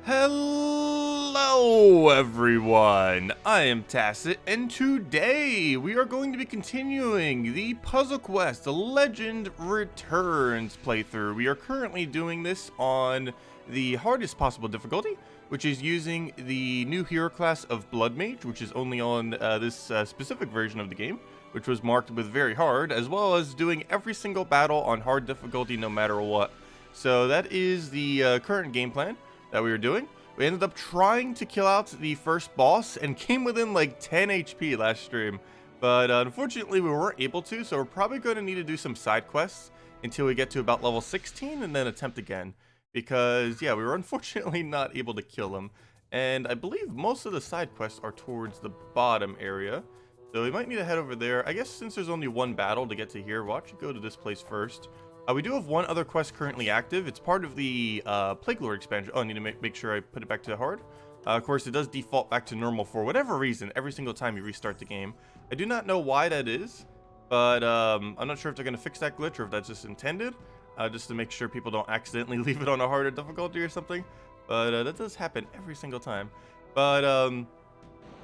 Hello everyone, I am Tacet, and today we are going to be continuing the Puzzle Quest, The Legend Returns playthrough. We are currently doing this on the hardest possible difficulty, which is using the new hero class of Bloodmage, which is only on this specific version of the game, which was marked with very hard, as well as doing every single battle on hard difficulty no matter what. So that is the current game plan that we were doing. We ended up trying to kill out the first boss and came within like 10 HP last stream, but unfortunately we weren't able to, so we're probably going to need to do some side quests until we get to about level 16 and then attempt again, because yeah, we were unfortunately not able to kill him, and I believe most of the side quests are towards the bottom area, so we might need to head over there. I guess since there's only one battle to get to here, we'll actually go to this place first. We do have one other quest currently active. It's part of the Plague Lord expansion. Oh, I need to make sure I put it back to hard. Of course, it does default back to normal for whatever reason every single time you restart the game. I do not know why that is, but I'm not sure if they're going to fix that glitch or if that's just intended, just to make sure people don't accidentally leave it on a harder difficulty or something. But that does happen every single time. But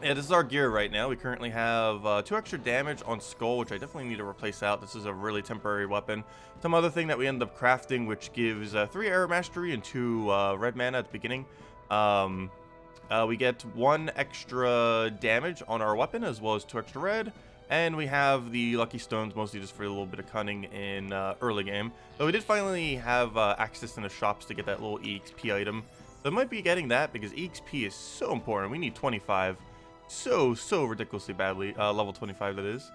yeah, this is our gear right now. We currently have 2 extra damage on Skull, which I definitely need to replace out. This is a really temporary weapon. Some other thing that we end up crafting, which gives 3 Arrow Mastery and 2 red mana at the beginning. We get 1 extra damage on our weapon, as well as 2 extra red. And we have the Lucky Stones, mostly just for a little bit of cunning in early game. But we did finally have access in the shops to get that little EXP item. So I might be getting that, because EXP is so important. We need 25. So ridiculously badly, level 25 that is.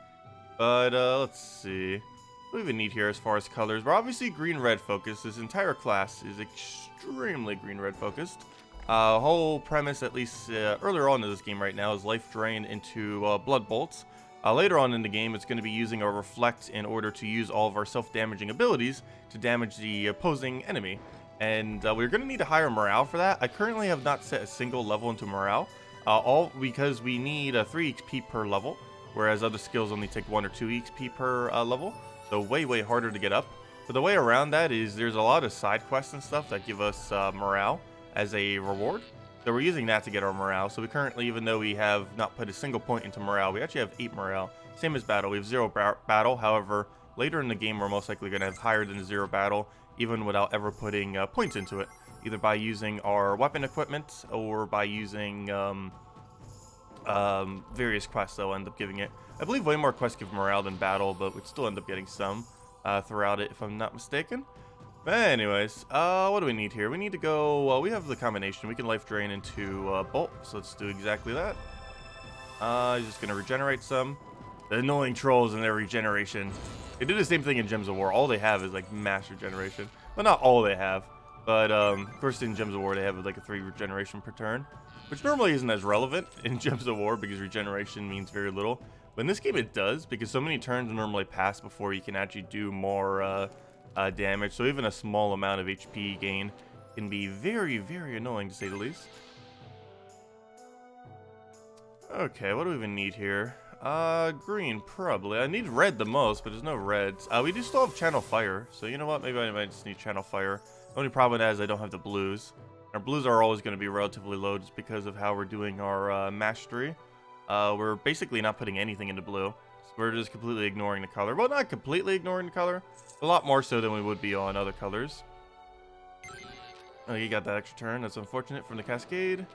But let's see, what do we even need here as far as colors? We're obviously green-red focused. This entire class is extremely green-red focused. Whole premise, at least earlier on in this game right now, is life drain into blood bolts. Later on in the game, it's going to be using our reflect in order to use all of our self-damaging abilities to damage the opposing enemy. And we're going to need a higher morale for that. I currently have not set a single level into morale. All because we need 3 XP per level, whereas other skills only take 1 or 2 XP per level, so way harder to get up. But the way around that is there's a lot of side quests and stuff that give us morale as a reward, so we're using that to get our morale. So we currently, even though we have not put a single point into morale, we actually have 8 morale, same as battle. We have 0 battle. However, later in the game we're most likely going to have higher than 0 battle, even without ever putting points into it, either by using our weapon equipment or by using various quests that will end up giving it. I believe way more quests give morale than battle, but we'd still end up getting some throughout it if I'm not mistaken. But anyways, what do we need here? We need to go, we have the combination. We can life drain into bolt, so let's do exactly that. He's just going to regenerate some. The annoying trolls and their regeneration. They do the same thing in Gems of War. All they have is like mass regeneration. Well, not all they have. But, of course, in Gems of War, they have like a 3 regeneration per turn, which normally isn't as relevant in Gems of War because regeneration means very little. But in this game, it does, because so many turns normally pass before you can actually do more damage. So even a small amount of HP gain can be very annoying, to say the least. Okay, what do we even need here? Green, probably. I need red the most, but there's no reds. We do still have Channel Fire, so you know what? Maybe I might just need Channel Fire. The only problem with that is I don't have the blues. Our blues are always going to be relatively low just because of how we're doing our mastery. We're basically not putting anything into blue. So we're just completely ignoring the color. Well, not completely ignoring the color. A lot more so than we would be on other colors. Oh, you got that extra turn. That's unfortunate from the Cascade.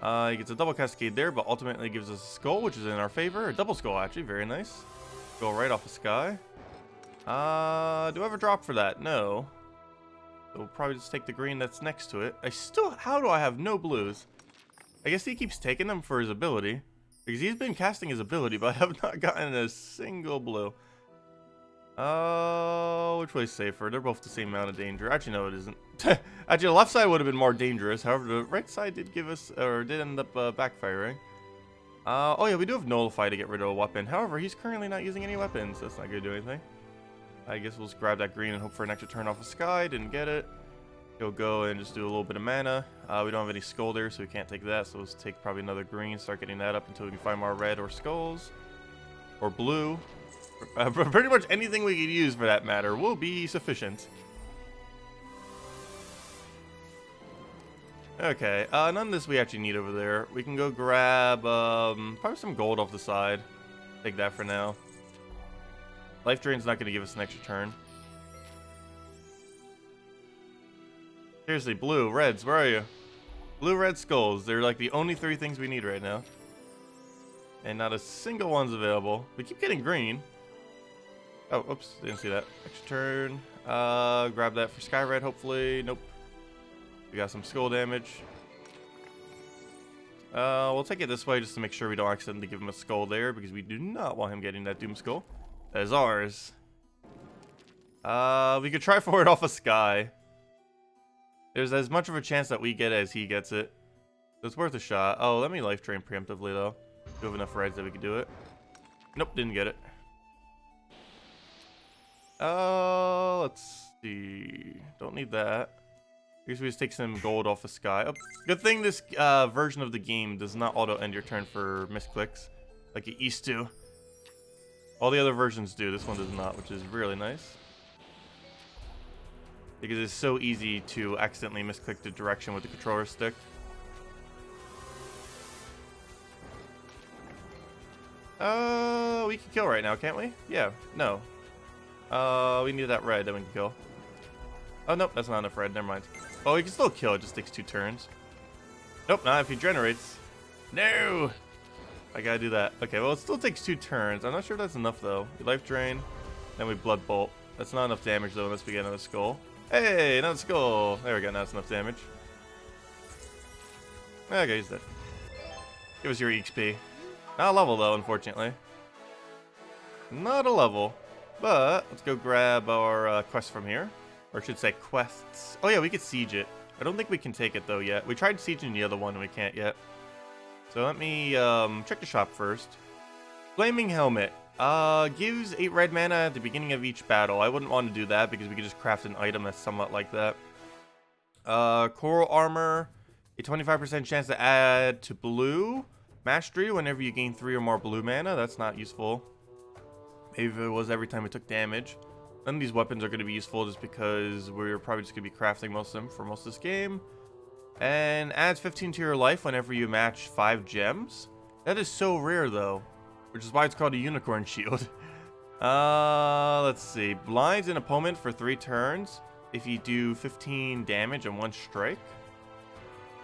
He gets a double Cascade there, but ultimately gives us a skull, which is in our favor. A double skull, actually. Very nice. Go right off the sky. Do I have a drop for that? No. So we'll probably just take the green that's next to it. How do I have no blues? I guess he keeps taking them for his ability, because he's been casting his ability, but I have not gotten a single blue. Which way's safer? They're both the same amount of danger. Actually, no, it isn't. Actually, the left side would have been more dangerous. However, the right side did give us, or did end up backfiring. Oh yeah, we do have Nullify to get rid of a weapon. However, he's currently not using any weapons. That's not going to do anything. I guess we'll just grab that green and hope for an extra turn off the sky. Didn't get it. He'll go and just do a little bit of mana. We don't have any skull there, so we can't take that. So let's take probably another green, start getting that up until we can find more red or skulls. Or blue. Pretty much anything we could use for that matter will be sufficient. Okay, none of this we actually need over there. We can go grab probably some gold off the side. Take that for now. Life Drain's not going to give us an extra turn. Seriously, blue, reds, where are you? Blue, red skulls. They're like the only 3 things we need right now. And not a single one's available. We keep getting green. Oh, oops, didn't see that. Extra turn. Grab that for Sky Red, hopefully. Nope. We got some skull damage. We'll take it this way just to make sure we don't accidentally give him a skull there, because we do not want him getting that Doom Skull. That is ours. We could try for it off of Sky. There's as much of a chance that we get it as he gets it. So it's worth a shot. Oh, let me life drain preemptively though. We have enough reds that we could do it. Nope, didn't get it. Let's see. Don't need that. I guess we just take some gold off of Sky. Oh, good thing this version of the game does not auto-end your turn for misclicks like it used to. All the other versions do. This one does not, which is really nice. Because it's so easy to accidentally misclick the direction with the controller stick. We can kill right now, can't we? Yeah, no. We need that red, then we can kill. Oh, nope, that's not enough red, never mind. Oh, we can still kill, it just takes 2 turns. Nope, not if he generates. No! I gotta do that. Okay, well, it still takes 2 turns. I'm not sure if that's enough, though. We life drain, then we blood bolt. That's not enough damage, though, unless we get another skull. Hey, another skull! There we go, now it's enough damage. Okay, he's dead. Give us your XP. Not a level, though, unfortunately. Not a level. But, let's go grab our quest from here. Or I should say quests. Oh yeah, we could siege it. I don't think we can take it though yet. We tried sieging the other one and we can't yet. So let me check the shop first. Flaming Helmet. Gives 8 red mana at the beginning of each battle. I wouldn't want to do that because we could just craft an item that's somewhat like that. Coral Armor. A 25% chance to add to blue mastery whenever you gain 3 or more blue mana. That's not useful. Maybe if it was every time we took damage. None of these weapons are going to be useful just because we're probably just going to be crafting most of them for most of this game. And adds 15 to your life whenever you match 5 gems. That is so rare though, which is why it's called a unicorn shield. Let's see. Blinds an opponent for 3 turns if you do 15 damage in 1 strike.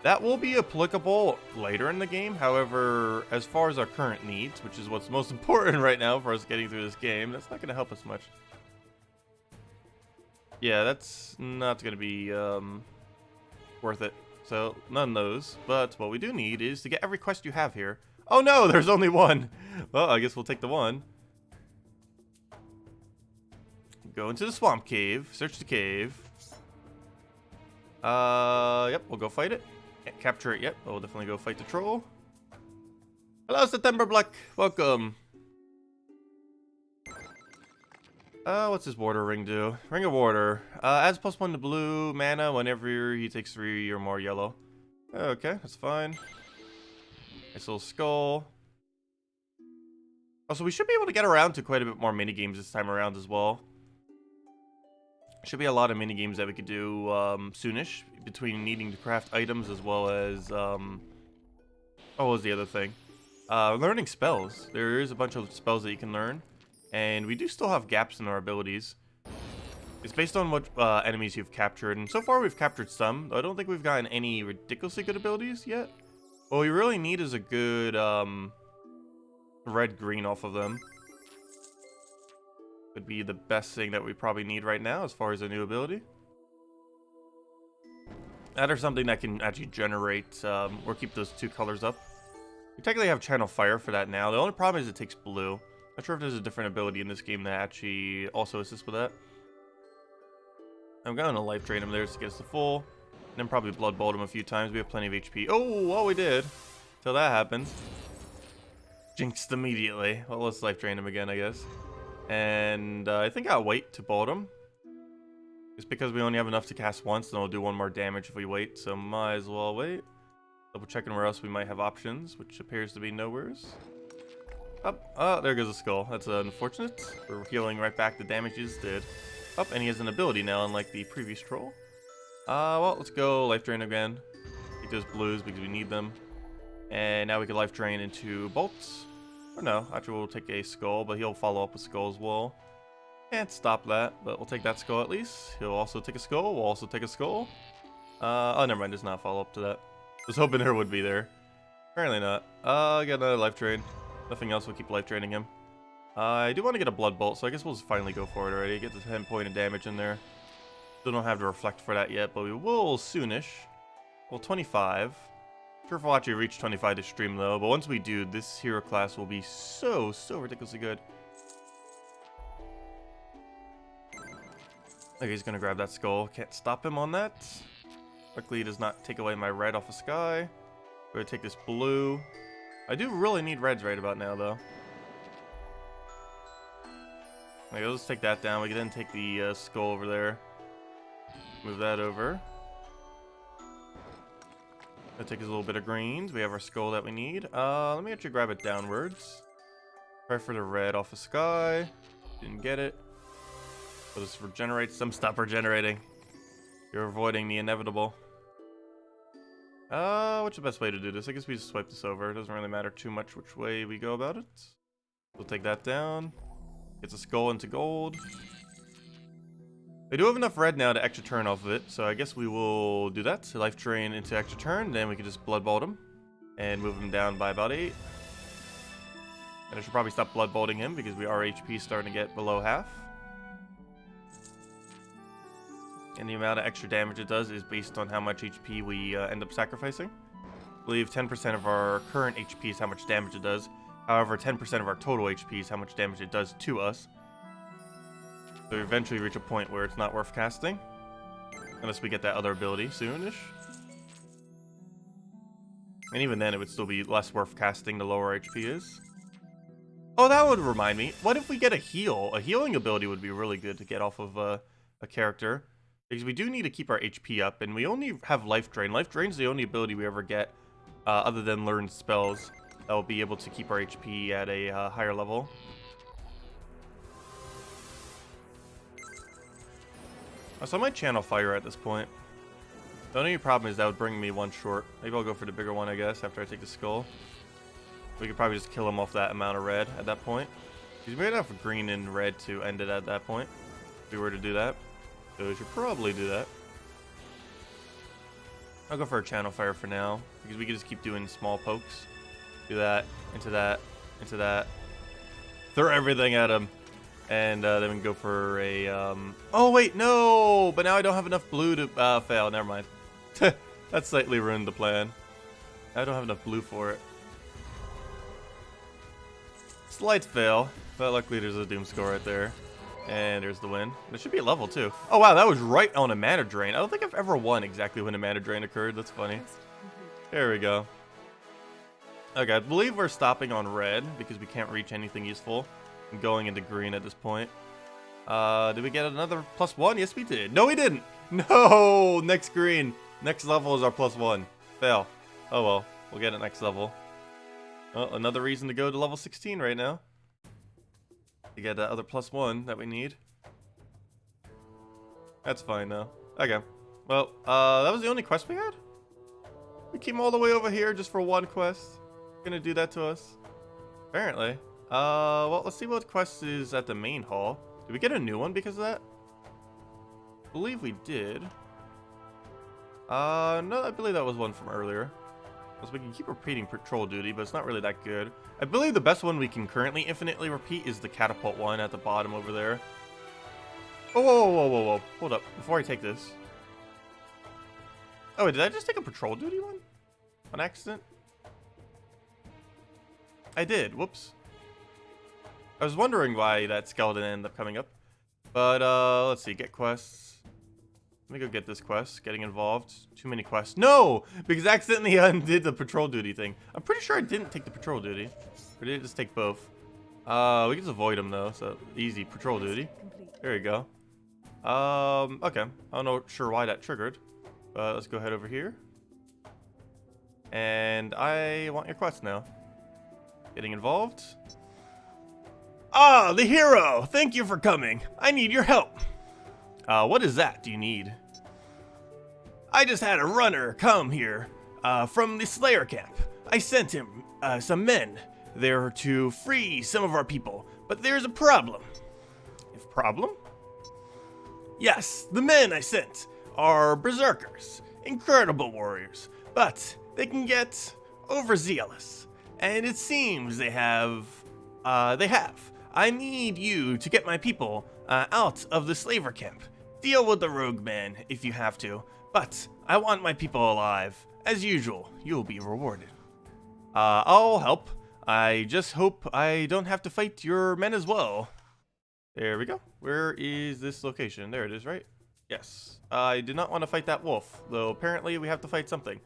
That will be applicable later in the game. However, as far as our current needs, which is what's most important right now for us getting through this game, that's not going to help us much. Yeah, that's not going to be worth it. So, none of those. But what we do need is to get every quest you have here. Oh no, there's only one. Well, I guess we'll take the one. Go into the swamp cave. Search the cave. Yep, we'll go fight it. Can't capture it yet, but we'll definitely go fight the troll. Hello, September Black. Welcome. What's his water ring do? Ring of Water. Adds +1 to blue mana whenever he takes 3 or more yellow. Okay, that's fine. Nice little skull. Also, we should be able to get around to quite a bit more minigames this time around as well. Should be a lot of minigames that we could do soonish, between needing to craft items as well as, what was the other thing? Learning spells. There is a bunch of spells that you can learn. And we do still have gaps in our abilities. It's based on what enemies you've captured. And so far we've captured some. I don't think we've gotten any ridiculously good abilities yet. What we really need is a good red-green off of them. Would be the best thing that we probably need right now as far as a new ability. That or something that can actually generate or keep those 2 colors up. We technically have Channel Fire for that now. The only problem is it takes blue. Not sure if there's a different ability in this game that actually also assists with that. I'm going to life drain him there to get us to full. And then probably blood bolt him a few times. We have plenty of HP. Oh, well, we did. Till that happens. Jinxed immediately. Well, let's life drain him again, I guess. And I think I'll wait to bolt him. It's because we only have enough to cast once, and it'll do 1 more damage if we wait. So might as well wait. Double checking where else we might have options, which appears to be nowheres. Oh, there goes a skull. That's unfortunate. We're healing right back the damage he just did. And he has an ability now, unlike the previous troll. Well, let's go life drain again. Take those blues because we need them. And now we can life drain into bolts. Or no, actually we'll take a skull, but he'll follow up with skull as well. Can't stop that, but we'll take that skull at least. He'll also take a skull. We'll also take a skull. Oh, never mind. Does not follow up to that. Was hoping there would be there. Apparently not. I got another life drain. Nothing else will keep life draining him. I do want to get a blood bolt, so I guess we'll just finally go for it already. Get the 10 point of damage in there. Still don't have to reflect for that yet, but we will soonish. Well, 25. Sure if we'll actually reach 25 to stream though, but once we do, this hero class will be so ridiculously good. Okay, he's gonna grab that skull. Can't stop him on that. Luckily, he does not take away my red off the sky. We're gonna take this blue. I do really need reds right about now, though. Okay, let's take that down. We can then take the skull over there. Move that over. Gonna take a little bit of greens. We have our skull that we need. Let me actually grab it downwards. Try for the red off the sky. Didn't get it. So this regenerates them. Stop regenerating. You're avoiding the inevitable. What's the best way to do this? I guess we just swipe this over. It doesn't really matter too much which way we go about it. We'll take that down. Gets a skull into gold. We do have enough red now to extra turn off of it, so I guess we will do that. Life drain into extra turn, then we can just blood bolt him and move him down by about 8. And I should probably stop blood bolting him because our HP is starting to get below half. And the amount of extra damage it does is based on how much HP we end up sacrificing. I believe 10% of our current HP is how much damage it does. However, 10% of our total HP is how much damage it does to us. So we eventually reach a point where it's not worth casting. Unless we get that other ability soonish. And even then, it would still be less worth casting the lower HP is. Oh, that would remind me. What if we get a heal? A healing ability would be really good to get off of a character. Because we do need to keep our HP up, and we only have Life Drain. Life Drain's the only ability we ever get, other than learned spells, that will be able to keep our HP at a higher level. So I might channel Fire at this point. The only problem is that would bring me one short. Maybe I'll go for the bigger one, I guess, after I take the skull. We could probably just kill him off that amount of red at that point. He's made enough green and red to end it at that point, if we were to do that. So we should probably do that. I'll go for a channel fire for now, because we can just keep doing small pokes. Do that, into that, into that. Throw everything at him. And then we can go for a, oh wait, no! But now I don't have enough blue to, fail, never mind. That slightly ruined the plan. I don't have enough blue for it. Slight fail, but luckily there's a doom score right there. And there's the win. There should be a level too. Oh wow, that was right on a mana drain. I don't think I've ever won exactly when a mana drain occurred. That's funny. There we go. Okay, I believe we're stopping on red because we can't reach anything useful. I'm going into green at this point. Did we get another +1? Yes, we did. No, we didn't. No, next green. Next level is our +1. Fail. Oh well, we'll get it next level. Well, another reason to go to level 16 right now. To get that other +1 that we need. That's fine though. Okay. Well, that was the only quest we had? We came all the way over here just for one quest. Gonna do that to us? Apparently. Well, let's see what quest is at the main hall. Did we get a new one because of that? I believe we did. No, I believe that was one from earlier. So we can keep repeating patrol duty, but it's not really that good. I believe the best one we can currently infinitely repeat is the catapult one at the bottom over there. Oh, whoa. Hold up. Before I take this. Oh, wait, did I just take a patrol duty one? On accident? I did. Whoops. I was wondering why that skeleton ended up coming up. But, let's see. Get quests. Let me go get this quest. Getting involved. Too many quests. No! Because I accidentally undid the patrol duty thing. I'm pretty sure I didn't take the patrol duty. Or did I just take both? We can just avoid them though. So, easy. Patrol duty. There you go. Okay. I'm not sure why that triggered. But let's go ahead over here. And I want your quest now. Getting involved. Ah, the hero! Thank you for coming. I need your help. What is that do you need? I just had a runner come here. from the Slayer camp. I sent him some men there to free some of our people, but there's a problem. If problem? Yes, the men I sent are berserkers, incredible warriors, but they can get overzealous, and it seems they have. I need you to get my people out of the slaver camp. Deal with the rogue man if you have to, but I want my people alive. As usual, you'll be rewarded. I'll help. I just hope I don't have to fight your men as well. There we go. Where is this location? There it is, right? Yes. I did not want to fight that wolf, though apparently we have to fight something.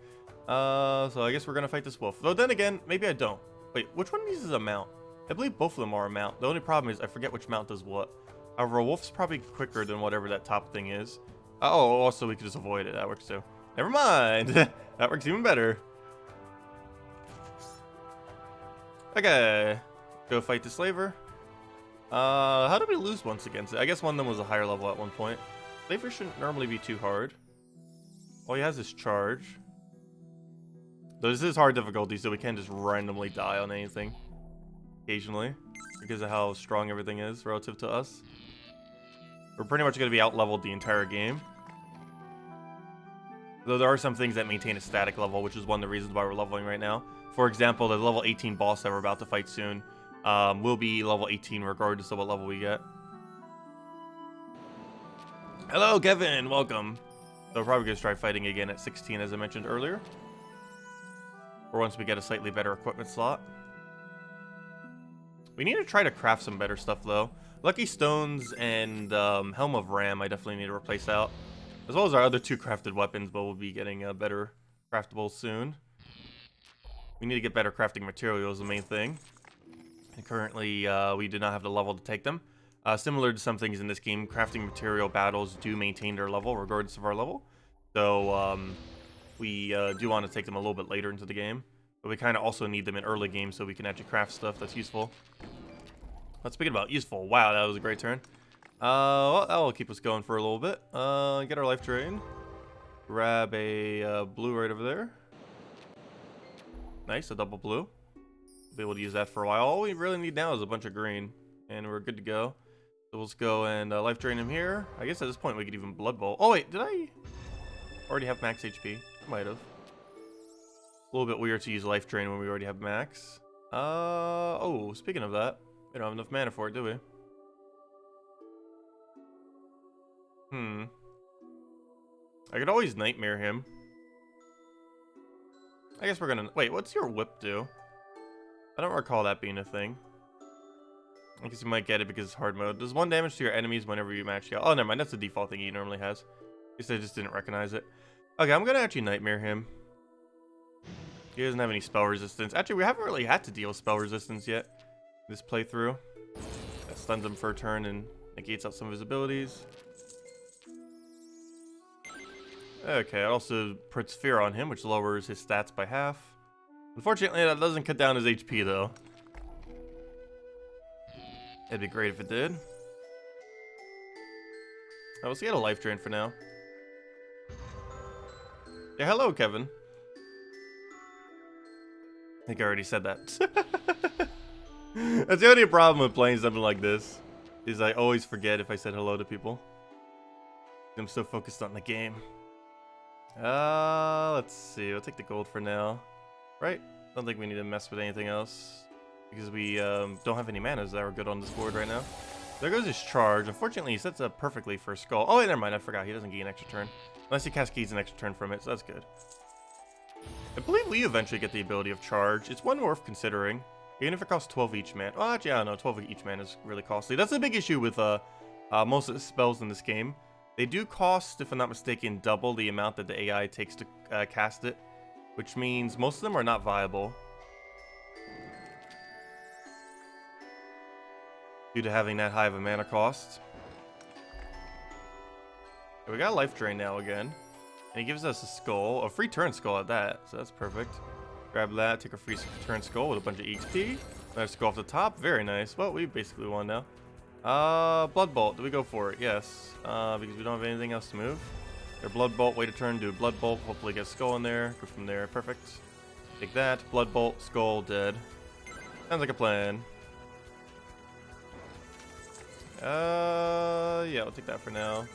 So I guess we're going to fight this wolf. Though then again, maybe I don't. Wait, which one of these is a mount? I believe both of them are a mount. The only problem is I forget which mount does what. However, a wolf's probably quicker than whatever that top thing is. Oh, also we could just avoid it. That works too. Never mind. That works even better. Okay. Go fight the slaver. How did we lose once against it? I guess one of them was a higher level at one point. Slaver shouldn't normally be too hard. All he has is charge. Though this is hard difficulty, so we can't just randomly die on anything. Occasionally. Because of how strong everything is relative to us. We're pretty much going to be out-leveled the entire game. Though there are some things that maintain a static level, which is one of the reasons why we're leveling right now. For example, the level 18 boss that we're about to fight soon will be level 18 regardless of what level we get. Hello, Kevin. Welcome. So we're probably going to try fighting again at 16, as I mentioned earlier. Or once we get a slightly better equipment slot. We need to try to craft some better stuff, though. Lucky Stones and Helm of Ram I definitely need to replace out. As well as our other 2 crafted weapons, but we'll be getting better craftables soon. We need to get better crafting materials, the main thing. And currently, we do not have the level to take them. Similar to some things in this game, crafting material battles do maintain their level, regardless of our level. So, we do want to take them a little bit later into the game. But we kind of also need them in early game so we can actually craft stuff that's useful. Let's speak about useful. Wow, that was a great turn. Well, that will keep us going for a little bit. Get our life drain. Grab a blue right over there. Nice, a double blue. Be able to use that for a while. All we really need now is a bunch of green, and we're good to go. So let's go and life drain him here. I guess at this point we could even blood bowl. Oh wait, did I already have max HP? Might have. A little bit weird to use life drain when we already have max. Oh, speaking of that, we don't have enough mana for it, do we? I could always nightmare him. I guess we're gonna... Wait, what's your whip do? I don't recall that being a thing. I guess you might get it because it's hard mode. Does 1 damage to your enemies whenever you match out. Oh, never mind. That's the default thing he normally has. I guess I just didn't recognize it. Okay, I'm gonna actually nightmare him. He doesn't have any spell resistance. Actually, we haven't really had to deal with spell resistance yet. This playthrough. That stuns him for a turn and negates out some of his abilities. Okay, it also puts fear on him, which lowers his stats by half. Unfortunately, that doesn't cut down his HP, though. It'd be great if it did. Oh, let's get a life drain for now. Yeah, hello, Kevin. I think I already said that. That's the only problem with playing something like this, is I always forget if I said hello to people. I'm so focused on the game. Let's see. We'll take the gold for now. Right? Don't think we need to mess with anything else. Because we don't have any manas that are good on this board right now. There goes his charge. Unfortunately, he sets up perfectly for Skull. Oh, wait, never mind. I forgot. He doesn't gain an extra turn. Unless he cascades an extra turn from it, so that's good. I believe we eventually get the ability of charge. It's one worth considering. Even if it costs 12 each man. Well, actually, I don't know. 12 each man is really costly. That's a big issue with most of the spells in this game. They do cost, if I'm not mistaken, double the amount that the AI takes to cast it. Which means most of them are not viable. Due to having that high of a mana cost. Okay, we got a life drain now again. And he gives us a skull. A free turn skull at that. So that's perfect. Grab that, take a free turn skull with a bunch of HP. Nice skull off the top. Very nice. Well, we basically won now. Blood Bolt. Do we go for it? Yes. Because we don't have anything else to move. Their Blood Bolt, wait a turn, do a Blood Bolt, hopefully get Skull in there, go from there, perfect. Take that, Blood Bolt, Skull, dead. Sounds like a plan. Yeah, we'll take that for now.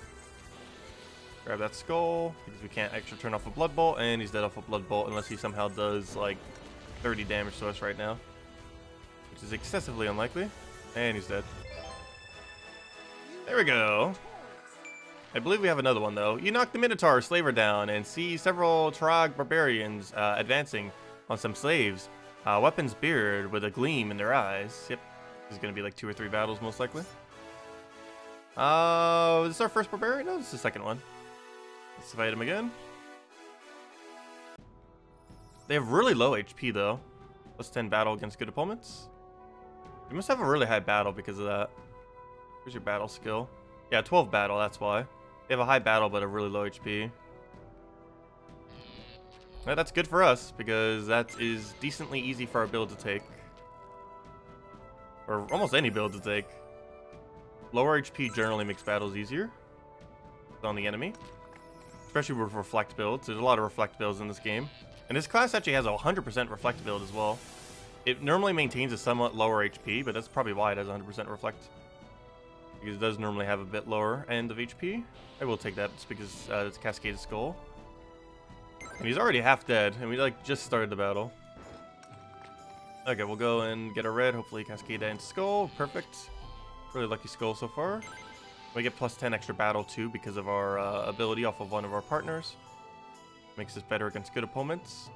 Grab that Skull, because we can't actually turn off a Blood Bolt, and he's dead off a Blood Bolt unless he somehow does, like, 30 damage to us right now. Which is excessively unlikely. And he's dead. There we go. I believe we have another one, though. You knock the Minotaur slaver down and see several Trog barbarians advancing on some slaves. Weapons beard with a gleam in their eyes. Yep. This is going to be like 2 or 3 battles, most likely. Is this our first barbarian? No, this is the second one. Let's fight him again. They have really low HP, though. Plus 10 battle against good opponents. You must have a really high battle because of that. Where's your battle skill? Yeah, 12 battle, that's why. They have a high battle, but a really low HP. Yeah, that's good for us, because that is decently easy for our build to take. Or almost any build to take. Lower HP generally makes battles easier on the enemy. Especially with reflect builds. There's a lot of reflect builds in this game. And this class actually has a 100% reflect build as well. It normally maintains a somewhat lower HP, but that's probably why it has 100% reflect. Because it does normally have a bit lower end of HP. I will take that just because it's Cascade Skull. And he's already half dead, and we like just started the battle. Okay, we'll go and get a red, hopefully Cascade and Skull. Perfect. Really lucky Skull so far. We get plus 10 extra battle too because of our ability off of one of our partners. Makes us better against good opponents.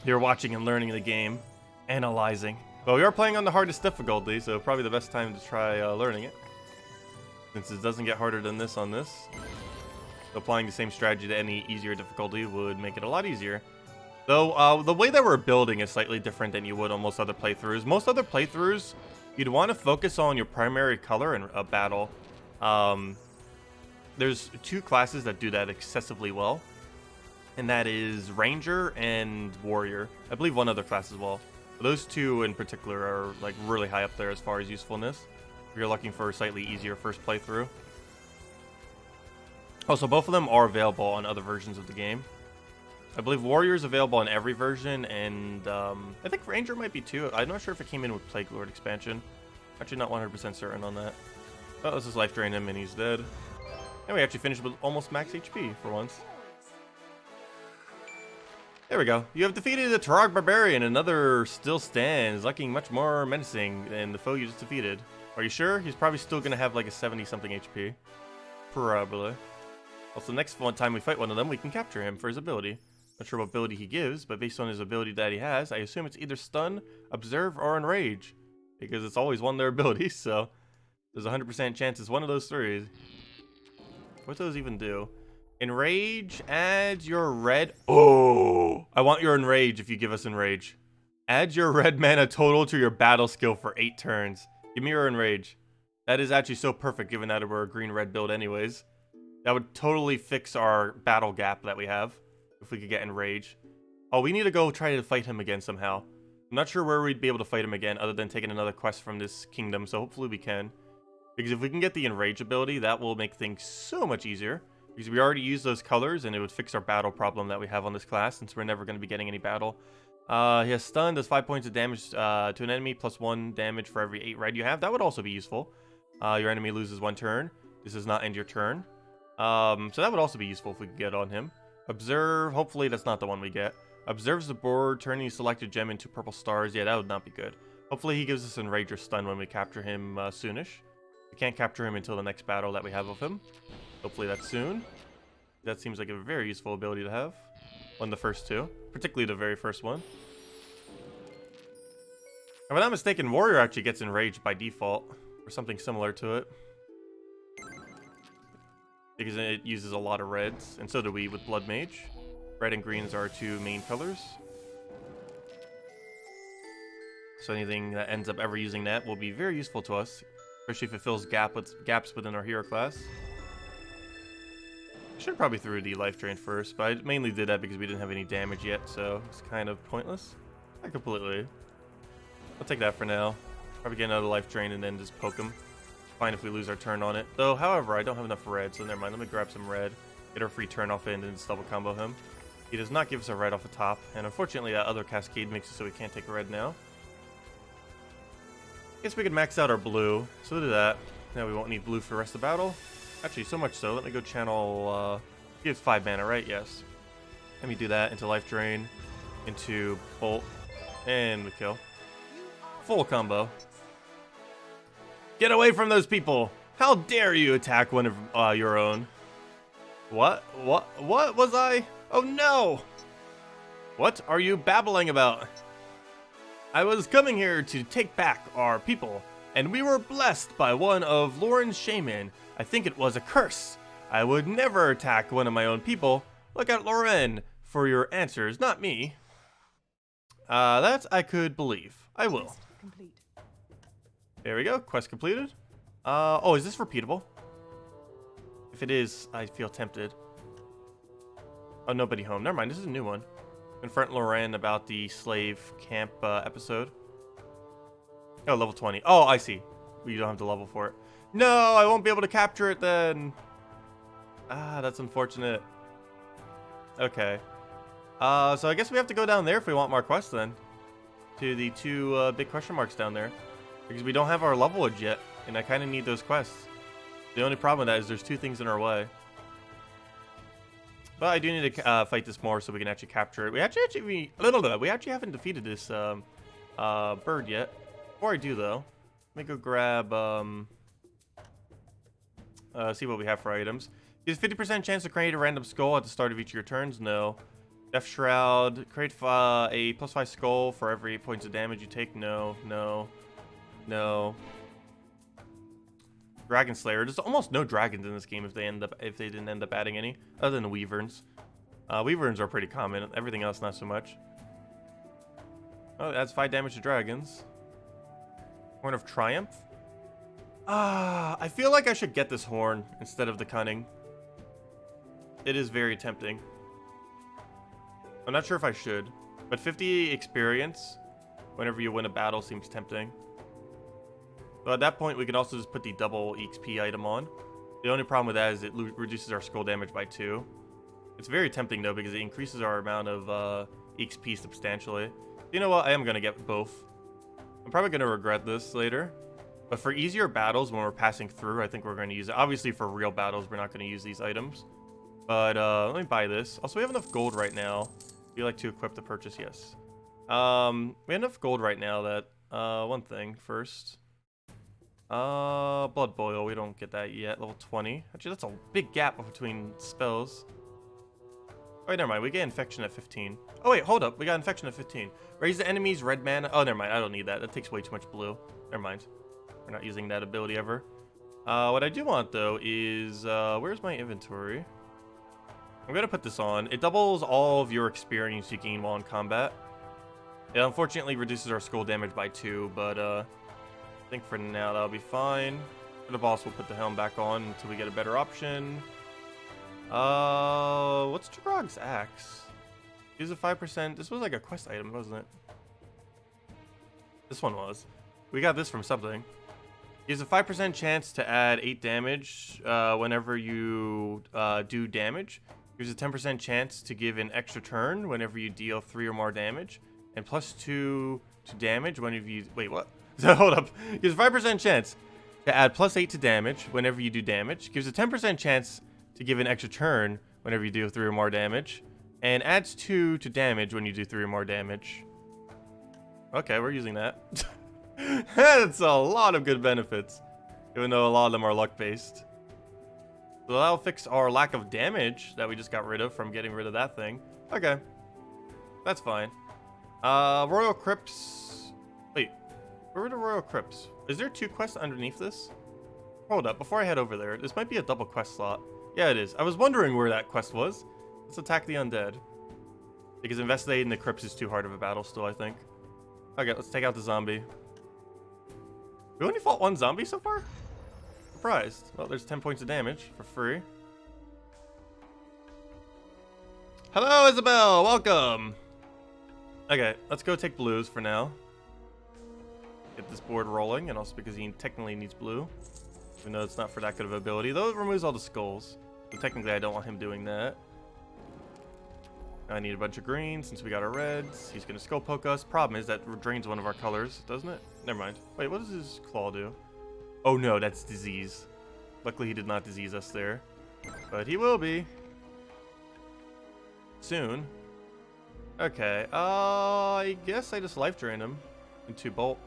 You're watching and learning the game. Analyzing. Well, we are playing on the hardest difficulty, so probably the best time to try learning it. Since it doesn't get harder than this on this. So applying the same strategy to any easier difficulty would make it a lot easier. Though, the way that we're building is slightly different than you would on most other playthroughs. Most other playthroughs, you'd want to focus on your primary color in a battle. There's 2 classes that do that excessively well. And that is Ranger and Warrior. I believe one other class as well. Those 2 in particular are like really high up there as far as usefulness. If you're looking for a slightly easier first playthrough. Also, both of them are available on other versions of the game. I believe Warrior is available on every version, and I think Ranger might be too. I'm not sure if it came in with Plague Lord expansion. Actually not 100% certain on that. Oh, let's just life drain him and he's dead. And we actually finished with almost max HP for once. There we go. You have defeated the Trog Barbarian. Another still stands, looking much more menacing than the foe you just defeated. Are you sure? He's probably still going to have like a 70-something HP. Probably. Also, next time we fight one of them, we can capture him for his ability. Not sure what ability he gives, but based on his ability that he has, I assume it's either Stun, Observe, or Enrage. Because it's always one of their abilities, so there's a 100% chance it's one of those 3. What do those even do? Enrage adds your red... Oh! I want your Enrage if you give us Enrage. Add your red mana total to your battle skill for 8 turns. Give me your Enrage. That is actually so perfect given that we're a green-red build anyways. That would totally fix our battle gap that we have. If we could get Enrage. Oh, we need to go try to fight him again somehow. I'm not sure where we'd be able to fight him again other than taking another quest from this kingdom, so hopefully we can. Because if we can get the Enrage ability, that will make things so much easier. Because we already used those colors, and it would fix our battle problem that we have on this class, since we're never going to be getting any battle. He has Stun, does 5 points of damage to an enemy, plus 1 damage for every 8 red you have. That would also be useful. Your enemy loses 1 turn. This does not end your turn. So that would also be useful if we could get on him. Observe, hopefully that's not the one we get. Observes the board, turning selected gem into purple stars. Yeah, that would not be good. Hopefully he gives us Enrage or Stun when we capture him soonish. We can't capture him until the next battle that we have of him. Hopefully that's soon. That seems like a very useful ability to have. On the first 2. Particularly the very first one. If I'm not mistaken, Warrior actually gets Enraged by default. Or something similar to it. Because it uses a lot of reds. And so do we with Bloodmage. Red and greens are our 2 main colors. So anything that ends up ever using that will be very useful to us. Especially if it fills gaps within our hero class. Should probably throw the life drain first, but I mainly did that because we didn't have any damage yet, so it's kind of pointless. Not completely. I'll take that for now. Probably get another life drain and then just poke him. Fine if we lose our turn on it. Though, however, I don't have enough red, so never mind. Let me grab some red. Get our free turn off in and just double combo him. He does not give us a red off the top, and unfortunately that other cascade makes it so we can't take a red now. Guess we could max out our blue, so we'll do that. Now we won't need blue for the rest of the battle. Actually, so much so, let me go channel, gives 5 mana, right? Yes. Let me do that into Life Drain, into Bolt, and we kill. Full combo. Get away from those people! How dare you attack one of your own? What was I? Oh no! What are you babbling about? I was coming here to take back our people, and we were blessed by one of Lauren's shaman. I think it was a curse. I would never attack one of my own people. Look at Lauren for your answers, not me. That I could believe. I will. There we go, quest completed. Oh, is this repeatable? If it is, I feel tempted. Oh, nobody home. Never mind, this is a new one. Confront Lauren about the slave camp episode. Oh, level 20. Oh, I see. We don't have the level for it. No, I won't be able to capture it then. Ah, that's unfortunate. Okay. So I guess we have to go down there if we want more quests then. To the 2 big question marks down there. Because we don't have our level yet, and I kind of need those quests. The only problem with that is there's 2 things in our way. But I do need to fight this more so we can actually capture it. We actually haven't defeated this bird yet. Before I do though, let me go grab see what we have for items. Gives 50% chance to create a random skull at the start of each of your turns. No. Death Shroud. Create a +5 skull for every 8 points of damage you take. No. No. No. Dragon Slayer. There's almost no dragons in this game if they didn't end up adding any, other than the Wyverns. Wyverns are pretty common. Everything else not so much. Oh, it adds 5 damage to dragons. Horn of Triumph. I feel like I should get this horn instead of the cunning. It is very tempting. I'm not sure if I should, but 50 experience whenever you win a battle seems tempting. So at that point, we can also just put the double EXP item on. The only problem with that is it reduces our skull damage by 2. It's very tempting though because it increases our amount of EXP substantially. You know what? I am going to get both. I'm probably going to regret this later. But for easier battles when we're passing through, I think we're going to use it. Obviously for real battles, we're not going to use these items. But let me buy this. Also, we have enough gold right now. Would you like to equip the purchase? Yes. We have enough gold right now that... one thing first. Blood Boil, we don't get that yet. Level 20. Actually, that's a big gap between spells. Oh, wait, never mind. We get Infection at 15. Oh, wait, hold up. We got Infection at 15. Raise the enemy's red mana. Oh, never mind. I don't need that. That takes way too much blue. Never mind. We're not using that ability ever. What I do want, though, is... where's my inventory? I'm going to put this on. It doubles all of your experience you gain while in combat. It unfortunately reduces our skull damage by 2, but... I think for now that'll be fine. For the boss, we'll put the helm back on until we get a better option. What's Jurog's axe? Use a 5%. This was like a quest item, wasn't it? This one was. We got this from something. Gives a 5% chance to add 8 damage whenever you do damage. Gives a 10% chance to give an extra turn whenever you deal 3 or more damage. And +2 to damage whenever you... Wait, what? So hold up. Gives a 5% chance to add +8 to damage whenever you do damage. Gives a 10% chance to give an extra turn whenever you do 3 or more damage. And adds 2 to damage when you do 3 or more damage. Okay, we're using that. That's a lot of good benefits. Even though a lot of them are luck-based. So that'll fix our lack of damage that we just got rid of from getting rid of that thing. Okay. That's fine. Royal Crypts... Wait. Where were the Royal Crypts? Is there 2 quests underneath this? Hold up, before I head over there, this might be a double quest slot. Yeah, it is. I was wondering where that quest was. Let's attack the undead. Because investigating the crypts is too hard of a battle still, I think. Okay, let's take out the zombie. We only fought 1 zombie so far? Surprised. Well, there's 10 points of damage for free. Hello, Isabel! Welcome! Okay, let's go take blues for now. Get this board rolling, and also because he technically needs blue. Even though it's not for that good of an ability. Though it removes all the skulls. So technically I don't want him doing that. I need a bunch of green since we got our reds. He's going to skull poke us. Problem is that drains one of our colors, doesn't it? Never mind. Wait, what does his claw do? Oh no, that's disease. Luckily he did not disease us there. But he will be. Soon. Okay, I guess I just life drain him into bolt.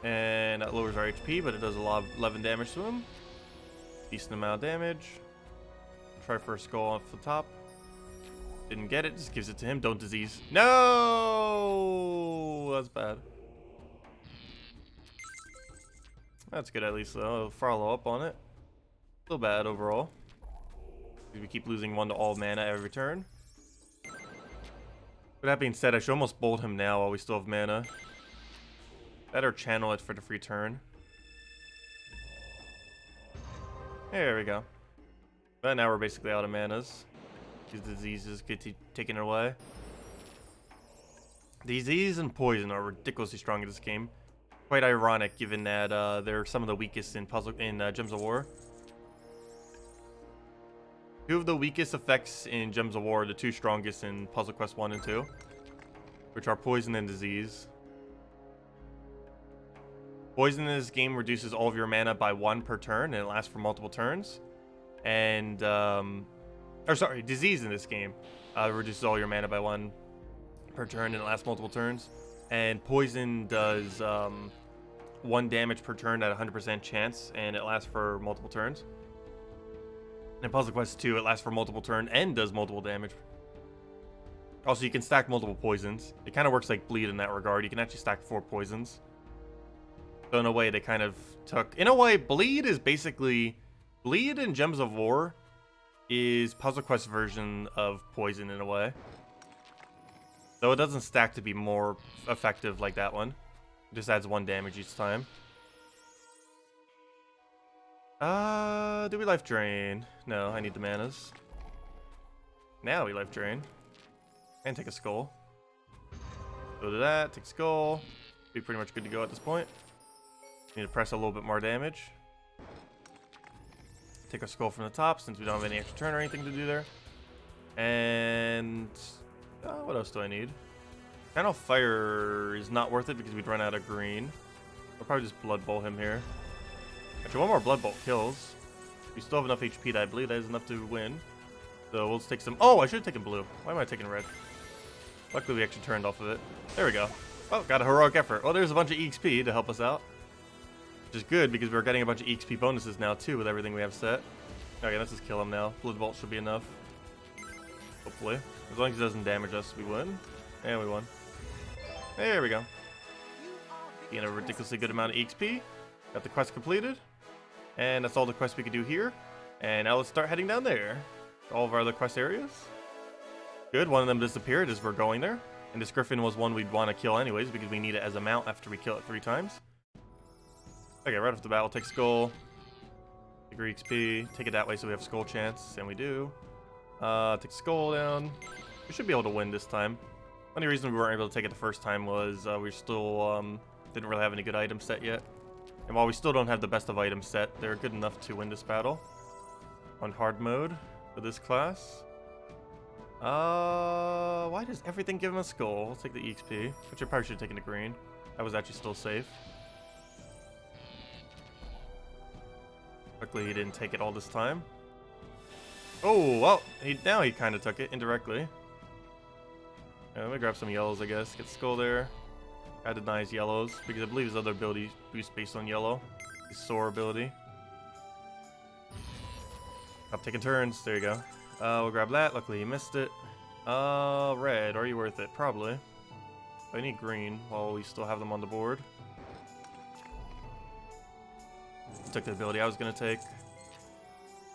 And that lowers our HP, but it does a lot of 11 damage to him. Decent amount of damage. Try for a skull off the top. Didn't get it, just gives it to him. Don't disease. No! That's bad. That's good at least though. I'll follow up on it. Still bad overall. We keep losing 1 to all mana every turn. With that being said, I should almost bolt him now while we still have mana. Better channel it for the free turn. There we go. But now we're basically out of manas. These diseases get taken away. Disease and poison are ridiculously strong in this game. Quite ironic given that they're some of the weakest in Gems of War. 2 of the weakest effects in Gems of War are the 2 strongest in Puzzle Quest 1 and 2, which are poison and disease. Poison in this game reduces all of your mana by 1 per turn, and it lasts for multiple turns. And, disease in this game reduces all your mana by 1 per turn, and it lasts multiple turns. And poison does 1 damage per turn at 100% chance, and it lasts for multiple turns. In Puzzle Quest 2, it lasts for multiple turns and does multiple damage. Also, you can stack multiple poisons. It kind of works like Bleed in that regard. You can actually stack 4 poisons. So in a way, they kind of took... In a way, Bleed is basically... Bleed in Gems of War is Puzzle Quest version of Poison in a way. Though it doesn't stack to be more effective like that one. It just adds 1 damage each time. Do we life drain? No, I need the manas. Now we life drain. And take a skull. Go to that, take skull. Be pretty much good to go at this point. Need to press a little bit more damage. Take a skull from the top since we don't have any extra turn or anything to do there. And what else do I need? Channel Fire is not worth it because we'd run out of green. I'll probably just Blood Bowl him here. Actually, 1 more Blood Bolt kills. We still have enough HP that I believe that is enough to win. So we'll just take some... Oh, I should have taken blue. Why am I taking red? Luckily, we actually turned off of it. There we go. Oh, got a heroic effort. Well, there's a bunch of EXP to help us out. Which is good because we're getting a bunch of EXP bonuses now, too, with everything we have set. Okay, let's just kill him now. Blood Bolt should be enough. Hopefully. As long as he doesn't damage us, we win. And we won. There we go. Getting a ridiculously good amount of EXP. Got the quest completed. And that's all the quests we could do here. And now let's start heading down there. All of our other quest areas. Good, one of them disappeared as we're going there. And this griffin was one we'd want to kill anyways because we need it as a mount after we kill it 3 times. Okay, right off the bat, we'll take skull. Take our XP. Take it that way so we have skull chance. And we do. Take skull down. We should be able to win this time. Only reason we weren't able to take it the first time was we still didn't really have any good items set yet. And while we still don't have the best of items set, they're good enough to win this battle. On hard mode for this class. Why does everything give him a skull? Let's take the EXP, which I probably should have taken the green. That was actually still safe. Luckily he didn't take it all this time. Oh, well, now he kind of took it indirectly. Yeah, let me grab some yellows, I guess. Get skull there. I deny his yellows because I believe his other ability boosts based on yellow. His soar ability. I'm taking turns. There you go. We'll grab that. Luckily he missed it. Red. Are you worth it? Probably. I need green while we still have them on the board. Took the ability I was going to take.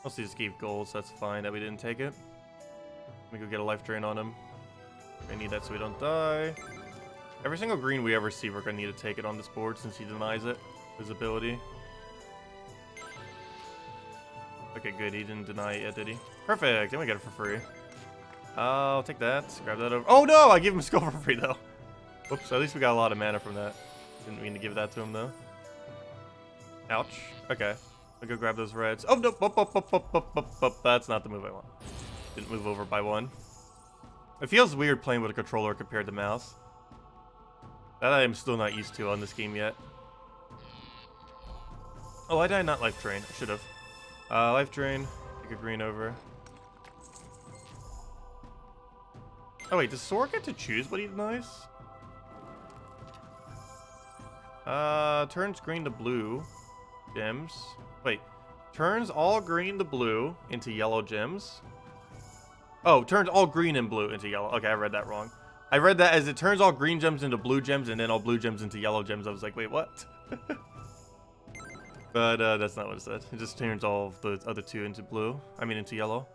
Mostly just gave gold, so that's fine that we didn't take it. Let me go get a life drain on him. I need that so we don't die. Every single green we ever see, we're going to need to take it on this board since he denies it. His ability. Okay, good. He didn't deny it yet, did he? Perfect. Then we get it for free. I'll take that. Grab that over. Oh, no! I gave him a skull for free, though. Whoops. At least we got a lot of mana from that. Didn't mean to give that to him, though. Ouch. Okay. I'll go grab those reds. Oh, no. That's not the move I want. Didn't move over by one. It feels weird playing with a controller compared to mouse. That I am still not used to on this game yet. Oh, why did I not life drain? I should have. Life drain. Take a green over. Oh wait, does Sora get to choose what he denies? Turns green to blue gems. Wait, turns all green to blue into yellow gems. Oh, turns all green and blue into yellow. Okay, I read that wrong. I read that as it turns all green gems into blue gems and then all blue gems into yellow gems. I was like, wait, what? But that's not what it said. It just turns all of the other two into blue. I mean, into yellow.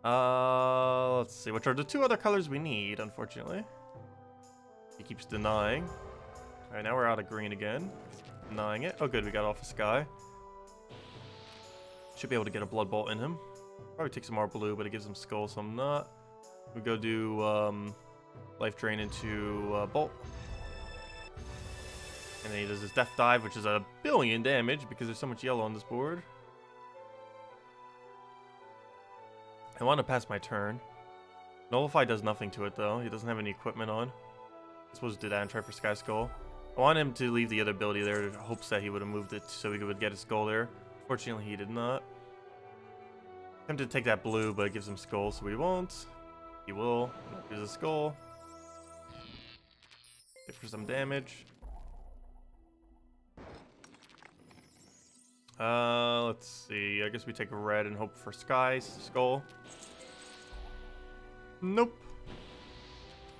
Let's see. Which are the two other colors we need, unfortunately. He keeps denying. Alright, now we're out of green again. Denying it. Oh, good. We got off a sky. Should be able to get a blood bolt in him. Probably take some more blue, but it gives him skull, so I'm not. We go do life drain into bolt. And then he does his death dive, which is a billion damage because there's so much yellow on this board. I want to pass my turn. Nullify does nothing to it though. He doesn't have any equipment on. I'm supposed to do that and try for Sky Skull. I want him to leave the other ability there in hopes that he would have moved it so he would get his skull there. Fortunately, he did not. Tempted to take that blue, but it gives him skull, so he won't. He will. Here's a skull. Get for some damage. Let's see. I guess we take a red and hope for Sky's skull. Nope.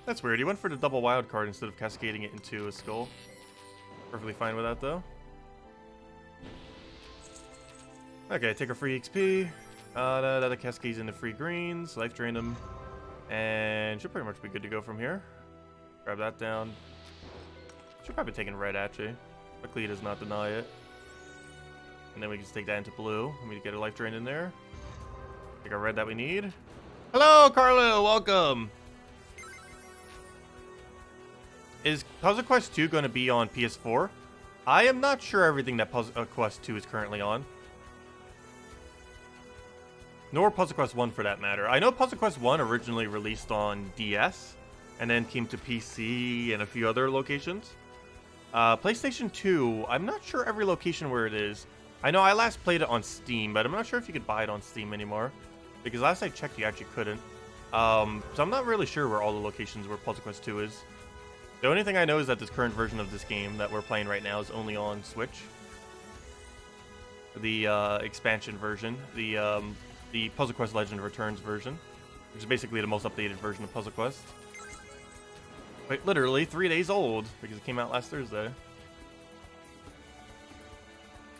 That's weird. He went for the double wild card instead of cascading it into a skull. Perfectly fine with that, though. Okay, take a free XP. That cascades into free greens. Life drain him. And should pretty much be good to go from here. Grab that down. Should probably take in red, actually. Luckily, he does not deny it. And then we can just take that into blue. Let me get a life drain in there. Take our red that we need. Hello, Carlo. Welcome. Is Puzzle Quest 2 going to be on PS4? I am not sure everything that Puzzle Quest 2 is currently on. Nor Puzzle Quest 1 for that matter. I know Puzzle Quest 1 originally released on DS and then came to PC and a few other locations. PlayStation 2, I'm not sure every location where it is. I know I last played it on Steam, but I'm not sure if you could buy it on Steam anymore. Because last I checked, you actually couldn't. So I'm not really sure where all the locations where Puzzle Quest 2 is. The only thing I know is that this current version of this game that we're playing right now is only on Switch. The expansion version, the Puzzle Quest Legend Returns version, which is basically the most updated version of Puzzle Quest. Wait, literally 3 days old because it came out last Thursday.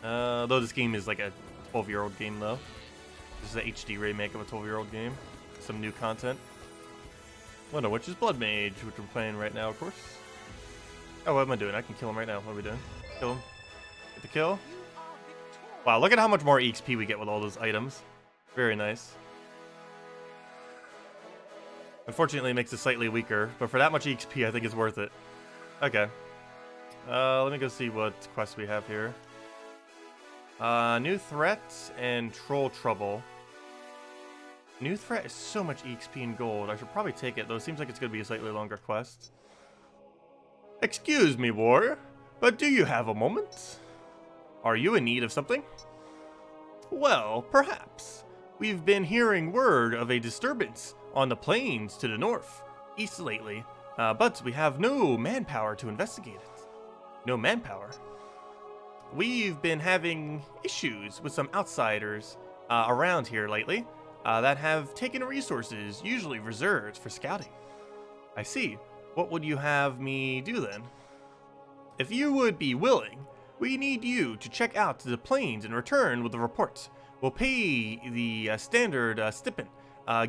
Though this game is like a 12-year-old game, though. This is an HD remake of a 12-year-old game. Some new content. One of which is Bloodmage, which we're playing right now, of course. Oh, what am I doing? I can kill him right now. What are we doing? Kill him. Get the kill. Wow, look at how much more EXP we get with all those items. Very nice. Unfortunately, it makes it slightly weaker, but for that much EXP, I think it's worth it. Okay. Let me go see what quests we have here. New threats and troll trouble. New threat is so much EXP and gold. I should probably take it, though it seems like it's going to be a slightly longer quest. Excuse me, warrior, but do you have a moment? Are you in need of something? Well, perhaps. We've been hearing word of a disturbance on the plains to the north, east lately, but we have no manpower to investigate it. No manpower? We've been having issues with some outsiders around here lately that have taken resources usually reserved for scouting. I see. What would you have me do then? If you would be willing, we need you to check out the plains and return with a report. We'll pay the standard stipend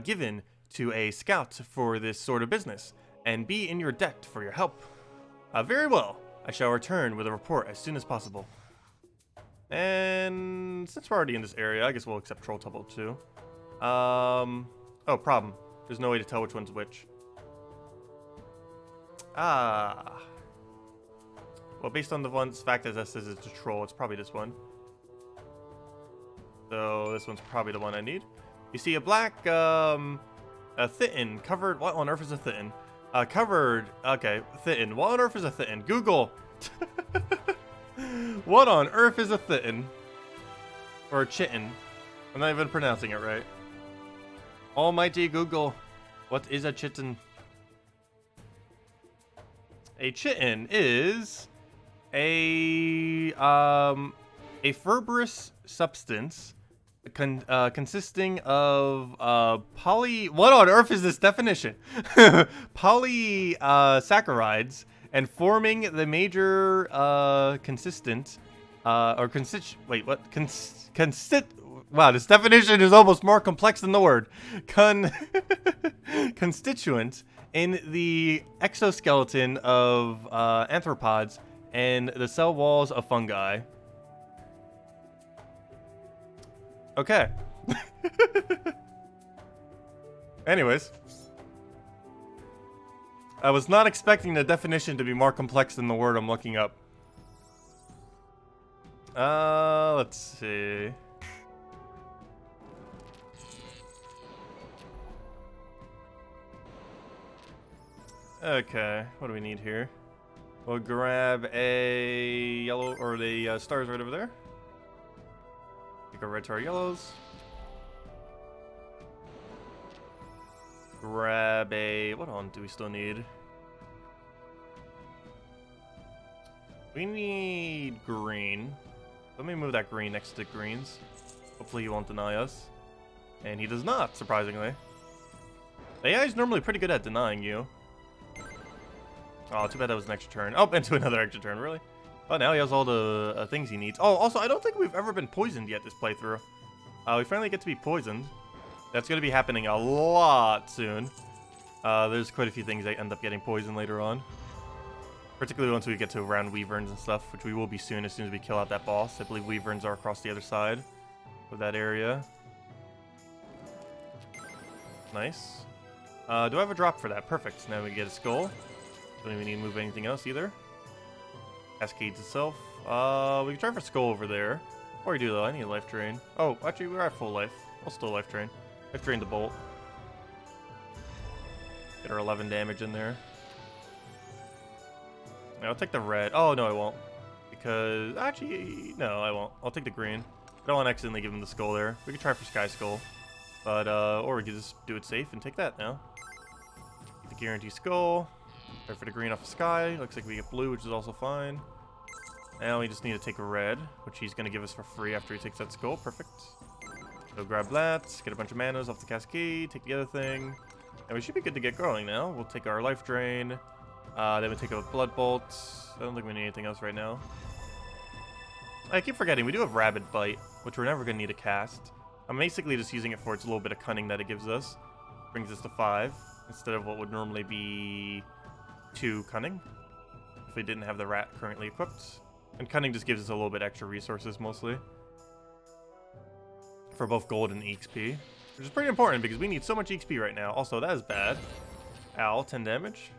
given to a scout for this sort of business and be in your debt for your help. Very well. I shall return with a report as soon as possible. And since we're already in this area, I guess we'll accept troll trouble too. Oh, problem. There's no way to tell which one's which. Well, based on the one's fact that says it's a troll, it's probably this one. So this one's probably the one I need. You see a black, a Thitten covered. What on earth is a Thitten? Covered. Okay, Thitten. What on earth is a Thitten? Google. What on earth is a Thitten? Or a Chitin? I'm not even pronouncing it right. Almighty Google. What is a Chitin? A Chitin is a fibrous substance consisting of what on earth is this definition? Polysaccharides and forming the major wow, this definition is almost more complex than the word. Constituent in the exoskeleton of arthropods and the cell walls of fungi. Okay. Anyways. I was not expecting the definition to be more complex than the word I'm looking up. Let's see. Okay, what do we need here? We'll grab a yellow, or the stars right over there. Take our red to our yellows. Grab a, what on do we still need? We need green. Let me move that green next to greens. Hopefully he won't deny us. And he does not, surprisingly. AI is normally pretty good at denying you. Oh, too bad that was an extra turn. Oh, into another extra turn, really? Oh, now he has all the things he needs. Oh, also, I don't think we've ever been poisoned yet this playthrough. We finally get to be poisoned. That's going to be happening a lot soon. There's quite a few things that end up getting poisoned later on. Particularly once we get to around Weaverns and stuff, which we will be soon as we kill out that boss. I believe Weaverns are across the other side of that area. Nice. Do I have a drop for that? Perfect. Now we get a skull. Don't even need to move anything else either. Cascades itself. We can try for skull over there. Or we do though, I need a life drain. Oh, actually we're at full life. I'll still life drain. Life drain the bolt. Get our 11 damage in there. Yeah, I'll take the red. Oh no, I won't. Because actually, no, I won't. I'll take the green. I don't want to accidentally give him the skull there. We can try for Sky Skull. But or we can just do it safe and take that now. Get the guarantee skull. Try for the green off the sky. Looks like we get blue, which is also fine. Now we just need to take a red, which he's going to give us for free after he takes that skull. Perfect. So grab that, get a bunch of manas off the cascade, take the other thing. And we should be good to get going now. We'll take our life drain. Then we'll take a blood bolt. I don't think we need anything else right now. I keep forgetting, we do have Rabid Bite, which we're never going to need to cast. I'm basically just using it for its little bit of cunning that it gives us. Brings us to 5, instead of what would normally be 2 cunning, if we didn't have the rat currently equipped. And cunning just gives us a little bit extra resources, mostly. For both gold and EXP. Which is pretty important, because we need so much EXP right now. Also, that is bad. Ow, 10 damage.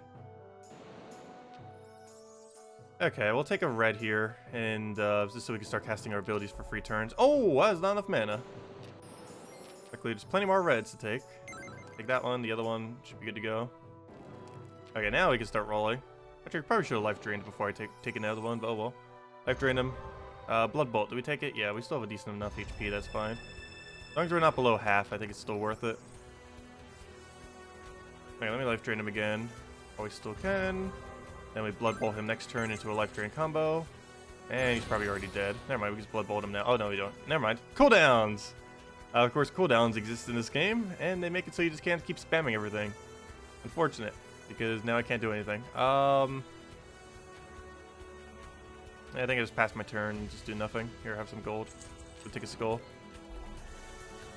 Okay, we'll take a red here, and just so we can start casting our abilities for free turns. Oh, that's not enough mana. Luckily, there's plenty more reds to take. Take that one, the other one should be good to go. Okay, now we can start rolling. Actually, I probably should have life drained before I take another one, but oh well. Life drain him. Blood Bolt, do we take it? Yeah, we still have a decent enough HP, that's fine. As long as we're not below half, I think it's still worth it. Okay, let me life drain him again. Oh, we still can. Then we Blood Bolt him next turn into a life drain combo. And he's probably already dead. Never mind, we just Blood Bolt him now. Oh, no, we don't. Never mind. Cooldowns! Of course, cooldowns exist in this game, and they make it so you just can't keep spamming everything. Unfortunate, because now I can't do anything. I think I just passed my turn and just do nothing. Here, have some gold. We'll take a skull.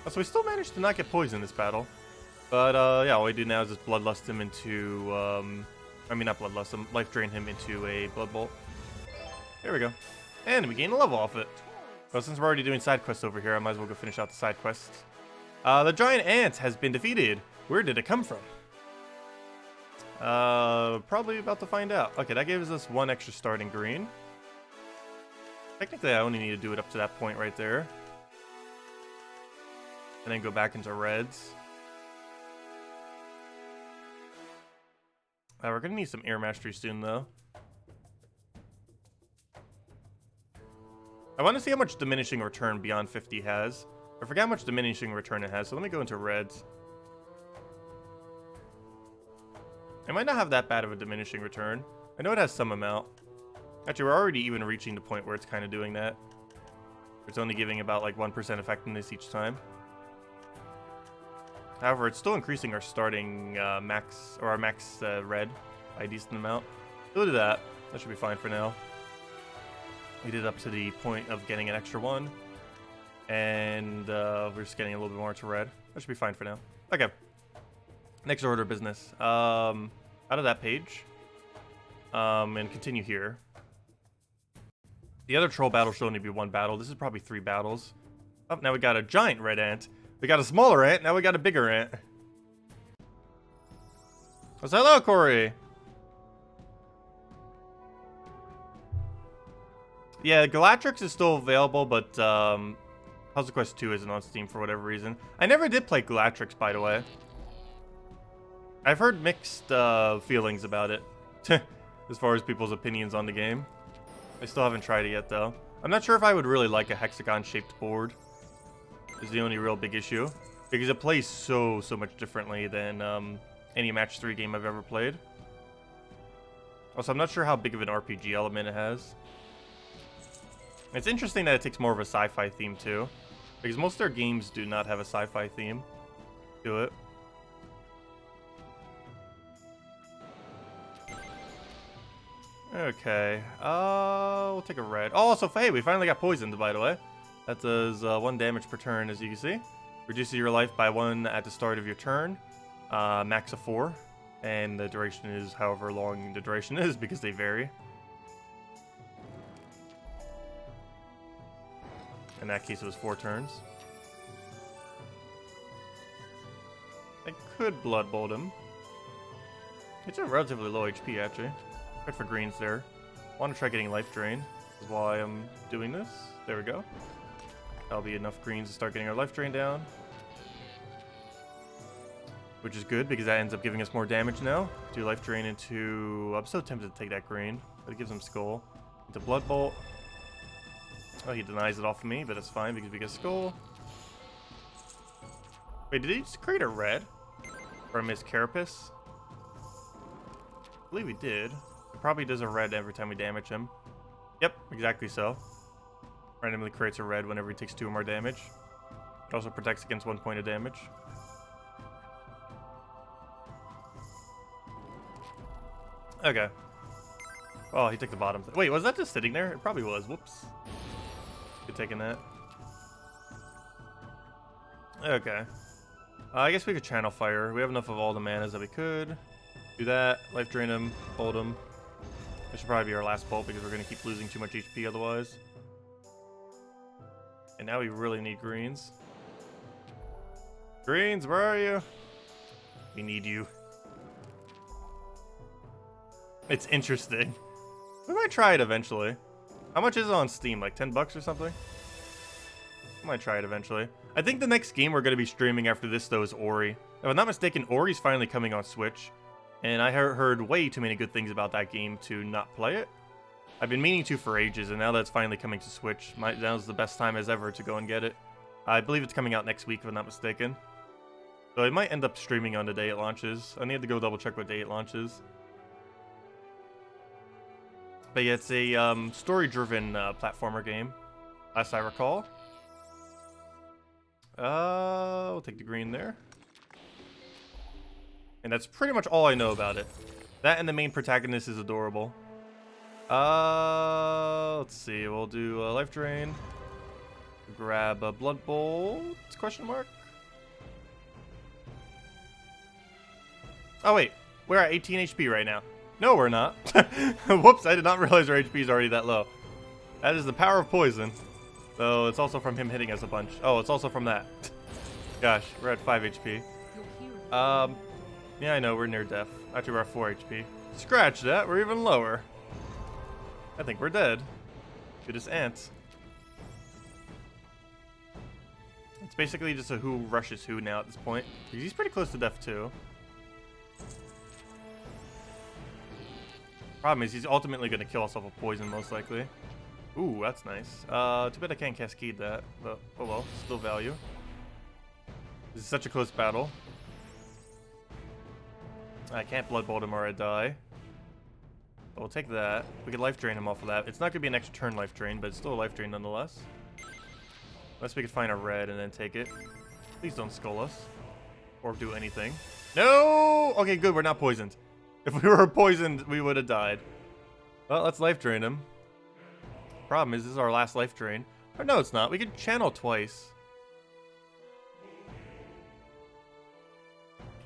Oh, so we still managed to not get poisoned this battle. But, yeah, all we do now is just Bloodlust him into, I mean, not Bloodlust him, Life Drain him into a Blood Bolt. There we go. And we gain a level off it. Well, since we're already doing side quests over here, I might as well go finish out the side quests. The giant ant has been defeated. Where did it come from? Probably about to find out. Okay, that gives us 1 extra starting green. Technically, I only need to do it up to that point right there. and then go back into reds. We're gonna need some air mastery soon, though. I want to see how much diminishing return beyond 50 has. I forgot how much diminishing return it has, so let me go into reds. It might not have that bad of a diminishing return. I know it has some amount. Actually, we're already even reaching the point where it's kind of doing that. It's only giving about like 1% effectiveness each time. However, it's still increasing our starting max, or our max red by a decent amount. So we'll do that. That should be fine for now. We did up to the point of getting an extra one. And we're just getting a little bit more to red. That should be fine for now. Okay. Next order of business. Out of that page. And continue here. The other troll battle should only be one battle. This is probably 3 battles. Oh, now we got a giant red ant. We got a smaller ant. Now we got a bigger ant. Oh, hello, Corey. Yeah, Galatrix is still available, but Puzzle Quest 2 isn't on Steam for whatever reason. I never did play Galatrix, by the way. I've heard mixed feelings about it, as far as people's opinions on the game. I still haven't tried it yet, though. I'm not sure if I would really like a hexagon-shaped board. Is the only real big issue, because it plays so much differently than any match 3 game I've ever played. Also, I'm not sure how big of an RPG element it has. It's interesting that it takes more of a sci-fi theme too, because most of their games do not have a sci-fi theme to it. Okay, we'll take a red. Oh, so hey, we finally got poisoned, by the way. That does 1 damage per turn, as you can see. Reduces your life by 1 at the start of your turn. Max of 4. And the duration is however long the duration is, because they vary. In that case, it was 4 turns. I could Blood Bolt him. It's a relatively low HP, actually. Good for greens there. I want to try getting Life Drain. This is why I'm doing this. There we go. That'll be enough greens to start getting our life drain down. Which is good, because that ends up giving us more damage now. Do life drain into... I'm so tempted to take that green, but it gives him skull. Into Blood Bolt. Oh, he denies it off of me, but it's fine, because we get skull. Wait, did he just create a red? Or miss Carapace? I believe he did. It probably does a red every time we damage him. Yep, exactly so. Randomly creates a red whenever he takes 2 or more damage. It also protects against 1 point of damage. Okay. Oh, he took the bottom. Wait, was that just sitting there? It probably was. Whoops. Good taking that. Okay. I guess we could channel fire. We have enough of all the manas that we could. Do that. Life drain him. Hold him. That should probably be our last bolt, because we're going to keep losing too much HP otherwise. And now we really need greens. Greens, where are you? We need you. It's interesting. We might try it eventually. How much is it on Steam? Like 10 bucks or something? I might try it eventually. I think the next game we're going to be streaming after this, though, is Ori. If I'm not mistaken, Ori's finally coming on Switch. And I heard way too many good things about that game to not play it. I've been meaning to for ages, and now that it's finally coming to Switch, now's the best time as ever to go and get it. I believe it's coming out next week, if I'm not mistaken. So I might end up streaming on the day it launches. I need to go double check what day it launches. But yeah, it's a story-driven platformer game, last I recall. We'll take the green there. And that's pretty much all I know about it. That and the main protagonist is adorable. Let's see. We'll do a life drain. Grab a blood bolt? Question mark. Oh wait, we're at 18 HP right now. No, we're not. Whoops! I did not realize our HP is already that low. That is the power of poison. So it's also from him hitting us a bunch. Oh, it's also from that. Gosh, we're at 5 HP. Yeah, I know, we're near death. Actually, we're at 4 HP. Scratch that, we're even lower. I think we're dead. To this ant. It's basically just a who rushes who now at this point. Because he's pretty close to death too. Problem is he's ultimately going to kill us off of poison most likely. Ooh, that's nice. Too bad I can't cascade that, but oh well, still value. This is such a close battle. I can't Blood Bolt him or I die. But we'll take that. We could life drain him off of that. It's not going to be an extra turn life drain, but it's still a life drain nonetheless. Unless we could find a red and then take it. Please don't skull us. Or do anything. No! Okay, good, we're not poisoned. If we were poisoned, we would have died. Well, let's life drain him. Problem is, this is our last life drain. Or no, it's not. We could channel twice.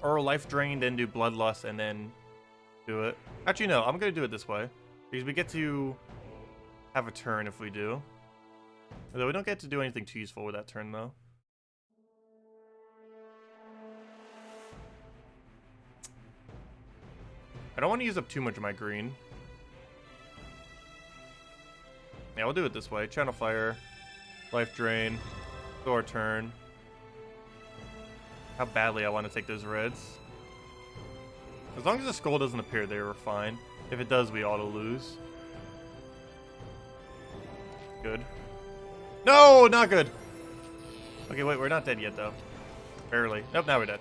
Or life drain, then do bloodlust, and then do it. Actually, no. I'm going to do it this way. Because we get to have a turn if we do. Although we don't get to do anything too useful with that turn, though. I don't want to use up too much of my green. Yeah, we'll do it this way. Channel Fire, Life Drain, Door Turn. How badly I want to take those reds. As long as the skull doesn't appear there, we're fine. If it does, we auto lose. Good. No, not good. Okay, wait, we're not dead yet, though. Barely. Nope, now we're dead.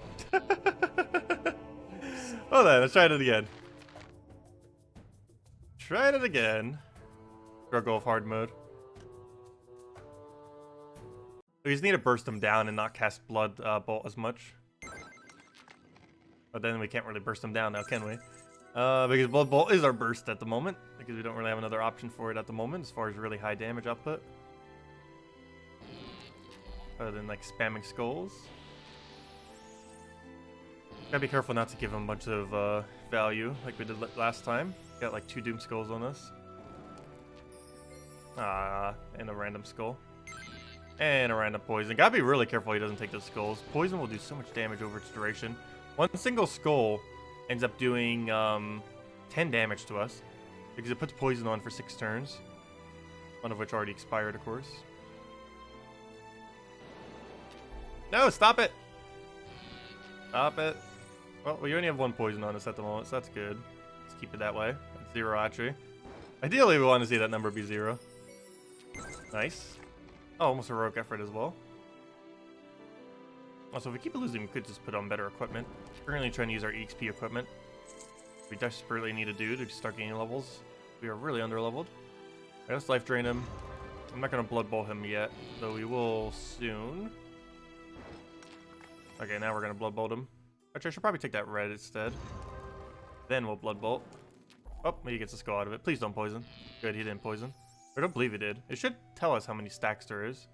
Hold on, let's try it again. Try it again. Struggle of hard mode. We just need to burst them down and not cast Blood Bolt as much. But then we can't really burst them down now, can we? Because Blood Bolt is our burst at the moment. Because we don't really have another option for it at the moment as far as really high damage output. Other than like spamming skulls. Gotta be careful not to give him a bunch of value like we did last time. Got like 2 Doom Skulls on us. And a random skull. And a random poison. Gotta be really careful he doesn't take those skulls. Poison will do so much damage over its duration. One single skull ends up doing 10 damage to us. Because it puts poison on for 6 turns. One of which already expired, of course. No, stop it! Stop it. Well, we only have 1 poison on us at the moment, so that's good. Let's keep it that way. That's 0, actually. Ideally, we want to see that number be 0. Nice. Oh, almost heroic effort as well. Also, if we keep losing, we could just put on better equipment. Currently trying to use our EXP equipment. We desperately need to do to start gaining levels. We are really under-leveled. Right, let's life drain him. I'm not going to Blood Bolt him yet, though we will soon. Okay, now we're going to Blood Bolt him. Actually, I should probably take that red instead. Then we'll Blood Bolt. Oh, he gets a skull out of it. Please don't poison. Good, he didn't poison. I don't believe he did. It should tell us how many stacks there is.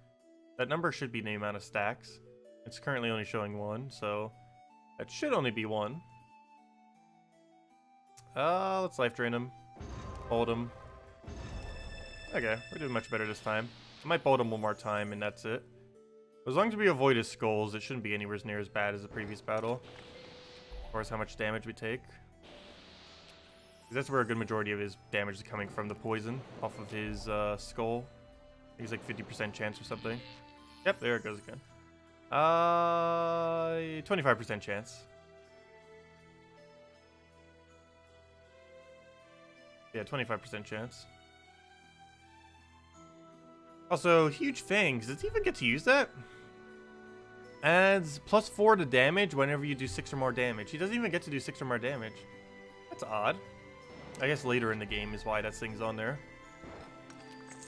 That number should be the amount of stacks. It's currently only showing 1, so that should only be 1. Let's life drain him. Bolt him. Okay, we're doing much better this time. I might bolt him one more time, and that's it. As long as we avoid his skulls, it shouldn't be anywhere near as bad as the previous battle. As far as how much damage we take. That's where a good majority of his damage is coming from, the poison off of his skull. He's like 50% chance or something. Yep, there it goes again. 25% chance. Yeah, 25% chance. Also, huge fangs. Does he even get to use that? Adds +4 to damage whenever you do 6 or more damage. He doesn't even get to do 6 or more damage. That's odd. I guess later in the game is why that thing's on there.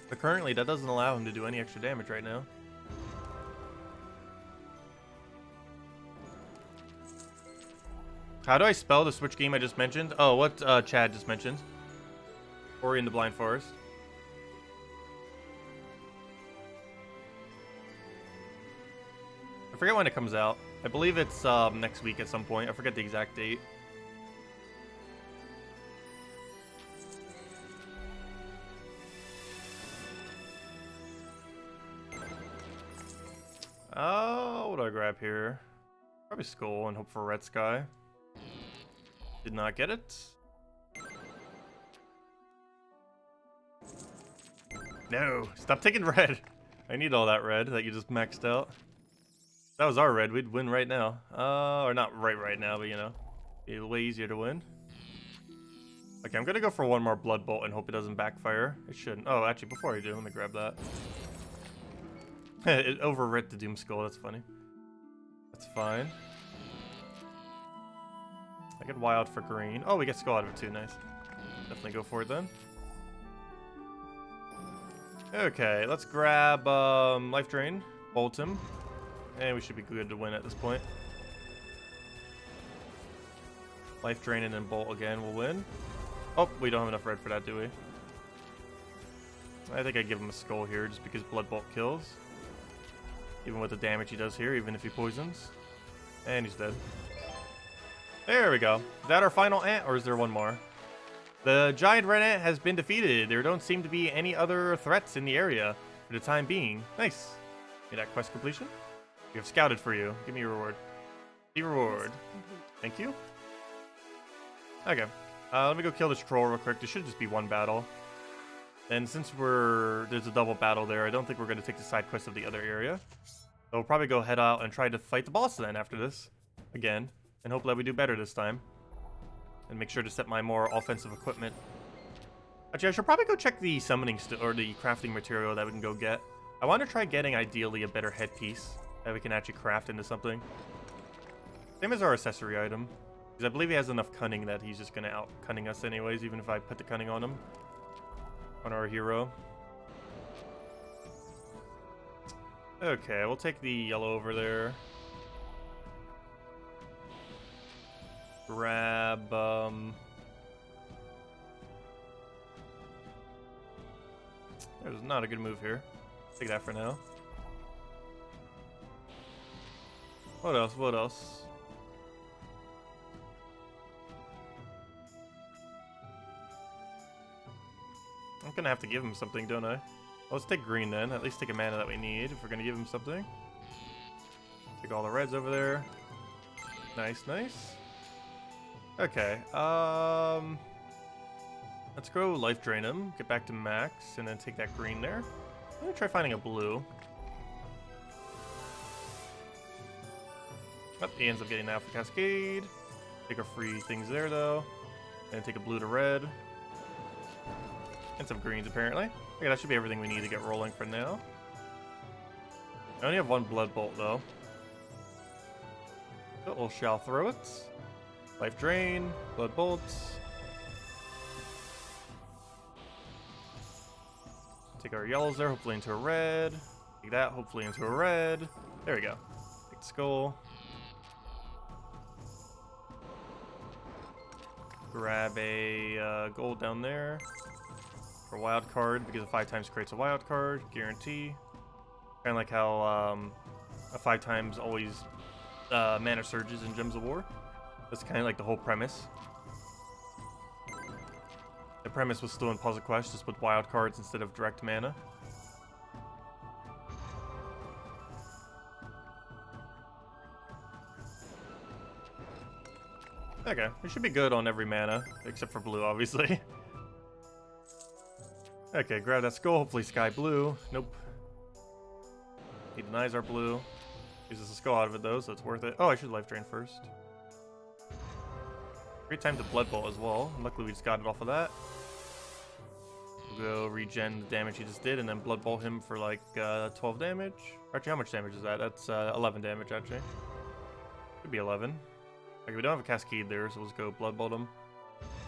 But currently, that doesn't allow him to do any extra damage right now. How do I spell the Switch game I just mentioned? Oh, what Chad just mentioned. Ori in the Blind Forest. I forget when it comes out. I believe it's next week at some point. I forget the exact date. Oh, what do I grab here? Probably Skull and hope for Red Sky. Did not get it. No, stop taking red. I need all that red that you just maxed out. that was our red, we'd win right now. Or not right now, but you know, it'd be way easier to win. Okay, I'm gonna go for one more Blood Bolt and hope it doesn't backfire. It shouldn't. Oh, actually, before I do, let me grab that. It overwrit the Doom Skull, that's funny. That's fine. I get wild for green. Oh, we get skull out of it too, nice. Definitely go for it then. Okay, let's grab Life Drain, bolt him, and we should be good to win at this point. Life Drain and then bolt again, we'll win. Oh, we don't have enough red for that, do we? I think I give him a skull here just because Blood Bolt kills. Even with the damage he does here, even if he poisons. And he's dead. There we go. Is that our final ant, or is there one more? The giant red ant has been defeated. There don't seem to be any other threats in the area for the time being. Nice. Need that quest completion? We have scouted for you. Give me your reward. The reward. Thank you. Okay. Let me go kill this troll real quick. There should just be one battle. And since there's a double battle there, I don't think we're going to take the side quest of the other area. So we'll probably go head out and try to fight the boss then after this. Again. And hopefully we do better this time. And make sure to set my more offensive equipment. Actually, I should probably go check the summoning or the crafting material that we can go get. I want to try getting, ideally, a better headpiece that we can actually craft into something. Same as our accessory item. Because I believe he has enough cunning that he's just going to out-cunning us anyways, even if I put the cunning on him. On our hero. Okay, we'll take the yellow over there. Grab, there's not a good move here. Take that for now. What else? What else? I'm gonna have to give him something, don't I? Well, let's take green then. At least take a mana that we need if we're gonna give him something. Take all the reds over there. Nice, nice. Okay, let's go life drain him, get back to max, and then take that green there. I'm gonna try finding a blue. Oh, he ends up getting that for Cascade. Take our free things there though. And take a blue to red. And some greens apparently. Okay, that should be everything we need to get rolling for now. I only have one Blood Bolt though. So we shall throw it. Life Drain, Blood Bolts. Take our yellows there, hopefully into a red. Take that, hopefully into a red. There we go. Take the skull. Grab a gold down there. For a wild card, because a 5 times creates a wild card. Guarantee. Kind of like how a 5 times always mana surges in Gems of War. That's kind of like the whole premise. The premise was still in Puzzle Quest, just with wild cards instead of direct mana. Okay, we should be good on every mana, except for blue, obviously. Okay, grab that skull, hopefully sky blue. Nope. He denies our blue. Uses a skull out of it though, so it's worth it. Oh, I should life drain first. Great time to Blood Bolt as well. Luckily we just got it off of that. We'll go regen the damage he just did and then Blood Bolt him for like 12 damage. Actually, how much damage is that? That's 11 damage actually. Could be 11. Okay, we don't have a Cascade there, so let's go Blood Bolt him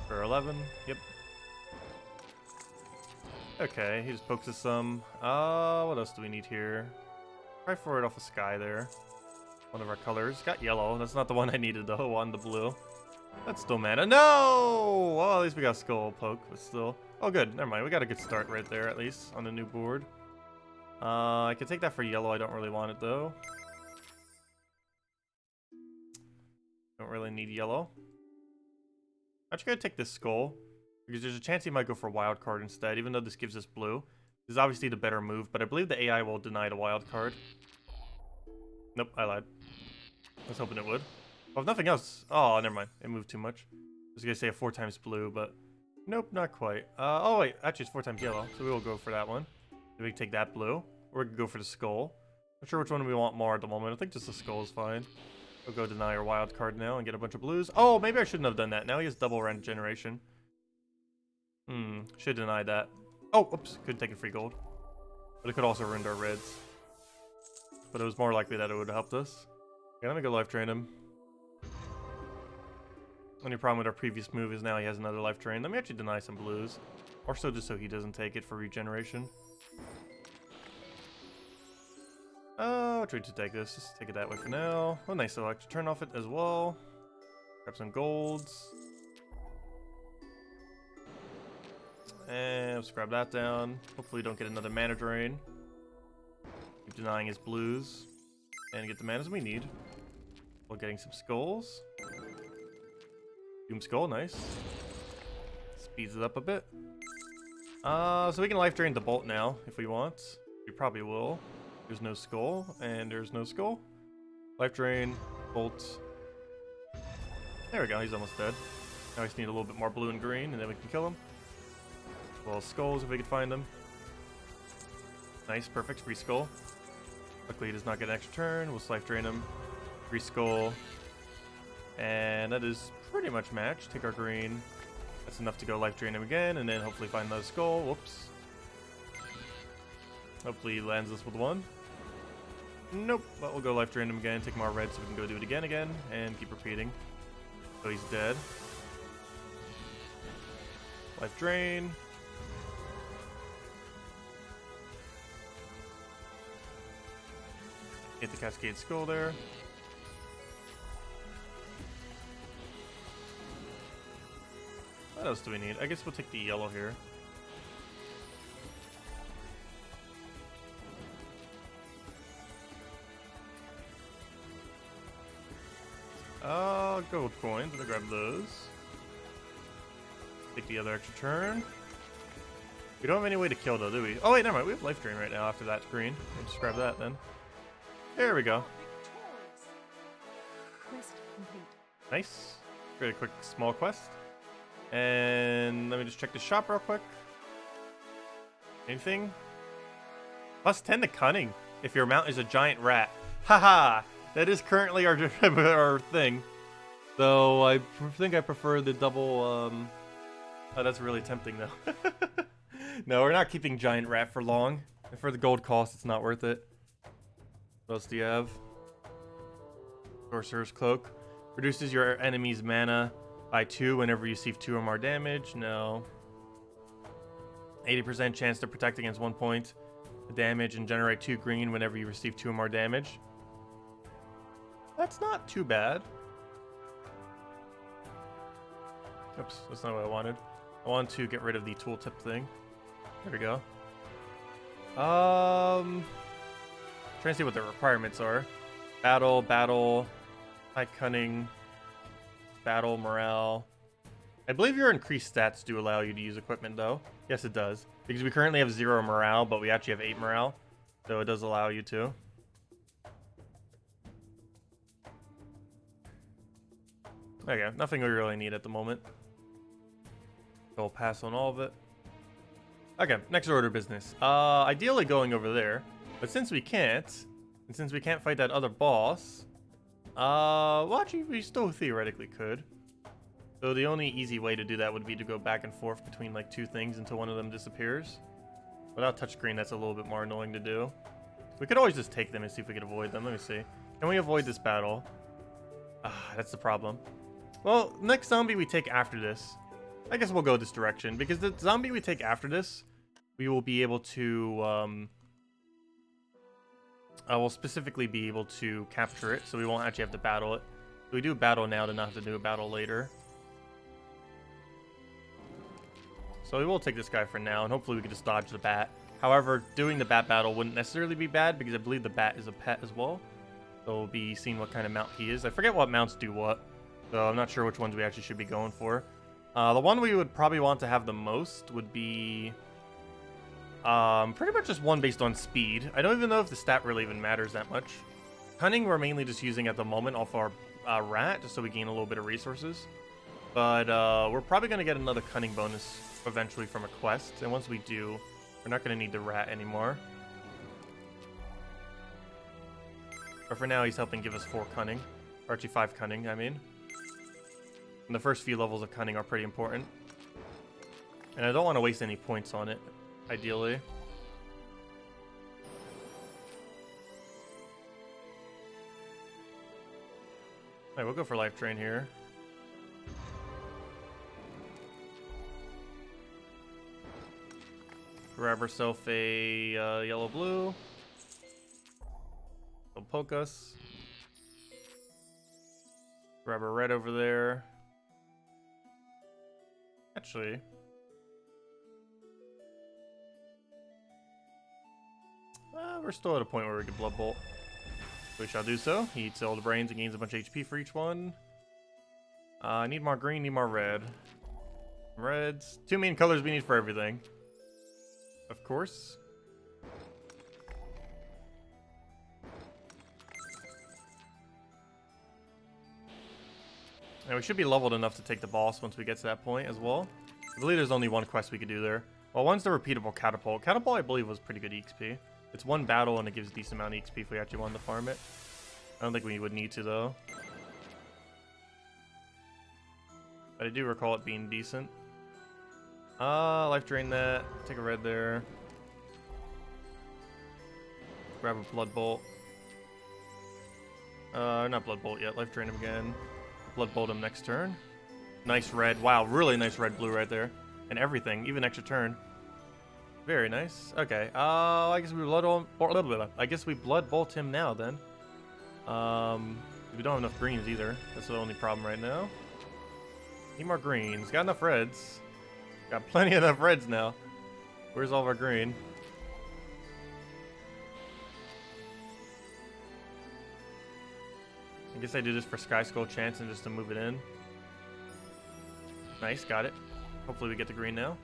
for 11. Yep. Okay, he just pokes us some. What else do we need here? Try for it off of Sky there. One of our colors. Got yellow. That's not the one I needed though. I wanted the blue. That's still mana. No! Well, at least we got Skull Poke, but still. Oh, good. Never mind. We got a good start right there, at least, on the new board. I could take that for yellow. I don't really want it, though. Don't really need yellow. I'm just going to take this Skull, because there's a chance he might go for a wild card instead, even though this gives us blue. This is obviously the better move, but I believe the AI will deny the wild card. Nope, I lied. I was hoping it would. Well, if nothing else... Oh, never mind. It moved too much. I was going to say a 4 times blue, but... Nope, not quite. Oh, wait. Actually, it's 4 times yellow, so we will go for that one. Then we can take that blue. Or we can go for the skull. Not sure which one we want more at the moment. I think just the skull is fine. We'll go deny our wild card now and get a bunch of blues. Oh, maybe I shouldn't have done that. Now he has double regeneration. Should deny that. Oh, oops. Could take a free gold. But it could also ruin our reds. But it was more likely that it would have helped us. Okay, let me go life drain him. Only problem with our previous move is now he has another life drain. Let me actually deny some blues. Or so just so he doesn't take it for regeneration. Oh, try to take this. Just take it that way for now. Oh, nice select. Turn off it as well. Grab some golds. And let's grab that down. Hopefully we don't get another mana drain. Keep denying his blues. And get the manas we need. While getting some skulls. Doom skull, nice. Speeds it up a bit. So we can life drain the bolt now if we want. We probably will. There's no skull, and there's no skull. Life drain, bolt. There we go, he's almost dead. Now we just need a little bit more blue and green, and then we can kill him. Well, skulls if we can find them. Nice, perfect, free skull. Luckily he does not get an extra turn. We'll life drain him. Free skull. And that is pretty much matched. Take our green. That's enough to go life drain him again, and then hopefully find another skull. Whoops. Hopefully he lands us with one. Nope, but we'll go life drain him again, take more red so we can go do it again, and keep repeating. So he's dead. Life drain. Hit the Cascade Skull there. What else do we need? I guess we'll take the yellow here. Gold coins. Let me grab those. Take the other extra turn. We don't have any way to kill though, do we? Oh wait, never mind. We have life drain right now after that green. We'll just grab that then. There we go. Nice. Very quick small quest. And let me just check the shop real quick. Anything? Plus 10 to cunning if your mount is a giant rat. Haha! That is currently our thing. Though I think I prefer the double. Oh, that's really tempting though. No, we're not keeping giant rat for long. And for the gold cost, it's not worth it. What else do you have? Sorcerer's Cloak. Reduces your enemy's mana by 2 whenever you receive 2 or more damage. No. 80% chance to protect against 1 point of damage and generate 2 green whenever you receive 2 or more damage. That's not too bad. Oops, that's not what I wanted. I want to get rid of the tooltip thing. There we go. Trying to see what the requirements are. Battle, high cunning, battle, morale. I believe your increased stats do allow you to use equipment though. Yes, it does. Because we currently have 0 morale, but we actually have 8 morale. So it does allow you to. Okay, nothing we really need at the moment. So we'll pass on all of it. Okay, next order of business. Ideally going over there. But since we can't, and since we can't fight that other boss, well actually we still theoretically could. So the only easy way to do that would be to go back and forth between like 2 things until one of them disappears. Without touchscreen, that's a little bit more annoying to do. We could always just take them and see if we could avoid them. Let me see. Can we avoid this battle? That's the problem. Well, next zombie we take after this. I guess we'll go this direction, because the zombie we take after this, we will be able to, we'll specifically be able to capture it, so we won't actually have to battle it. So we do battle now to not have to do a battle later. So we will take this guy for now, and hopefully we can just dodge the bat. However, doing the bat battle wouldn't necessarily be bad, because I believe the bat is a pet as well. So we'll be seeing what kind of mount he is. I forget what mounts do what, so I'm not sure which ones we actually should be going for. The one we would probably want to have the most would be pretty much just one based on speed. I don't even know if the stat really even matters that much. Cunning we're mainly just using at the moment off our rat, just so we gain a little bit of resources. But we're probably going to get another cunning bonus eventually from a quest. And once we do, we're not going to need the rat anymore. But for now, he's helping give us 4 cunning. Or actually 5 cunning, I mean. And the first few levels of cunning are pretty important. And I don't want to waste any points on it, ideally. Alright, we'll go for life drain here. Grab herself a yellow-blue. They'll poke us. Grab a red over there. Actually, we're still at a point where we can Blood Bolt. We shall do so. He eats all the brains and gains a bunch of HP for each one. Need more green, need more red. Reds. 2 main colors we need for everything. Of course. And we should be leveled enough to take the boss once we get to that point as well. I believe there's only 1 quest we could do there. Well, one's the repeatable catapult. Catapult, I believe, was pretty good EXP. It's 1 battle and it gives a decent amount of EXP if we actually wanted to farm it. I don't think we would need to, though. But I do recall it being decent. Life drain that. Take a red there. Grab a Blood Bolt. Not Blood Bolt yet. Life drain him again. Blood Bolt him next turn. Nice red. Wow, really nice red-blue right there. And everything, even extra turn. Very nice. Okay. I guess we Blood Bolt him now then. We don't have enough greens either. That's the only problem right now. Need more greens. Got enough reds. Got plenty enough reds now. Where's all of our green? I guess I do this for Sky Skull chance and just to move it in. Nice, got it. Hopefully we get the green now.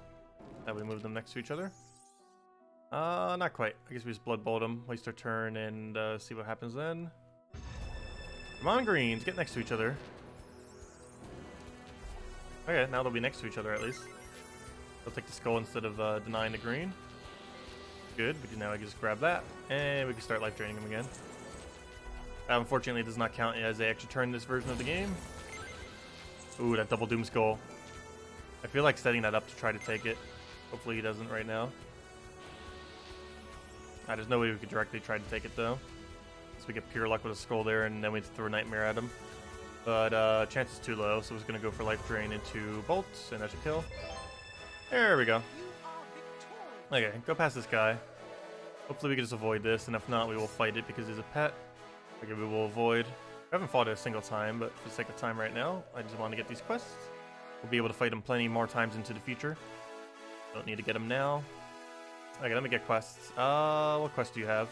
That we move them next to each other. Not quite. I guess we just Blood Bolt them, waste our turn, and see what happens then. Come on, greens, get next to each other. Okay, now they'll be next to each other at least. They'll take the skull instead of denying the green. Good, because now I can just grab that, and we can start life draining them again. That unfortunately does not count as an extra turn in this version of the game. Ooh, that double doom skull. I feel like setting that up to try to take it. Hopefully he doesn't right now. There's no way we could directly try to take it though. So we get pure luck with a skull there, and then we throw a nightmare at him. But chance is too low, so we're just gonna go for life drain into bolts, and that should kill. There we go. Okay, go past this guy. Hopefully we can just avoid this, and if not, we will fight it because he's a pet. Okay, we will avoid. I haven't fought it a single time, but for the sake of time right now, I just want to get these quests. We'll be able to fight him plenty more times into the future. Don't need to get him now. Okay, let me get quests. What quest do you have?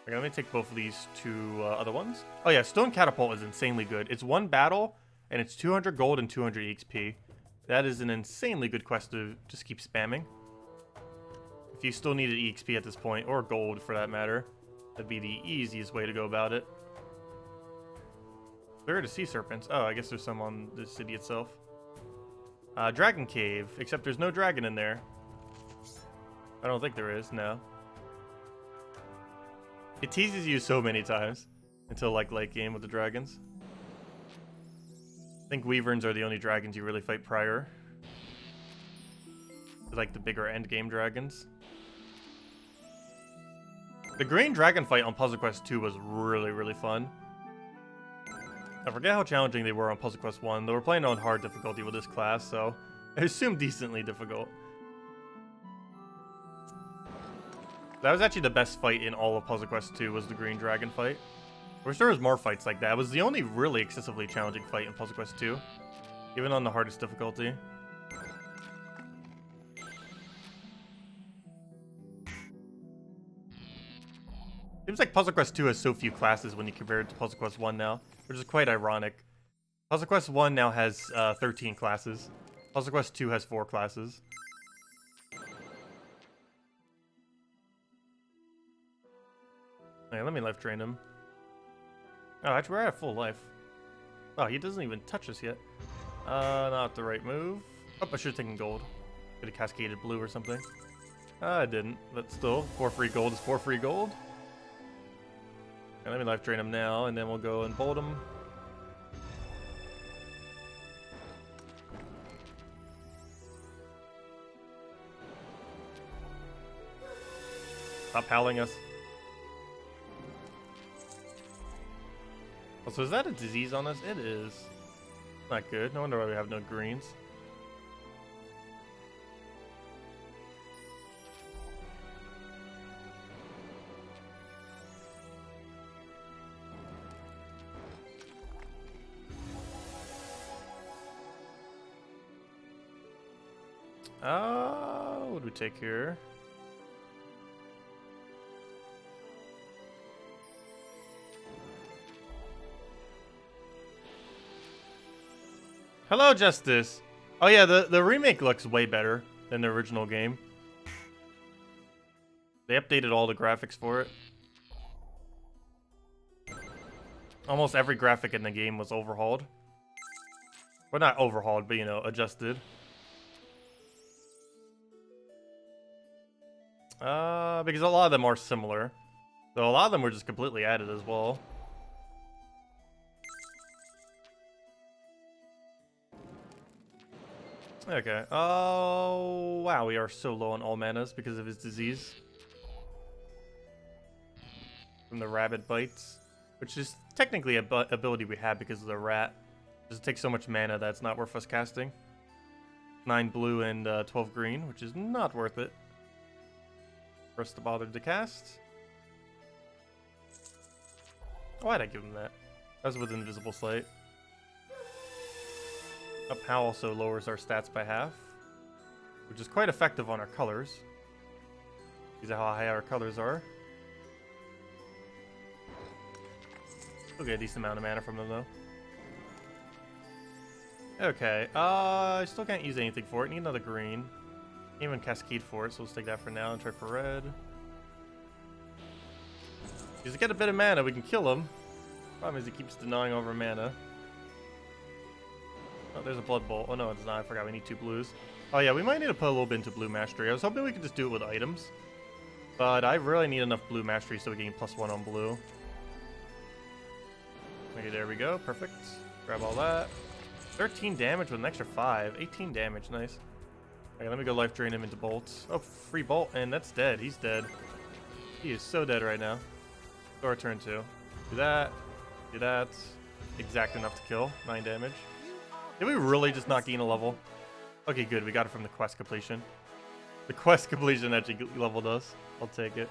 Okay, let me take both of these 2 other ones. Oh yeah, Stone Catapult is insanely good. It's 1 battle, and it's 200 gold and 200 EXP. That is an insanely good quest to just keep spamming. If you still needed EXP at this point, or gold for that matter, that'd be the easiest way to go about it. Where are the sea serpents? Oh, I guess there's some on the city itself. Dragon Cave, except there's no dragon in there. I don't think there is, no. It teases you so many times until like late game with the dragons. I think Wyverns are the only dragons you really fight prior. They're like the bigger end game dragons. The Green Dragon fight on Puzzle Quest 2 was really fun. I forget how challenging they were on Puzzle Quest 1. They were playing on hard difficulty with this class, so I assume decently difficult. That was actually the best fight in all of Puzzle Quest 2 was the Green Dragon fight. I wish there was more fights like that. It was the only really excessively challenging fight in Puzzle Quest 2, even on the hardest difficulty. Seems like Puzzle Quest 2 has so few classes when you compare it to Puzzle Quest 1 now, which is quite ironic. Puzzle Quest 1 now has 13 classes. Puzzle Quest 2 has 4 classes. Okay, let me life drain him. Oh, actually, we're at full life. Oh, he doesn't even touch us yet. Not the right move. Oh, I should have taken gold. Could have cascaded blue or something. I didn't, but still, 4 free gold is 4 free gold. Okay, let me life drain him now, and then we'll go and bolt him. Stop howling us. Oh, so is that a disease on us? It is. Not good. No wonder why we have no greens. What do we take here? Hello, Justice. Oh yeah, the remake looks way better than the original game. They updated all the graphics for it. Almost every graphic in the game was overhauled. Well, not overhauled, but you know, adjusted. Because a lot of them are similar. So a lot of them were just completely added as well. Okay. Oh, wow. We are so low on all manas because of his disease. From the rabbit bites. Which is technically a ability we have because of the rat. Just takes so much mana that it's not worth us casting. 9 blue and 12 green, which is not worth it for us to bother to cast. Why'd I give him that? That was with Invisible Slate. Up how also lowers our stats by half, which is quite effective on our colors. These are how high our colors are. We'll get a decent amount of mana from them though. Okay, I still can't use anything for it. Need another green. Can't even Cascade for it, so let's take that for now and try for red. Because to get a bit of mana, we can kill him. Problem is he keeps denying over mana. Oh, there's a Blood Bolt. Oh no, it's not. I forgot we need 2 blues. Oh yeah, we might need to put a little bit into blue mastery. I was hoping we could just do it with items. But I really need enough blue mastery so we can get +1 on blue. Okay, there we go. Perfect. Grab all that. 13 damage with an extra 5. 18 damage. Nice. Okay, let me go life drain him into bolts. Oh, free bolt, and that's dead. He's dead. He is so dead right now. Go our turn 2. Do that. Do that. Exact enough to kill. 9 damage. Did we really just not gain a level? Okay, good. We got it from the quest completion. The quest completion actually leveled us. I'll take it.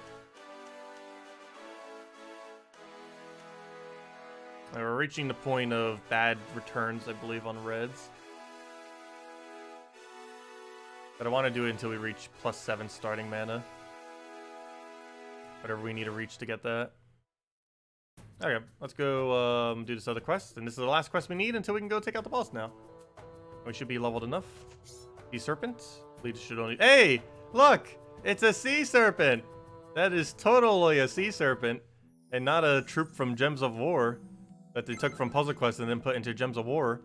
Right, we're reaching the point of bad returns, I believe, on reds. But I want to do it until we reach +7 starting mana. Whatever we need to reach to get that. Okay, let's go do this other quest. And this is the last quest we need until we can go take out the boss now. We should be leveled enough. Sea Serpent. Lead should only... Hey! Look! It's a Sea Serpent! That is totally a Sea Serpent. And not a troop from Gems of War that they took from Puzzle Quest and then put into Gems of War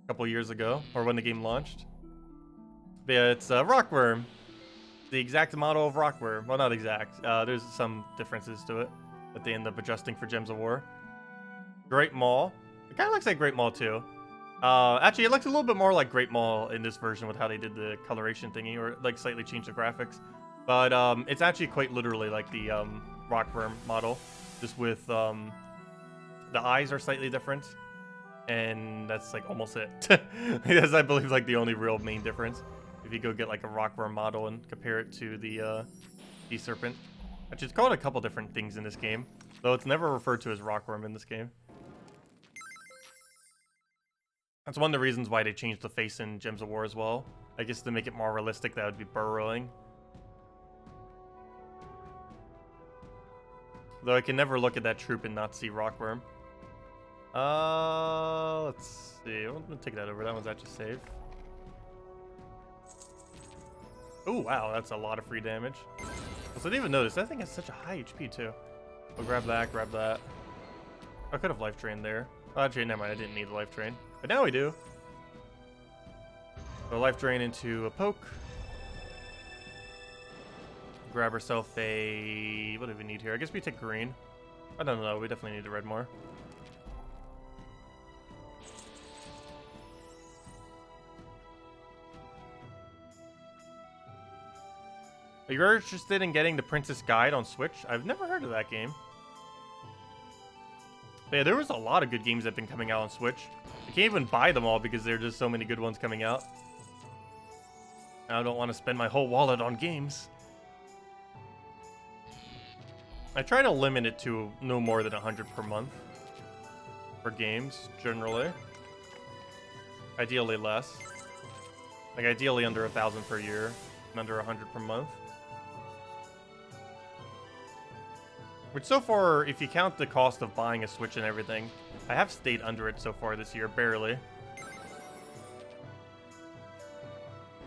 a couple years ago. Or when the game launched. But yeah, it's Rockworm. The exact model of Rockworm. Well, not exact. There's some differences to it that they end up adjusting for Gems of War. Great Maul. It kind of looks like Great Maul too. Actually, it looks a little bit more like Great Maul in this version with how they did the coloration thingy, or like slightly changed the graphics. But it's actually quite literally like the Rockworm model, just with the eyes are slightly different, and that's like almost it. That's, I believe, like the only real main difference. If you go get like a Rockworm model and compare it to the Sea Serpent. Actually, it's called a couple different things in this game, though it's never referred to as Rockworm in this game. That's one of the reasons why they changed the face in Gems of War as well. I guess to make it more realistic, that would be burrowing. Though I can never look at that troop and not see Rockworm. Let's see. I'm gonna take that over. That one's actually safe. Oh, wow. That's a lot of free damage. So I didn't even notice. That thing has such a high HP, too. We'll grab that, grab that. I could have life drained there. Oh, actually, never mind. I didn't need the life drain. But now we do. So life drain into a poke. Grab herself a... What do we need here? I guess we take green. I don't know, we definitely need to red more. You're interested in getting the Princess Guide on Switch? I've never heard of that game. But yeah, there was a lot of good games that have been coming out on Switch. I can't even buy them all because there are just so many good ones coming out. I don't want to spend my whole wallet on games. I try to limit it to no more than 100 per month for games, generally. Ideally less. Like ideally under 1,000 per year and under 100 per month. Which so far, if you count the cost of buying a Switch and everything, I have stayed under it so far this year, barely.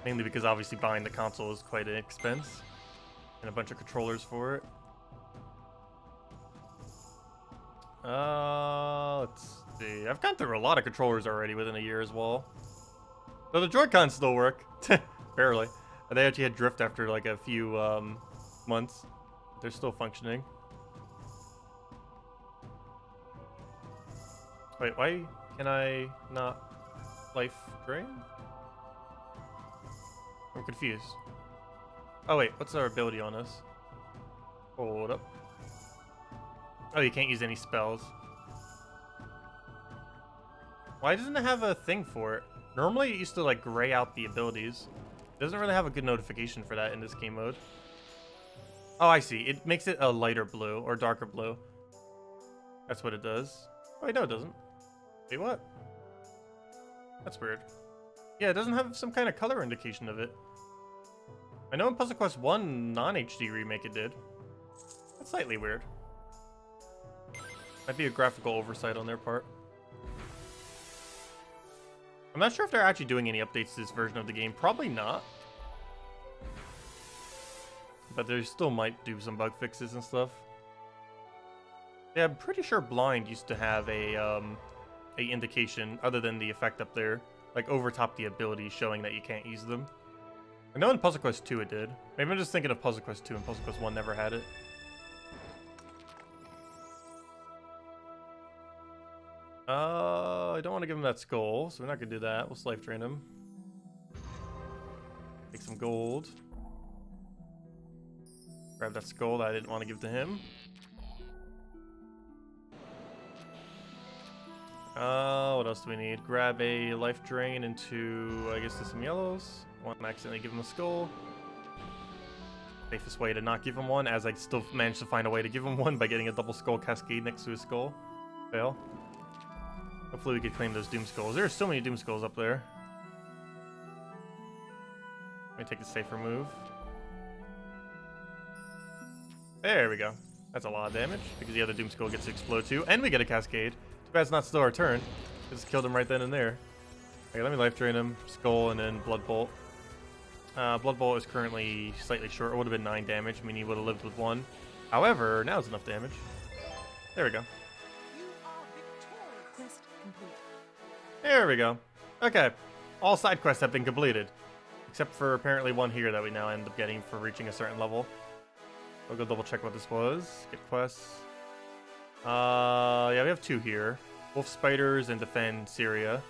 Mainly because obviously buying the console is quite an expense. And a bunch of controllers for it. Let's see. I've gone through a lot of controllers already within a year as well. So the Joy-Cons still work. Barely. They actually had drift after like a few months. They're still functioning. Wait, why can I not life drain? I'm confused. Oh wait, what's our ability on us? Hold up. Oh, you can't use any spells. Why doesn't it have a thing for it? Normally it used to like gray out the abilities. It doesn't really have a good notification for that in this game mode. Oh, I see. It makes it a lighter blue or darker blue. That's what it does. Oh, wait, no, it doesn't. Wait, what? That's weird. Yeah, it doesn't have some kind of color indication of it. I know in Puzzle Quest 1 non-HD remake it did. That's slightly weird. Might be a graphical oversight on their part. I'm not sure if they're actually doing any updates to this version of the game. Probably not. But they still might do some bug fixes and stuff. Yeah, I'm pretty sure Blind used to have a indication other than the effect up there, like overtop the ability showing that you can't use them. I know in Puzzle Quest 2 it did. Maybe I'm just thinking of Puzzle Quest 2 and Puzzle Quest 1 never had it. I don't want to give him that skull, so we're not gonna do that. We'll life drain him. Take some gold. Grab that skull that I didn't want to give to him. What else do we need? Grab a life drain into, I guess, some yellows. I want to accidentally give him a skull. Safest way to not give him one, as I still managed to find a way to give him one by getting a double skull cascade next to his skull. Fail. Hopefully we could claim those Doom Skulls. There are so many Doom Skulls up there. Let me take a safer move. There we go. That's a lot of damage, because the other Doom Skull gets to explode too, and we get a cascade. Too bad it's not still our turn. Just killed him right then and there. Okay, let me life drain him. Skull and then Blood Bolt. Blood Bolt is currently slightly short. It would have been 9 damage. I mean, he would have lived with 1. However, now it's enough damage. There we go. There we go. Okay. All side quests have been completed. Except for apparently one here that we now end up getting for reaching a certain level. I'll go double check what this was. Get quests. Yeah, we have 2 here. Wolf Spiders and Defend Syria.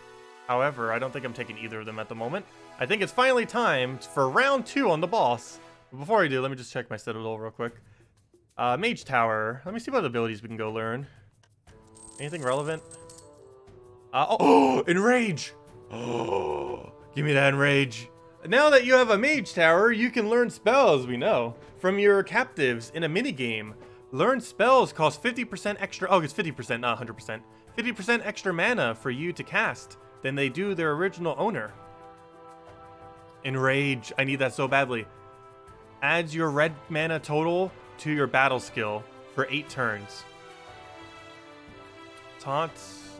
However, I don't think I'm taking either of them at the moment. I think it's finally time for round 2 on the boss. But before I do, let me just check my citadel real quick. Mage Tower. Let me see what abilities we can go learn. Anything relevant? Oh, Enrage! Oh, give me that Enrage. Now that you have a Mage Tower, you can learn spells, we know, from your captives in a minigame. Learn spells cost 50% extra. Oh, it's 50%, not 100%. 50% extra mana for you to cast than they do their original owner. Enrage. I need that so badly. Adds your red mana total to your battle skill for 8 turns. Taunt,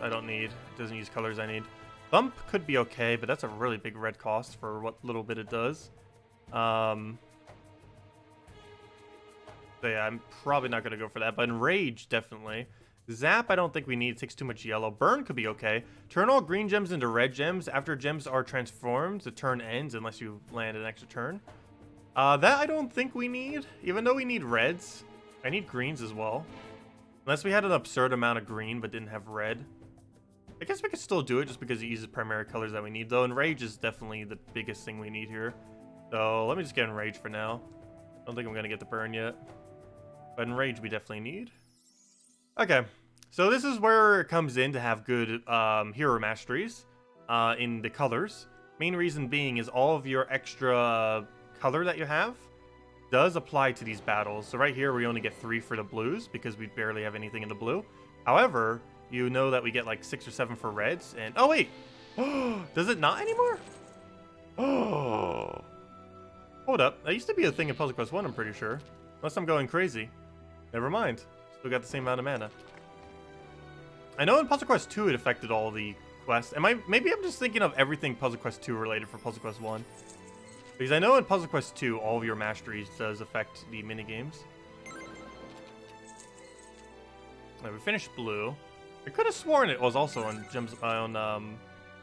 I don't need. It doesn't use colors I need. Thump could be okay, but that's a really big red cost for what little bit it does. So yeah, I'm probably not going to go for that, but Enrage, definitely. Zap, I don't think we need. It takes too much yellow. Burn could be okay. Turn all green gems into red gems. After gems are transformed, the turn ends unless you land an extra turn. That I don't think we need, even though we need reds. I need greens as well. Unless we had an absurd amount of green but didn't have red. I guess we could still do it just because it uses primary colors that we need, though. Enrage is definitely the biggest thing we need here. So let me just get Enrage for now. I don't think I'm going to get the burn yet. But Enrage we definitely need. Okay. So this is where it comes in to have good hero masteries in the colors. Main reason being is all of your extra color that you have does apply to these battles. So right here we only get 3 for the blues because we barely have anything in the blue. However, you know that we get like 6 or 7 for reds, and oh wait, does it not anymore? Oh, hold up, that used to be a thing in Puzzle Quest 1, I'm pretty sure. Unless I'm going crazy. Never mind, still got the same amount of mana. I know in Puzzle Quest 2 it affected all the quests. Maybe I'm just thinking of everything Puzzle Quest 2 related for Puzzle Quest 1. Because I know in Puzzle Quest 2 all of your masteries does affect the minigames. Alright, we finished blue. I could have sworn it was also on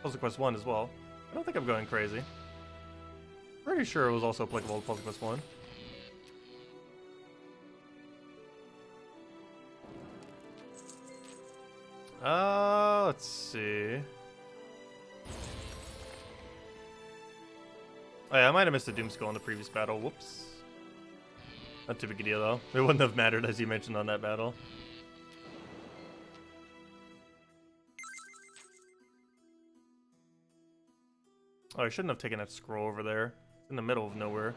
Puzzle Quest 1 as well. I don't think I'm going crazy. Pretty sure it was also applicable to Puzzle Quest 1. Let's see. Oh yeah, I might have missed a Doom Skull in the previous battle. Whoops. Not too big a deal though. It wouldn't have mattered as you mentioned on that battle. Oh, I shouldn't have taken that scroll over there. It's in the middle of nowhere.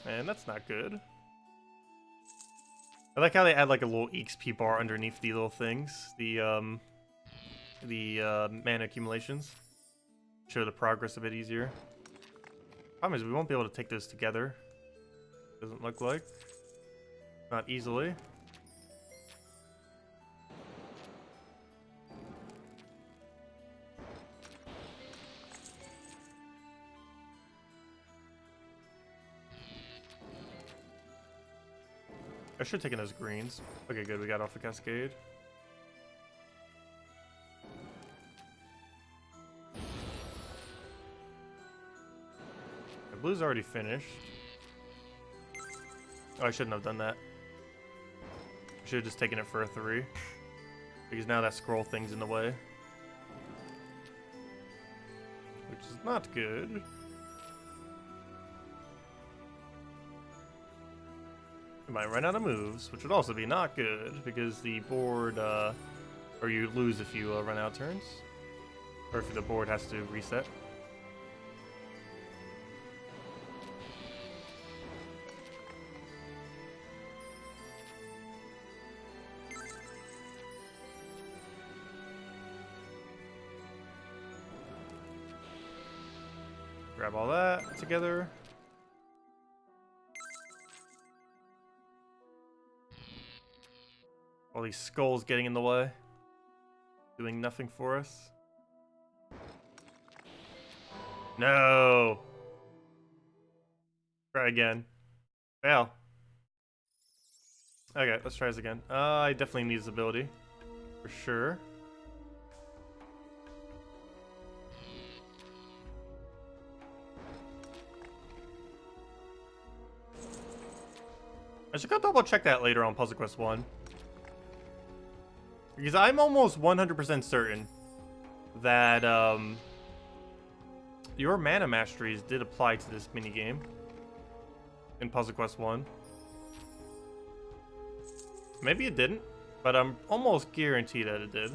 And that's not good. I like how they add like a little XP bar underneath the little things. The mana accumulations. Show the progress a bit easier. Problem is we won't be able to take those together. Doesn't look like. Not easily. I should have taken those greens. Okay, good. We got off the cascade. The blue's already finished. Oh, I shouldn't have done that. I should have just taken it for a 3. Because now that scroll thing's in the way. Which is not good. Might run out of moves, which would also be not good because the board, or you lose if you run out turns, or if the board has to reset. Grab all that together. All these skulls getting in the way. Doing nothing for us. No! Try again. Fail. Okay, let's try this again. I definitely need this ability. For sure. I should go double check that later on Puzzle Quest 1. Because I'm almost 100% certain that your mana masteries did apply to this minigame in Puzzle Quest 1. Maybe it didn't, but I'm almost guaranteed that it did.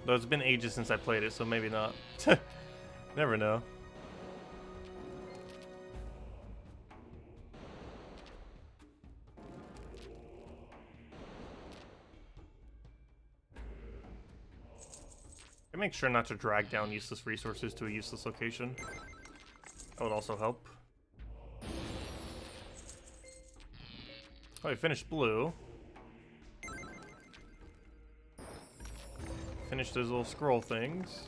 Though it's been ages since I played it, so maybe not. Never know. I make sure not to drag down useless resources to a useless location. That would also help. Oh, I finished blue. Finish those little scroll things.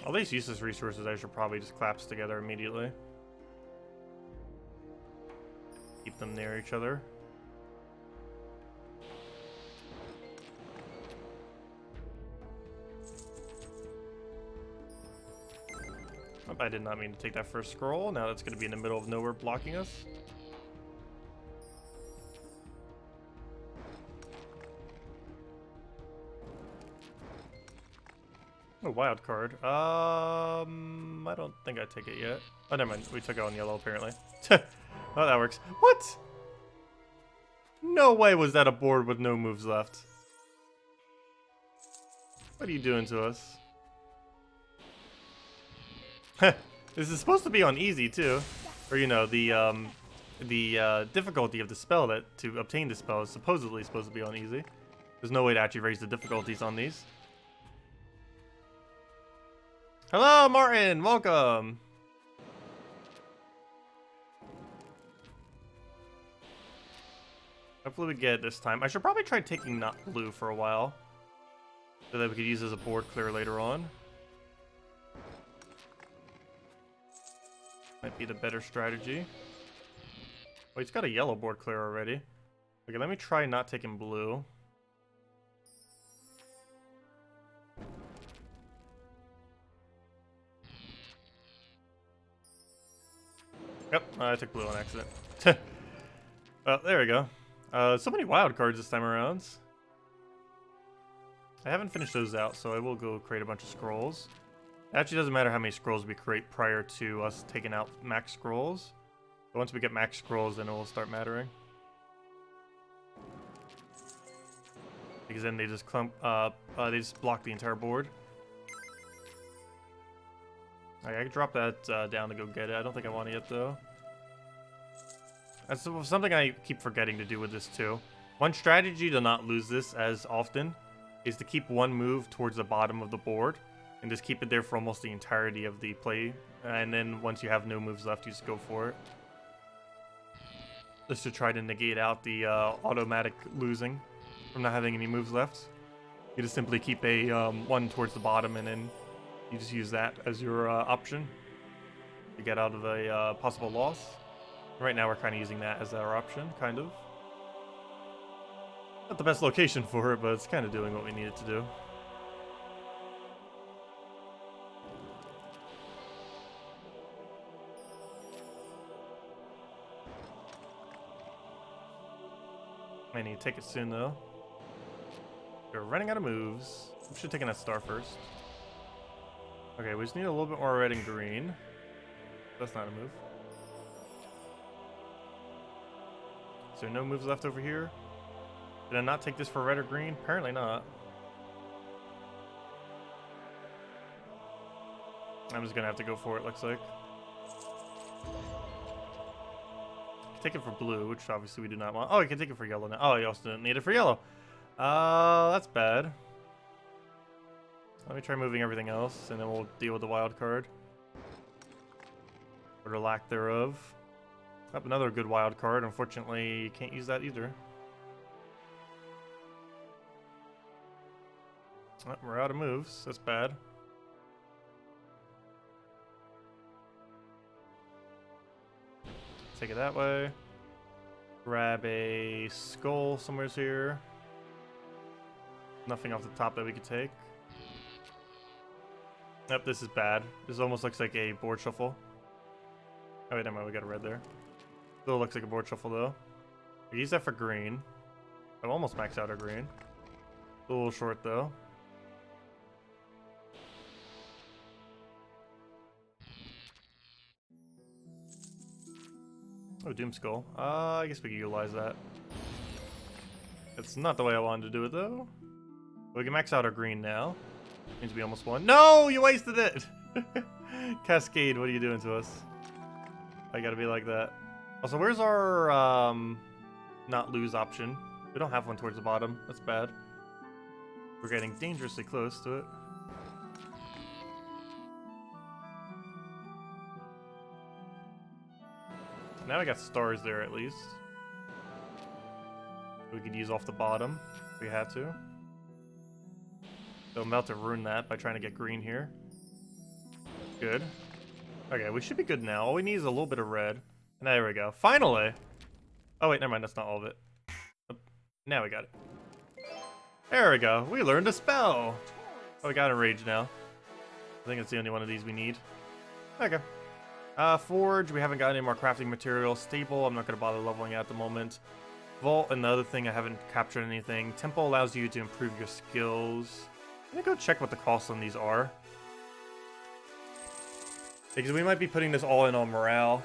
All these useless resources I should probably just collapse together immediately. Keep them near each other. Oh, I did not mean to take that first scroll. Now that's going to be in the middle of nowhere blocking us. Oh, wild card. I don't think I take it yet. Oh, never mind. We took it on yellow, apparently. Oh, that works. What? No way was that a board with no moves left. What are you doing to us? This is supposed to be on easy, too. Or, you know, the difficulty of the spell to obtain the spell is supposedly supposed to be on easy. There's no way to actually raise the difficulties on these. Hello, Martin! Welcome! Hopefully we get it this time. I should probably try taking not blue for a while, so that we could use as a board clear later on. Might be the better strategy. Oh, he's got a yellow board clear already. Okay, let me try not taking blue. Yep, I took blue on accident. Well, there we go. So many wild cards this time around. I haven't finished those out, so I will go create a bunch of scrolls. It actually doesn't matter how many scrolls we create prior to us taking out max scrolls. But once we get max scrolls, then it will start mattering. Because then they just they just block the entire board. Alright, I can drop that down to go get it. I don't think I want it yet, though. That's something I keep forgetting to do with this, too. One strategy to not lose this as often is to keep one move towards the bottom of the board and just keep it there for almost the entirety of the play. And then once you have no moves left, you just go for it. Just to try to negate out the automatic losing from not having any moves left. You just simply keep a one towards the bottom, and then you just use that as your option to get out of a possible loss. Right now we're kind of using that as our option, kind of. Not the best location for it, but it's kind of doing what we need it to do. I need to take it soon, though. We're running out of moves. We should take in that star first. Okay, we just need a little bit more red and green. That's not a move. Is there no moves left over here? Did I not take this for red or green? Apparently not. I'm just gonna have to go for it, looks like. Take it for blue, which obviously we do not want. Oh, you can take it for yellow now. Oh, you also didn't need it for yellow. That's bad. Let me try moving everything else, and then we'll deal with the wild card. Or the lack thereof. Oh, another good wild card. Unfortunately, you can't use that either. Oh, we're out of moves. That's bad. Take it that way. Grab a skull somewhere here. Nothing off the top that we could take. Yep, this is bad. This almost looks like a board shuffle. Oh wait, never mind, we got a red there. Still looks like a board shuffle though. We use that for green. I've almost maxed out our green. A little short though. Oh, Doom Skull. I guess we could utilize that. It's not the way I wanted to do it though. We can max out our green now. Means we almost won. No, you wasted it! Cascade, what are you doing to us? I gotta be like that. Also, where's our not lose option? We don't have one towards the bottom. That's bad. We're getting dangerously close to it. Now we got stars there at least. We could use off the bottom if we had to. So I'm about to ruin that by trying to get green here. Good. Okay, we should be good now. All we need is a little bit of red. And there we go. Finally! Oh wait, never mind, that's not all of it. Oh, now we got it. There we go. We learned a spell! Oh, we got Enrage now. I think it's the only one of these we need. Okay. Forge, we haven't got any more crafting materials. Stable, I'm not going to bother leveling at the moment. Vault, another thing, I haven't captured anything. Temple allows you to improve your skills. I'm going to go check what the costs on these are. Because we might be putting this all in on morale.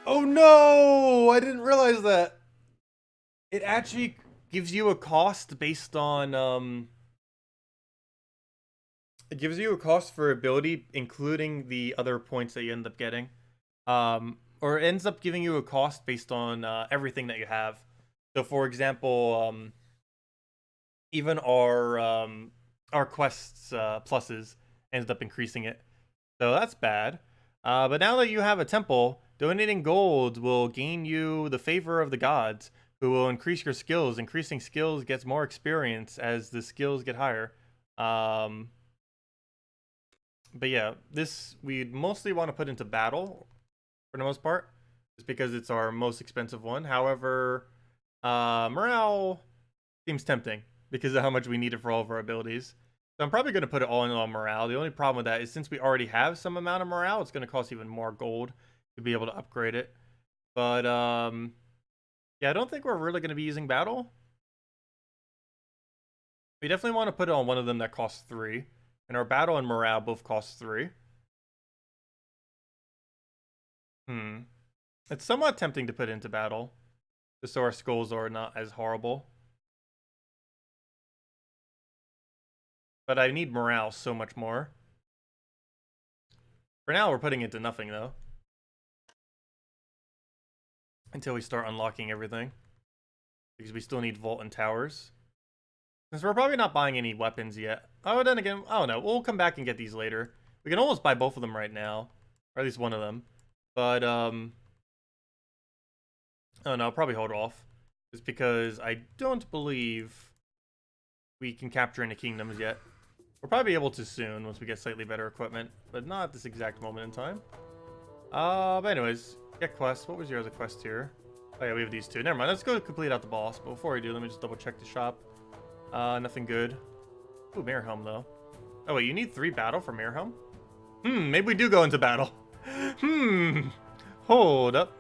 Oh no! I didn't realize that. It actually gives you a cost based on, it gives you a cost for ability, including the other points that you end up getting. Or it ends up giving you a cost based on everything that you have. So for example, even our quests pluses ends up increasing it. So that's bad. But now that you have a temple, donating gold will gain you the favor of the gods, who will increase your skills. Increasing skills gets more experience as the skills get higher. But yeah, this we'd mostly want to put into battle for the most part, just because it's our most expensive one. However, morale seems tempting because of how much we need it for all of our abilities. So I'm probably going to put it all in on morale. The only problem with that is since we already have some amount of morale, it's going to cost even more gold to be able to upgrade it. But yeah, I don't think we're really going to be using battle. We definitely want to put it on one of them that costs 3. And our battle and morale both cost 3. It's somewhat tempting to put into battle, just so our skulls are not as horrible. But I need morale so much more. For now, we're putting it to nothing, though. Until we start unlocking everything. Because we still need vault and towers. Since we're probably not buying any weapons yet. Oh, then again, I don't know. We'll come back and get these later. We can almost buy both of them right now. Or at least one of them. But, oh no, I'll probably hold off. Just because I don't believe we can capture any kingdoms yet. We'll probably be able to soon once we get slightly better equipment. But not at this exact moment in time. But anyways, get quests. What was your other quest here? Oh yeah, we have these two. Never mind, let's go complete out the boss. But before we do, let me just double check the shop. Nothing good. Ooh, Mirror Helm though. Oh wait, you need 3 battle for Mirror Helm? Maybe we do go into battle. Hold up.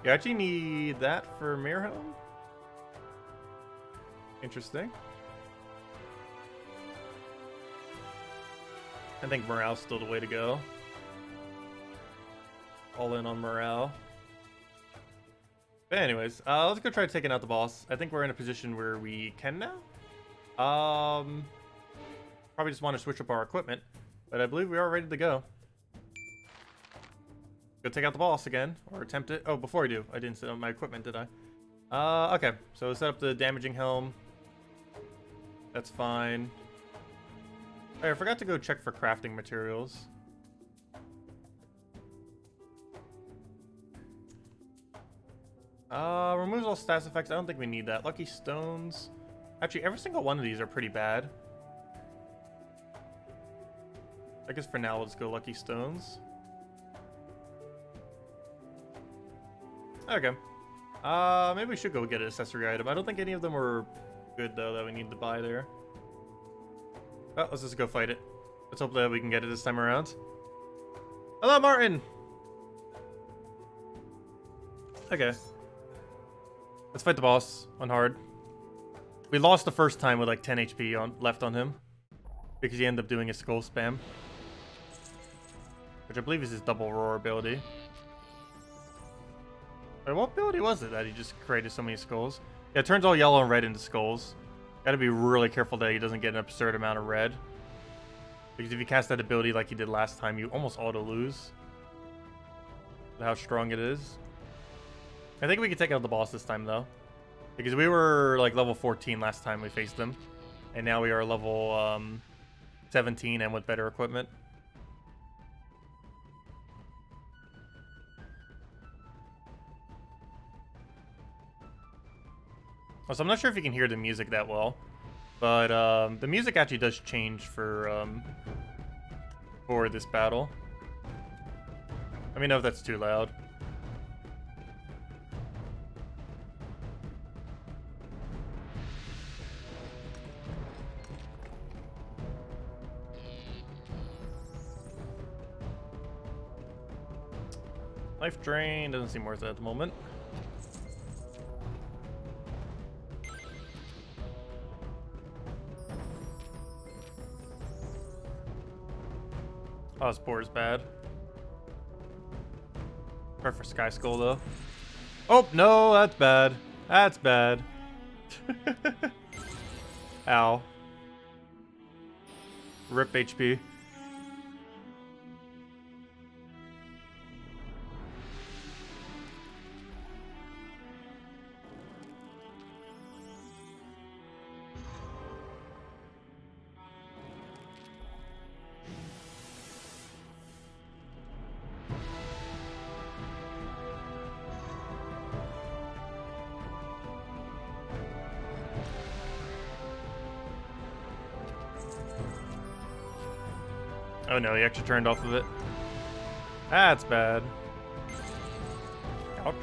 You actually need that for Mirror Helm? Interesting. I think morale's still the way to go. All in on morale. But anyways, let's go try taking out the boss. I think we're in a position where we can now. Probably just want to switch up our equipment, but I believe we are ready to go. Go take out the boss again, or attempt it. Oh, before I do, I didn't set up my equipment, did I? Okay, so set up the damaging helm. That's fine. Oh, I forgot to go check for crafting materials. Removes all stats effects. I don't think we need that. Lucky stones. Actually, every single one of these are pretty bad. I guess for now, let's go lucky stones. Okay. Maybe we should go get an accessory item. I don't think any of them were good, though, that we need to buy there. Oh, let's just go fight it. Let's hope that we can get it this time around. Hello, Martin! Okay. Let's fight the boss on hard. We lost the first time with like 10 HP left on him. Because he ended up doing his skull spam. Which I believe is his double roar ability. Wait, what ability was it that he just created so many skulls? Yeah, it turns all yellow and red into skulls. Gotta be really careful that he doesn't get an absurd amount of red. Because if you cast that ability like you did last time, you almost auto-lose. How strong it is. I think we can take out the boss this time, though. Because we were, like, level 14 last time we faced him. And now we are level 17 and with better equipment. So I'm not sure if you can hear the music that well. But the music actually does change for for this battle. Let me know if that's too loud. Life drain doesn't seem worth it at the moment. Oh, Spore is bad. Try for Sky Skull though. Oh no, that's bad. That's bad. Ow. Rip HP. Oh no, he actually turned off of it. That's bad. Ouch.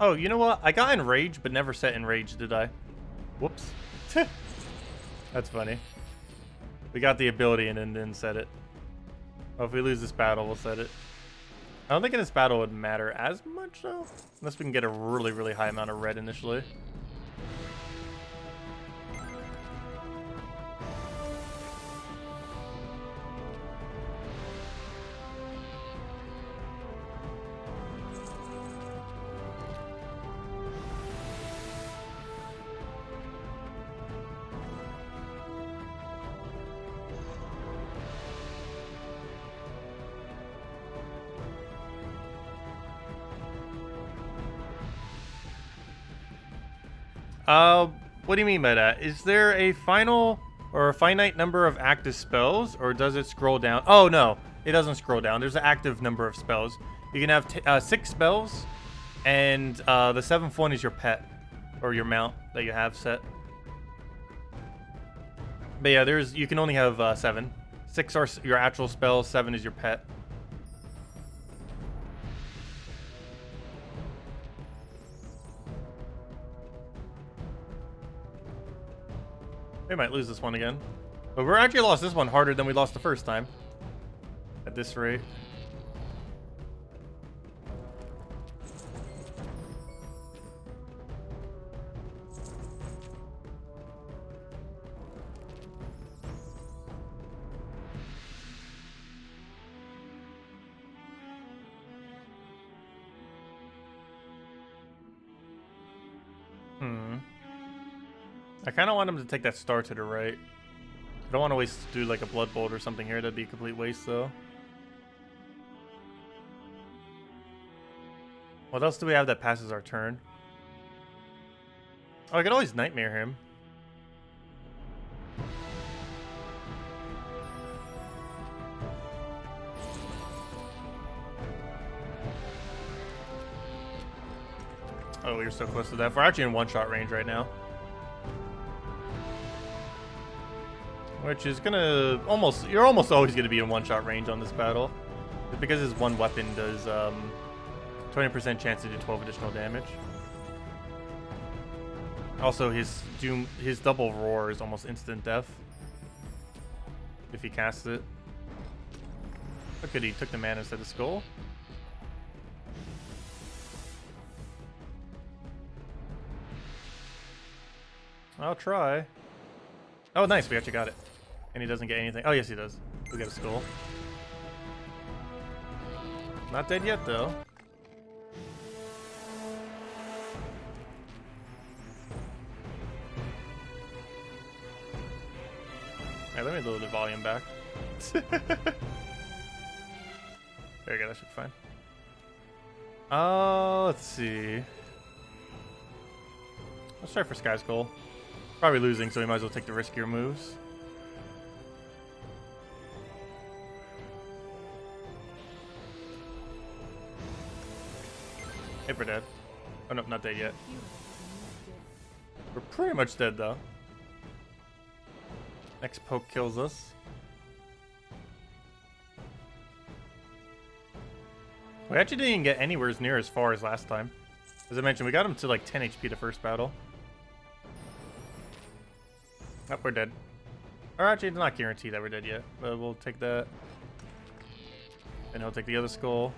Oh, you know what? I got enraged, but never set enraged, did I? Whoops. That's funny. We got the ability and then didn't set it. Oh, if we lose this battle, we'll set it. I don't think in this battle it would matter as much, though. Unless we can get a really, really high amount of red initially. What do you mean by that? Is there a final or a finite number of active spells, or does it scroll down? Oh, no. It doesn't scroll down. There's an active number of spells. You can have 6 spells, and the 7th one is your pet, or your mount that you have set. But yeah, you can only have 7. 6 are your actual spells, 7 is your pet. We might lose this one again. But we're actually lost this one harder than we lost the first time. At this rate. I kind of want him to take that star to the right. I don't want to do like a blood bolt or something here. That'd be a complete waste, though. What else do we have that passes our turn? Oh, I could always nightmare him. Oh, we were so close to that. We're actually in one-shot range right now. Which is gonna you're almost always gonna be in one-shot range on this battle. Because his one weapon does 20% chance to do 12 additional damage. Also, his double roar is almost instant death. If he casts it. Look at he took the mana instead of skull. I'll try. Oh, nice. We actually got it. And he doesn't get anything. Oh, yes, he does. We got a skull. Not dead yet, though. Alright, let me load the volume back. There you go. That should be fine. Let's see. Let's try for Sky Skull. Probably losing, so we might as well take the riskier moves. If we're dead. Oh no, not dead yet. We're pretty much dead though. Next poke kills us. We actually didn't even get anywhere near as far as last time. As I mentioned, we got him to like 10 HP the first battle. Oh, we're dead. Or actually, it's not guaranteed that we're dead yet, but we'll take that. And he'll take the other skull.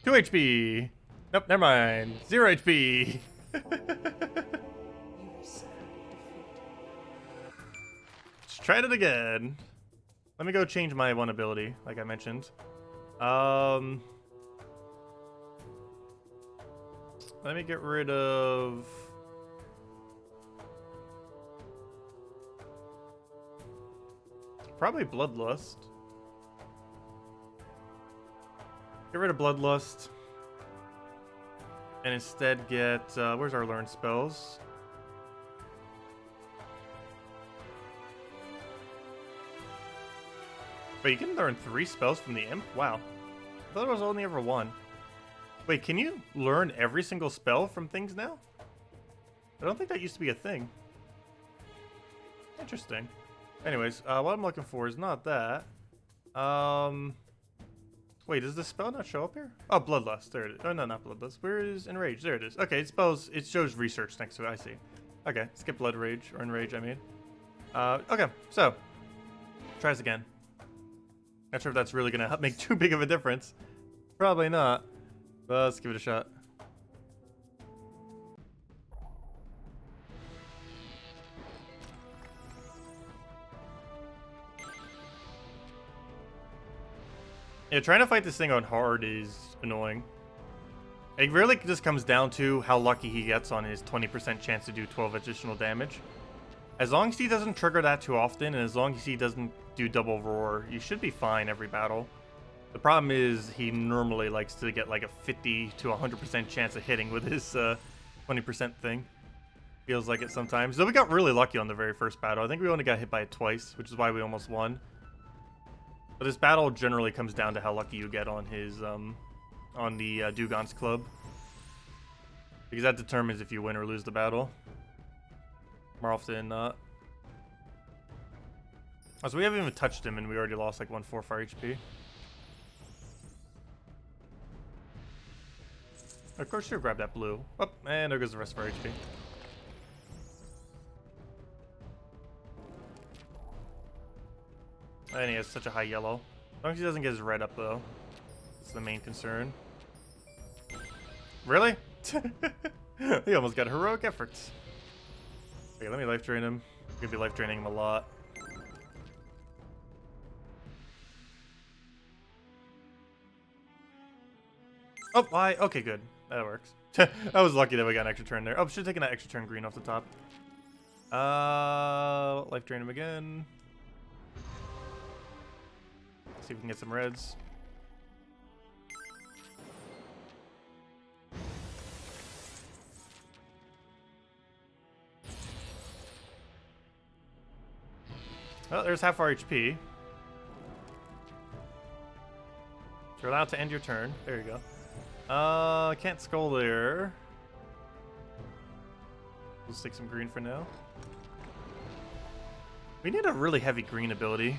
2 HP! Nope, never mind. 0 HP! Let's try it again. Let me go change my one ability, like I mentioned. Let me get rid of... probably Bloodlust. Get rid of Bloodlust. And instead get... where's our learned spells? Wait, you can learn 3 spells from the Imp? Wow. I thought it was only ever 1. Wait, can you learn every single spell from things now? I don't think that used to be a thing. Interesting. Anyways, what I'm looking for is not that. Wait, does the spell not show up here? Oh, Bloodlust. There it is. Oh, no, not Bloodlust. Where is Enrage? There it is. Okay, it shows research next to it. I see. Okay, skip Blood Rage, or Enrage, I mean. Okay, so. Try this again. Not sure if that's really going to make too big of a difference. Probably not. But let's give it a shot. Yeah, trying to fight this thing on hard is annoying. It really just comes down to how lucky he gets on his 20% chance to do 12 additional damage. As long as he doesn't trigger that too often, and as long as he doesn't do double roar, you should be fine every battle. The problem is he normally likes to get like a 50 to 100% chance of hitting with his 20% thing. Feels like it sometimes. Though we got really lucky on the very first battle. I think we only got hit by it twice, which is why we almost won. But this battle generally comes down to how lucky you get on his on the Dugon's club, because that determines if you win or lose the battle. More often than not. Oh, so we haven't even touched him, and we already lost like 1/4 our HP. Of course, you'll grab that blue. Oh, and there goes the rest of our HP. And he has such a high yellow. As long as he doesn't get his red up, though. That's the main concern. Really? He almost got heroic efforts. Okay, let me life drain him. I'm gonna be life draining him a lot. Oh, why? Okay, good. That works. I was lucky that we got an extra turn there. Oh, should have taken that extra turn green off the top. Life drain him again. See if we can get some reds. Well, there's half our HP. You're allowed to end your turn. There you go. Can't skull there. We'll stick some green for now. We need a really heavy green ability.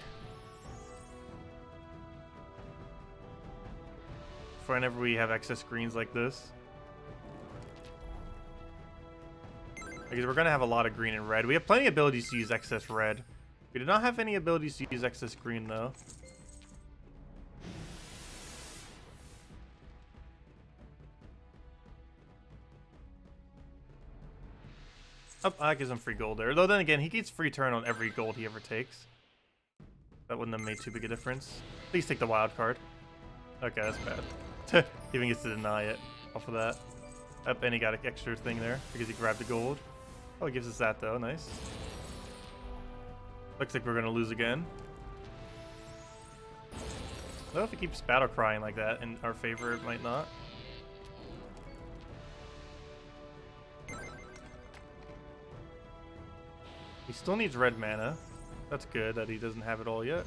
For whenever we have excess greens like this. Because we're going to have a lot of green and red. We have plenty of abilities to use excess red. We do not have any abilities to use excess green, though. Oh, that gives him free gold there. Though then again, he gets free turn on every gold he ever takes. That wouldn't have made too big a difference. Please take the wild card. Okay, that's bad. Even gets to deny it off of that. Up, and he got an extra thing there because he grabbed the gold. Oh, he gives us that though. Nice. Looks like we're gonna lose again. Well, if he keeps battle crying like that in our favor, it might not. He still needs red mana. That's good that he doesn't have it all yet.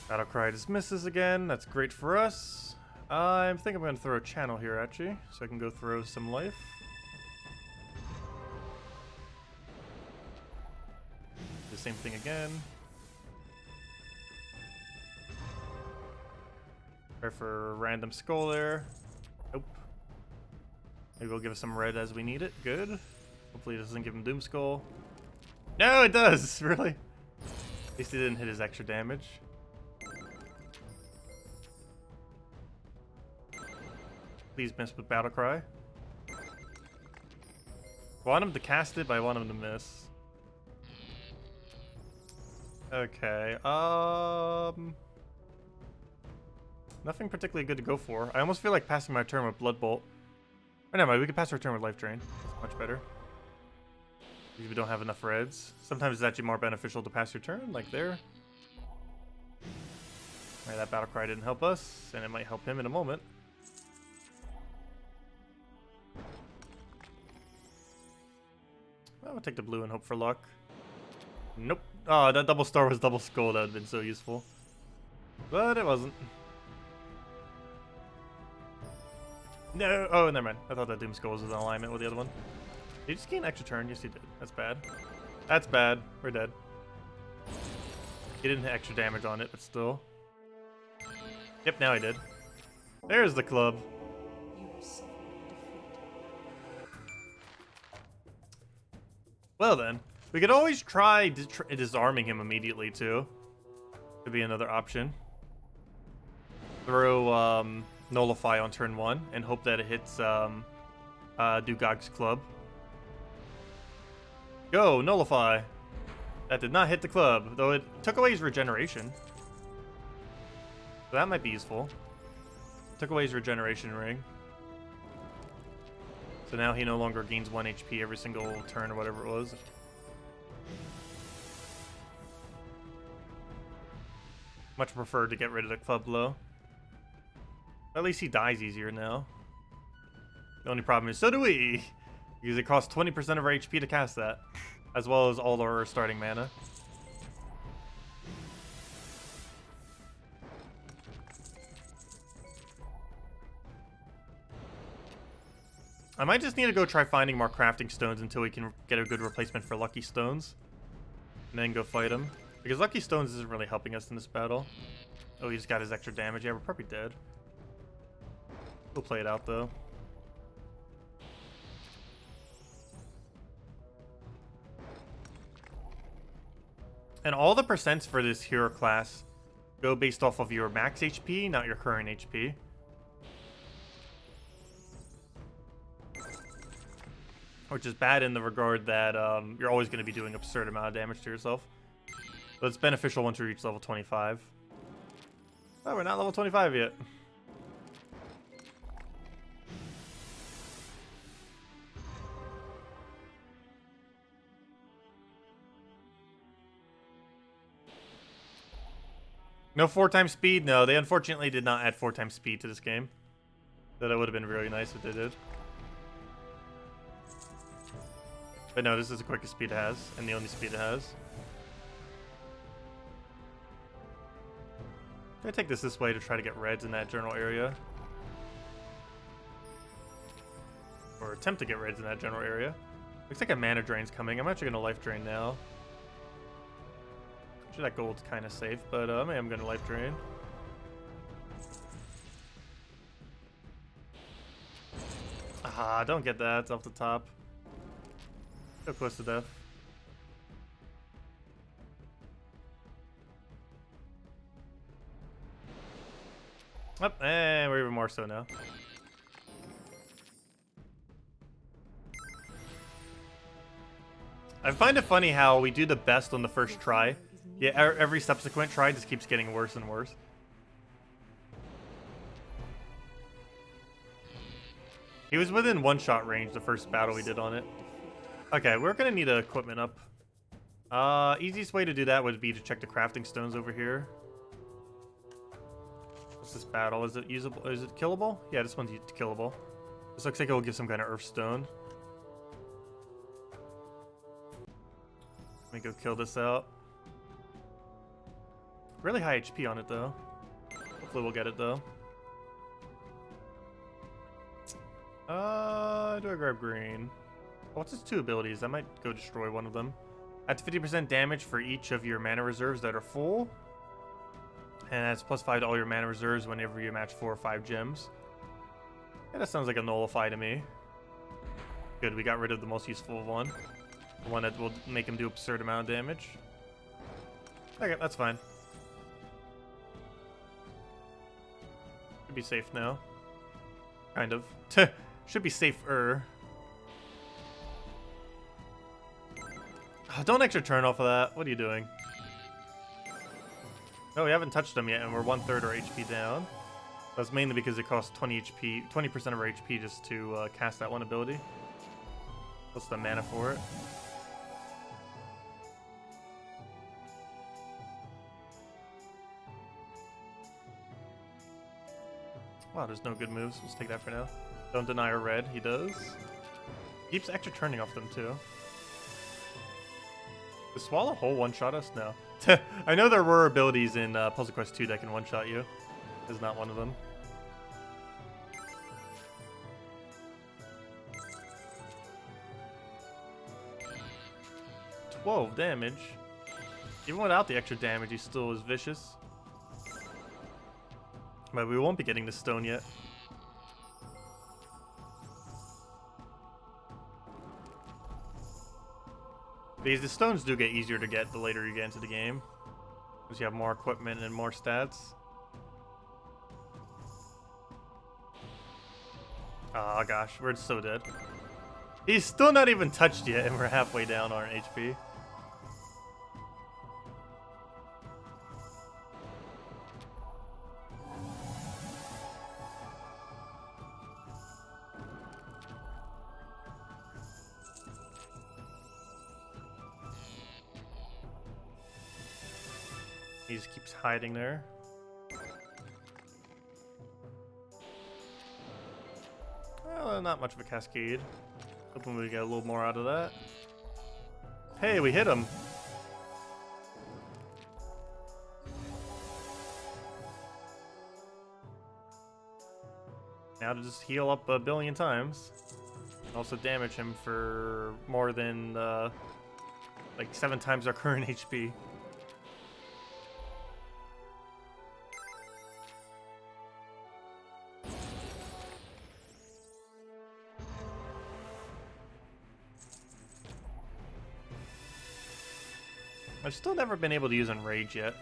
Battlecry dismisses again. That's great for us. I think I'm going to throw a channel here at you, so I can go throw some life. The same thing again. Try for a random skull there. Nope. Maybe we'll give us some red as we need it. Good. Hopefully it doesn't give him Doom Skull. No, it does! Really? At least he didn't hit his extra damage. Please miss with Battlecry. I want him to cast it, but I want him to miss. Okay, nothing particularly good to go for. I almost feel like passing my turn with Blood Bolt. Oh, never mind, we can pass our turn with Life Drain. That's much better. Because we don't have enough reds. Sometimes it's actually more beneficial to pass your turn, like there. Alright, that Battlecry didn't help us, and it might help him in a moment. Well, we'll take the blue and hope for luck. Nope. Oh, that double star was double skull. That would have been so useful. But it wasn't. No. Oh, never mind. I thought that Doom Skull was in alignment with the other one. Did he just gain an extra turn? Yes, he did. That's bad. That's bad. We're dead. He didn't hit extra damage on it, but still. Yep, now he did. There's the club. Well then, we could always try disarming him immediately too. Could be another option. Throw Nullify on turn 1 and hope that it hits Dugog's club. Go, Nullify! That did not hit the club, though it took away his regeneration. So that might be useful. Took away his regeneration ring. So now he no longer gains 1 HP every single turn or whatever it was. Much prefer to get rid of the club blow. At least he dies easier now. The only problem is, so do we! Because it costs 20% of our HP to cast that. As well as all our starting mana. I might just need to go try finding more crafting stones until we can get a good replacement for Lucky Stones. And then go fight him. Because Lucky Stones isn't really helping us in this battle. Oh, he just got his extra damage. Yeah, we're probably dead. We'll play it out, though. And all the percents for this hero class go based off of your max HP, not your current HP. Which is bad in the regard that you're always going to be doing an absurd amount of damage to yourself. But it's beneficial once we reach level 25. Oh, we're not level 25 yet. No 4x speed? No, they unfortunately did not add 4x speed to this game. So that would have been really nice if they did. But no, this is the quickest speed it has, and the only speed it has. I'm gonna take this way to try to get reds in that general area. Or attempt to get reds in that general area. Looks like a mana drain's coming. I'm actually gonna life drain now. Actually, that gold's kind of safe, but I am gonna life drain. Ah, don't get that. It's off the top. So close to death. Oh, and we're even more so now. I find it funny how we do the best on the first try. Yeah, every subsequent try just keeps getting worse and worse. He was within one-shot range the first battle we did on it. Okay, we're gonna need equipment up. Easiest way to do that would be to check the crafting stones over here. What's this battle? Is it usable? Is it killable? Yeah, this one's killable. This looks like it will give some kind of earth stone. Let me go kill this out. Really high HP on it though. Hopefully we'll get it though. Do I grab green? What's his 2 abilities? I might go destroy one of them. That's 50% damage for each of your mana reserves that are full. And that's +5 to all your mana reserves whenever you match 4 or 5 gems. Yeah, that sounds like a nullify to me. Good, we got rid of the most useful one. The one that will make him do absurd amount of damage. Okay, that's fine. Should be safe now. Kind of. Should be safer. Oh, don't extra turn off of that. What are you doing? No, we haven't touched them yet, and we're 1/3 our HP down. That's mainly because it costs 20 HP, 20% of our HP just to cast that one ability. What's the mana for it? Wow, there's no good moves. Let's take that for now. Don't deny a red. He does. Keeps extra turning off them too. Does Swallow Whole one-shot us? No. I know there were abilities in Puzzle Quest 2 that can one-shot you. This is not one of them. $12 damage. Even without the extra damage, he still is vicious. But we won't be getting the stone yet. Because the stones do get easier to get the later you get into the game. Because you have more equipment and more stats. Oh gosh, we're so dead. He's still not even touched yet and we're halfway down our HP. He just keeps hiding there. Well, not much of a cascade. Hoping we get a little more out of that. Hey, we hit him! Now to just heal up a billion times. Also damage him for more than like 7 times our current HP. I've still never been able to use Enrage yet.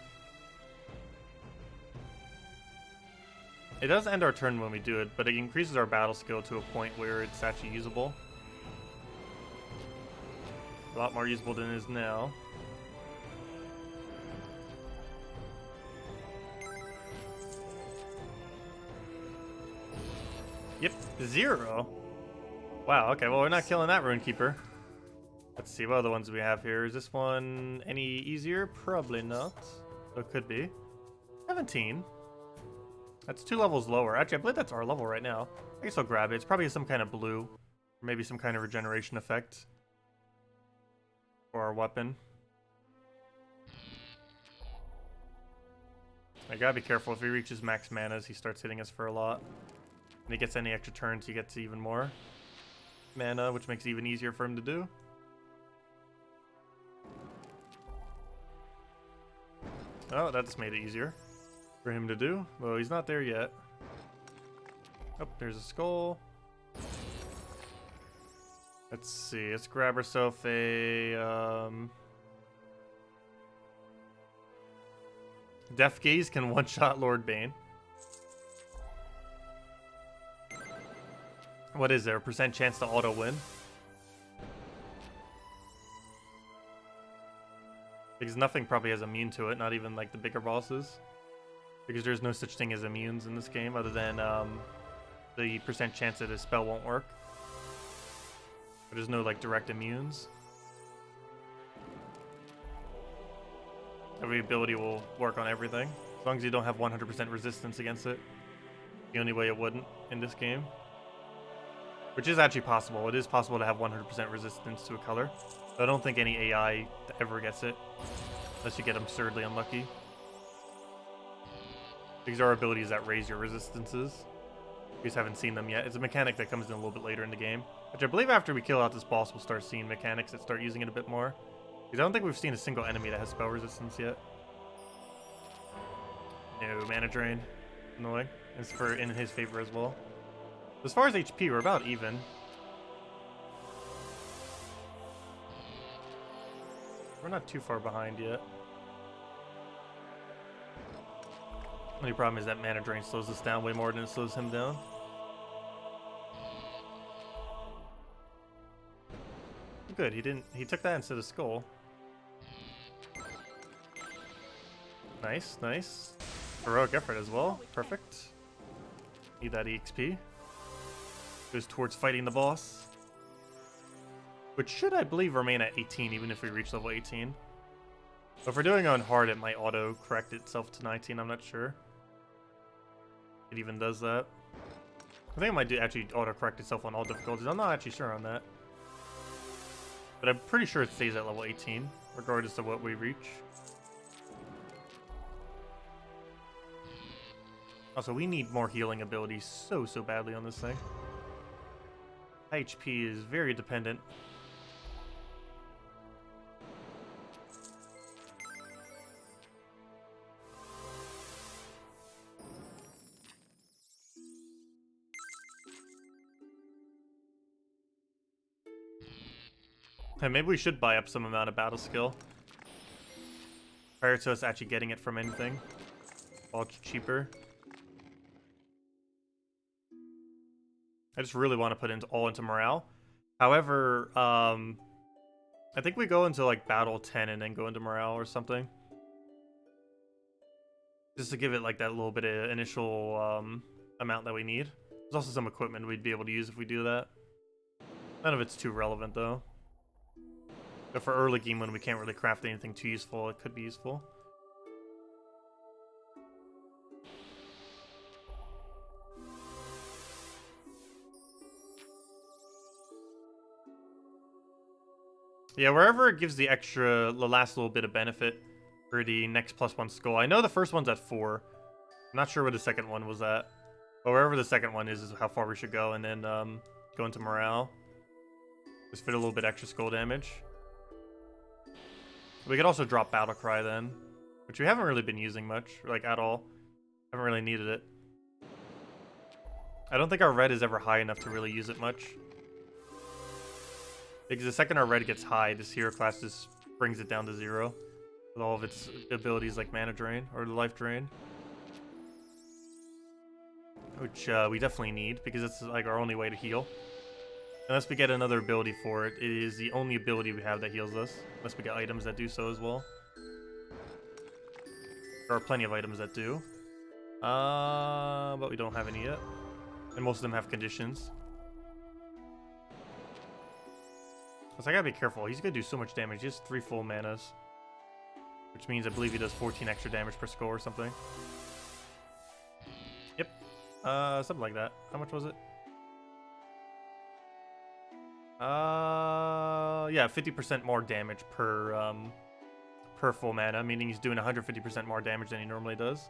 It does end our turn when we do it, but it increases our battle skill to a point where it's actually usable. A lot more usable than it is now. Yep, 0. Wow, okay, well we're not killing that Runekeeper. Let's see, what other ones we have here? Is this one any easier? Probably not. So it could be. 17. That's 2 levels lower. Actually, I believe that's our level right now. I guess I'll grab it. It's probably some kind of blue. Or maybe some kind of regeneration effect. For our weapon. I gotta be careful. If he reaches max manas, he starts hitting us for a lot. And he gets any extra turns, he gets even more mana, which makes it even easier for him to do. Oh, that just made it easier for him to do. Well, he's not there yet. Oh, there's a skull. Let's see. Let's grab ourselves a... Death Gaze can one-shot Lord Bane. What is there? A % chance to auto-win? Because nothing probably has immune to it, not even like the bigger bosses. Because there's no such thing as immunes in this game other than the % chance that a spell won't work. But there's no like direct immunes. Every ability will work on everything. As long as you don't have 100% resistance against it. The only way it wouldn't in this game. Which is actually possible. It is possible to have 100% resistance to a color. But I don't think any AI ever gets it. Unless you get absurdly unlucky. These are abilities that raise your resistances. You just haven't seen them yet. It's a mechanic that comes in a little bit later in the game, which I believe after we kill out this boss, we'll start seeing mechanics that start using it a bit more. Because I don't think we've seen a single enemy that has spell resistance yet. No, mana drain. Annoying. It's in his favor as well. As far as HP, we're about even. We're not too far behind yet. Only problem is that mana drain slows us down way more than it slows him down. Good, he took that instead of skull. Nice, nice. Heroic effort as well. Perfect. Need that EXP. Goes towards fighting the boss. Which should, I believe, remain at 18 even if we reach level 18. But if we're doing on hard, it might auto-correct itself to 19, I'm not sure. It even does that. I think it might actually auto-correct itself on all difficulties. I'm not actually sure on that. But I'm pretty sure it stays at level 18, regardless of what we reach. Also, we need more healing abilities so badly on this thing. HP is very dependent. And maybe we should buy up some amount of battle skill prior to us actually getting it from anything. While it's cheaper. I just really want to put all into morale. However, I think we go into like battle 10 and then go into morale or something. Just to give it like that little bit of initial amount that we need. There's also some equipment we'd be able to use if we do that. None of it's too relevant though. But for early game when we can't really craft anything too useful, it could be useful. Yeah, wherever it gives the last little bit of benefit for the next +1 skull. I know the first one's at 4. I'm not sure where the second one was at. But wherever the second one is how far we should go, and then go into morale. Just fit a little bit extra skull damage. We could also drop Battle Cry then, which we haven't really been using much, like at all. Haven't really needed it. I don't think our red is ever high enough to really use it much. Because the second our red gets high, this hero class just brings it down to 0. With all of its abilities like mana drain, or the life drain. Which we definitely need, because it's like our only way to heal. Unless we get another ability for it, it is the only ability we have that heals us. Unless we get items that do so as well. There are plenty of items that do. But we don't have any yet. And most of them have conditions. So I gotta be careful. He's gonna do so much damage. He has 3 full manas. Which means I believe he does 14 extra damage per skull or something. Yep. Something like that. How much was it? Yeah, 50% more damage per full mana, meaning he's doing 150% more damage than he normally does.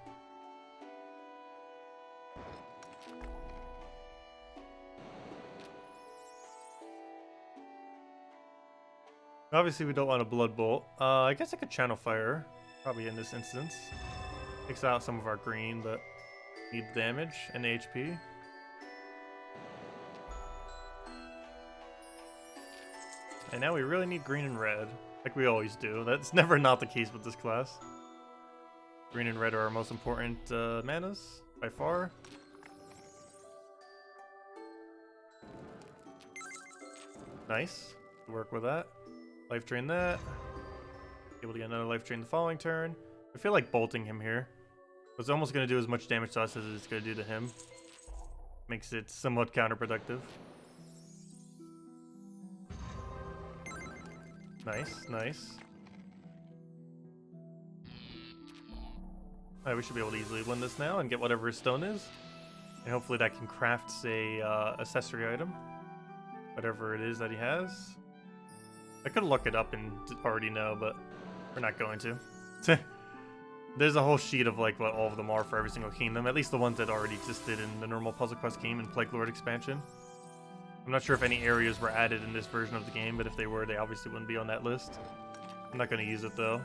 Obviously, we don't want a Blood Bolt. I guess I could Channel Fire, probably in this instance. Takes out some of our green, but need damage and HP. And now we really need green and red, like we always do. That's never not the case with this class. Green and red are our most important manas, by far. Nice. Work with that. Life drain that. Able to get another life drain the following turn. I feel like bolting him here. It's almost going to do as much damage to us as it's going to do to him. Makes it somewhat counterproductive. Nice, nice. Alright, we should be able to easily win this now and get whatever his stone is. And hopefully that can craft a accessory item. Whatever it is that he has. I could look it up and already know, but we're not going to. There's a whole sheet of like what all of them are for every single kingdom, at least the ones that already existed in the normal Puzzle Quest game and Plague Lord expansion. I'm not sure if any areas were added in this version of the game, but if they were, they obviously wouldn't be on that list. I'm not going to use it though.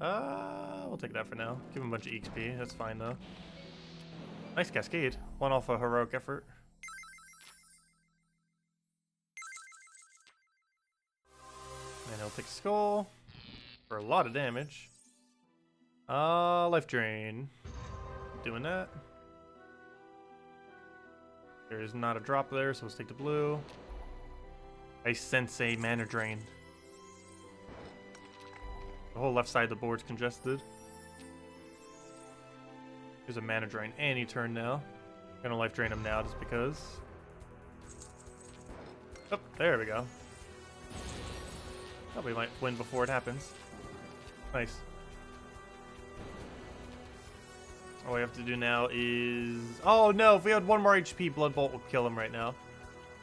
We'll take that for now. Give him a bunch of XP, that's fine though. Nice cascade. One off a heroic effort. And he'll take skull for a lot of damage. Life drain. Doing that. There's not a drop there, so let's take the blue. I sense a mana drain. The whole left side of the board's congested. There's a mana drain any turn now. Gonna life drain him now just because. Oh, there we go. Oh, we might win before it happens. Nice. All we have to do now is... Oh no, if we had one more HP, Blood Bolt will kill him right now.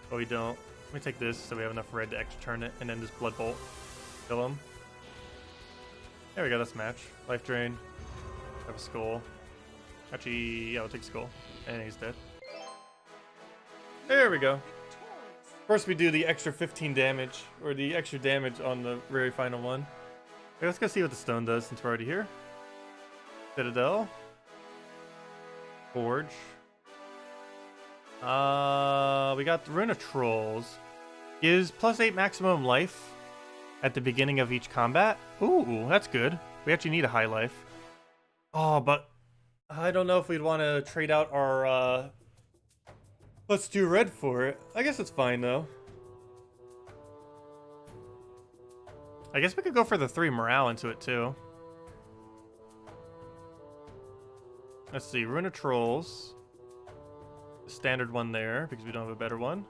But we don't. Let me take this so we have enough red to extra turn it, and then just Blood Bolt. Kill him. There we go, that's match. Life drain. Have a skull. Actually, yeah, we'll take skull. And he's dead. There we go. First we do the extra 15 damage, or the extra damage on the very final one. Okay, let's go see what the stone does since we're already here. Citadel. Forge. We got the Rune of Trolls. Gives +8 maximum life at the beginning of each combat. Ooh, that's good. We actually need a high life. Oh, but I don't know if we'd want to trade out our let's do red for it. I guess it's fine though. I guess we could go for the 3 morale into it too. Let's see, Rune of Trolls. The standard one there, because we don't have a better one.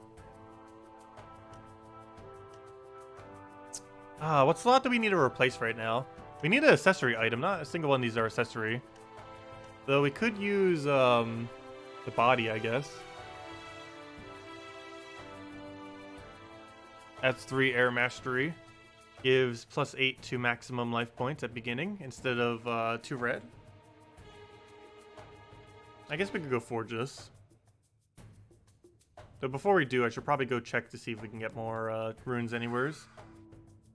What slot do we need to replace right now? We need an accessory item, not a single one of these are accessory. Though we could use the body, I guess. That's 3 air mastery. Gives +8 to maximum life points at beginning instead of 2 red. I guess we could go forge this. So before we do, I should probably go check to see if we can get more runes anywheres.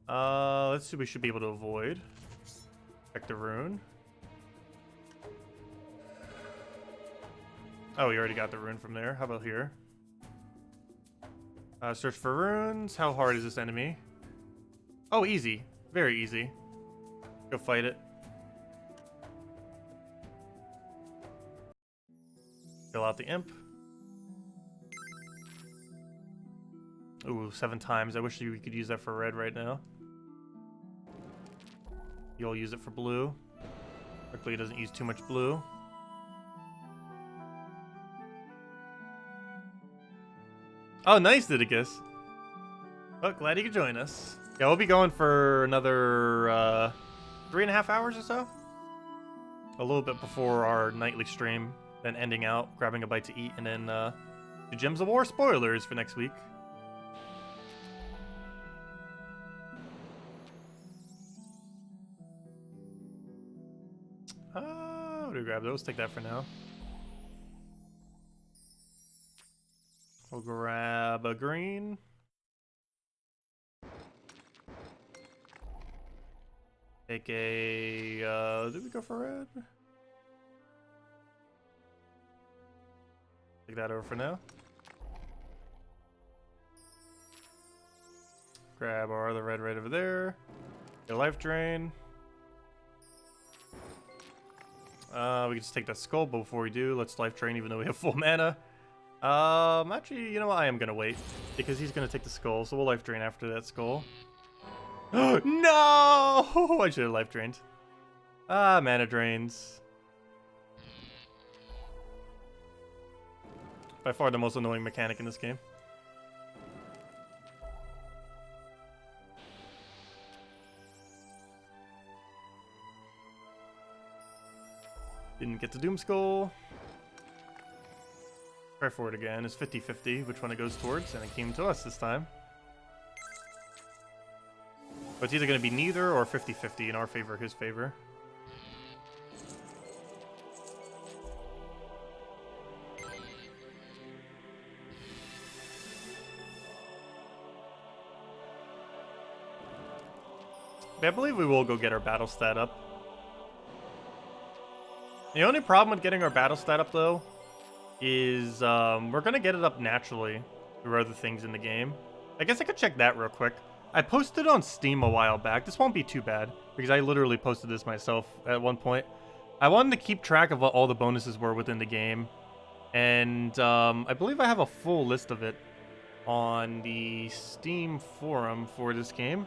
Let's see what we should be able to avoid. Check the rune. Oh, we already got the rune from there. How about here? Search for runes. How hard is this enemy? Oh, easy. Very easy. Go fight it. Fill out the imp. Ooh, 7 times. I wish we could use that for red right now. You'll use it for blue. Hopefully it doesn't use too much blue. Oh, nice, Zeddicus. Well, glad you could join us. Yeah, we'll be going for another 3.5 hours or so. A little bit before our nightly stream. Then ending out, grabbing a bite to eat, and then the Gems of War spoilers for next week. What do we grab those? Take that for now. We'll grab a green. Take a, did we go for red? Take that over for now. Grab our other red right over there. Get a life drain. We can just take that skull, but before we do, let's life drain even though we have full mana. Actually, you know what? I am gonna wait because he's gonna take the skull, so we'll life drain after that skull. No! I should have life drained. Mana drains. By far the most annoying mechanic in this game. Didn't get the Doom Skull. Try for it again. It's 50-50 which one it goes towards, and it came to us this time. So it's either going to be neither or 50-50 in our favor, his favor. But I believe we will go get our battle stat up. The only problem with getting our battle stat up, though, is we're going to get it up naturally through other things in the game. I guess I could check that real quick. I posted on Steam a while back. This won't be too bad, because I literally posted this myself at one point. I wanted to keep track of what all the bonuses were within the game. And I believe I have a full list of it on the Steam forum for this game.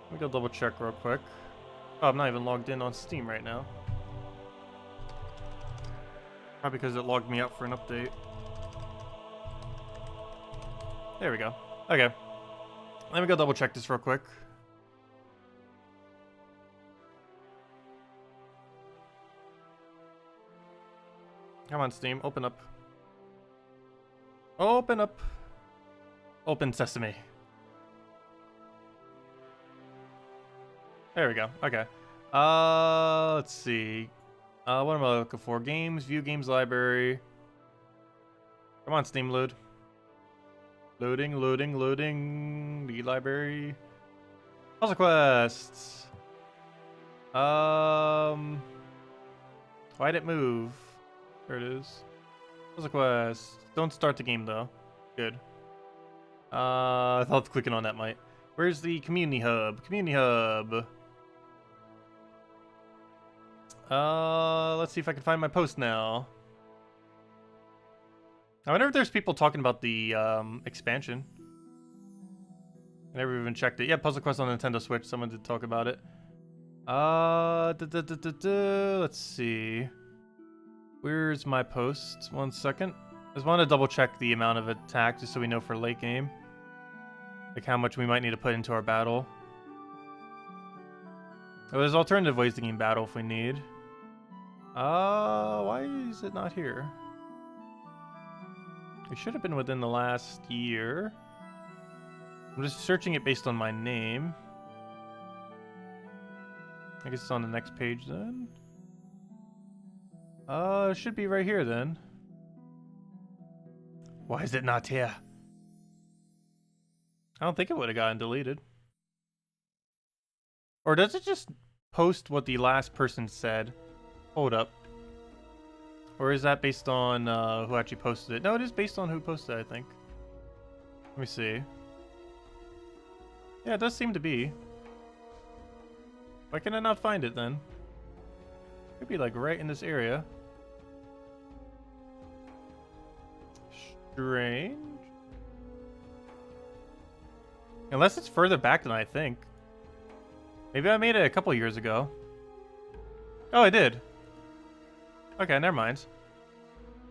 Let me go double check real quick. Oh, I'm not even logged in on Steam right now. Probably because it logged me out for an update. There we go. Okay. Let me go double check this real quick. Come on, Steam. Open up. Open up. Open sesame. There we go. Okay. Let's see. What am I looking for? Games, view games library. Come on, Steam, load. Loading, loading, loading. The library. Puzzle quests. Why'd it move? There it is. Puzzle quest. Don't start the game though. Good. I thought clicking on that might. Where's the community hub? Community hub. Let's see if I can find my post now. I wonder if there's people talking about the expansion. I never even checked it. Yeah, Puzzle Quest on Nintendo Switch. Someone did talk about it. Let's see. Where's my post? 1 second. I just want to double check the amount of attack just so we know for late game. Like how much we might need to put into our battle. Oh, there's alternative ways to gain battle if we need. Why is it not here? It should have been within the last year. I'm just searching it based on my name. I guess it's on the next page then. It should be right here then. Why is it not here? I don't think it would have gotten deleted. Or does it just post what the last person said? Hold up. Or is that based on who actually posted it? No, it is based on who posted it, I think. Let me see. Yeah, it does seem to be. Why can I not find it then? Could be like right in this area. Strange. Unless it's further back than I think. Maybe I made it a couple years ago. Oh, I did. Okay, never mind.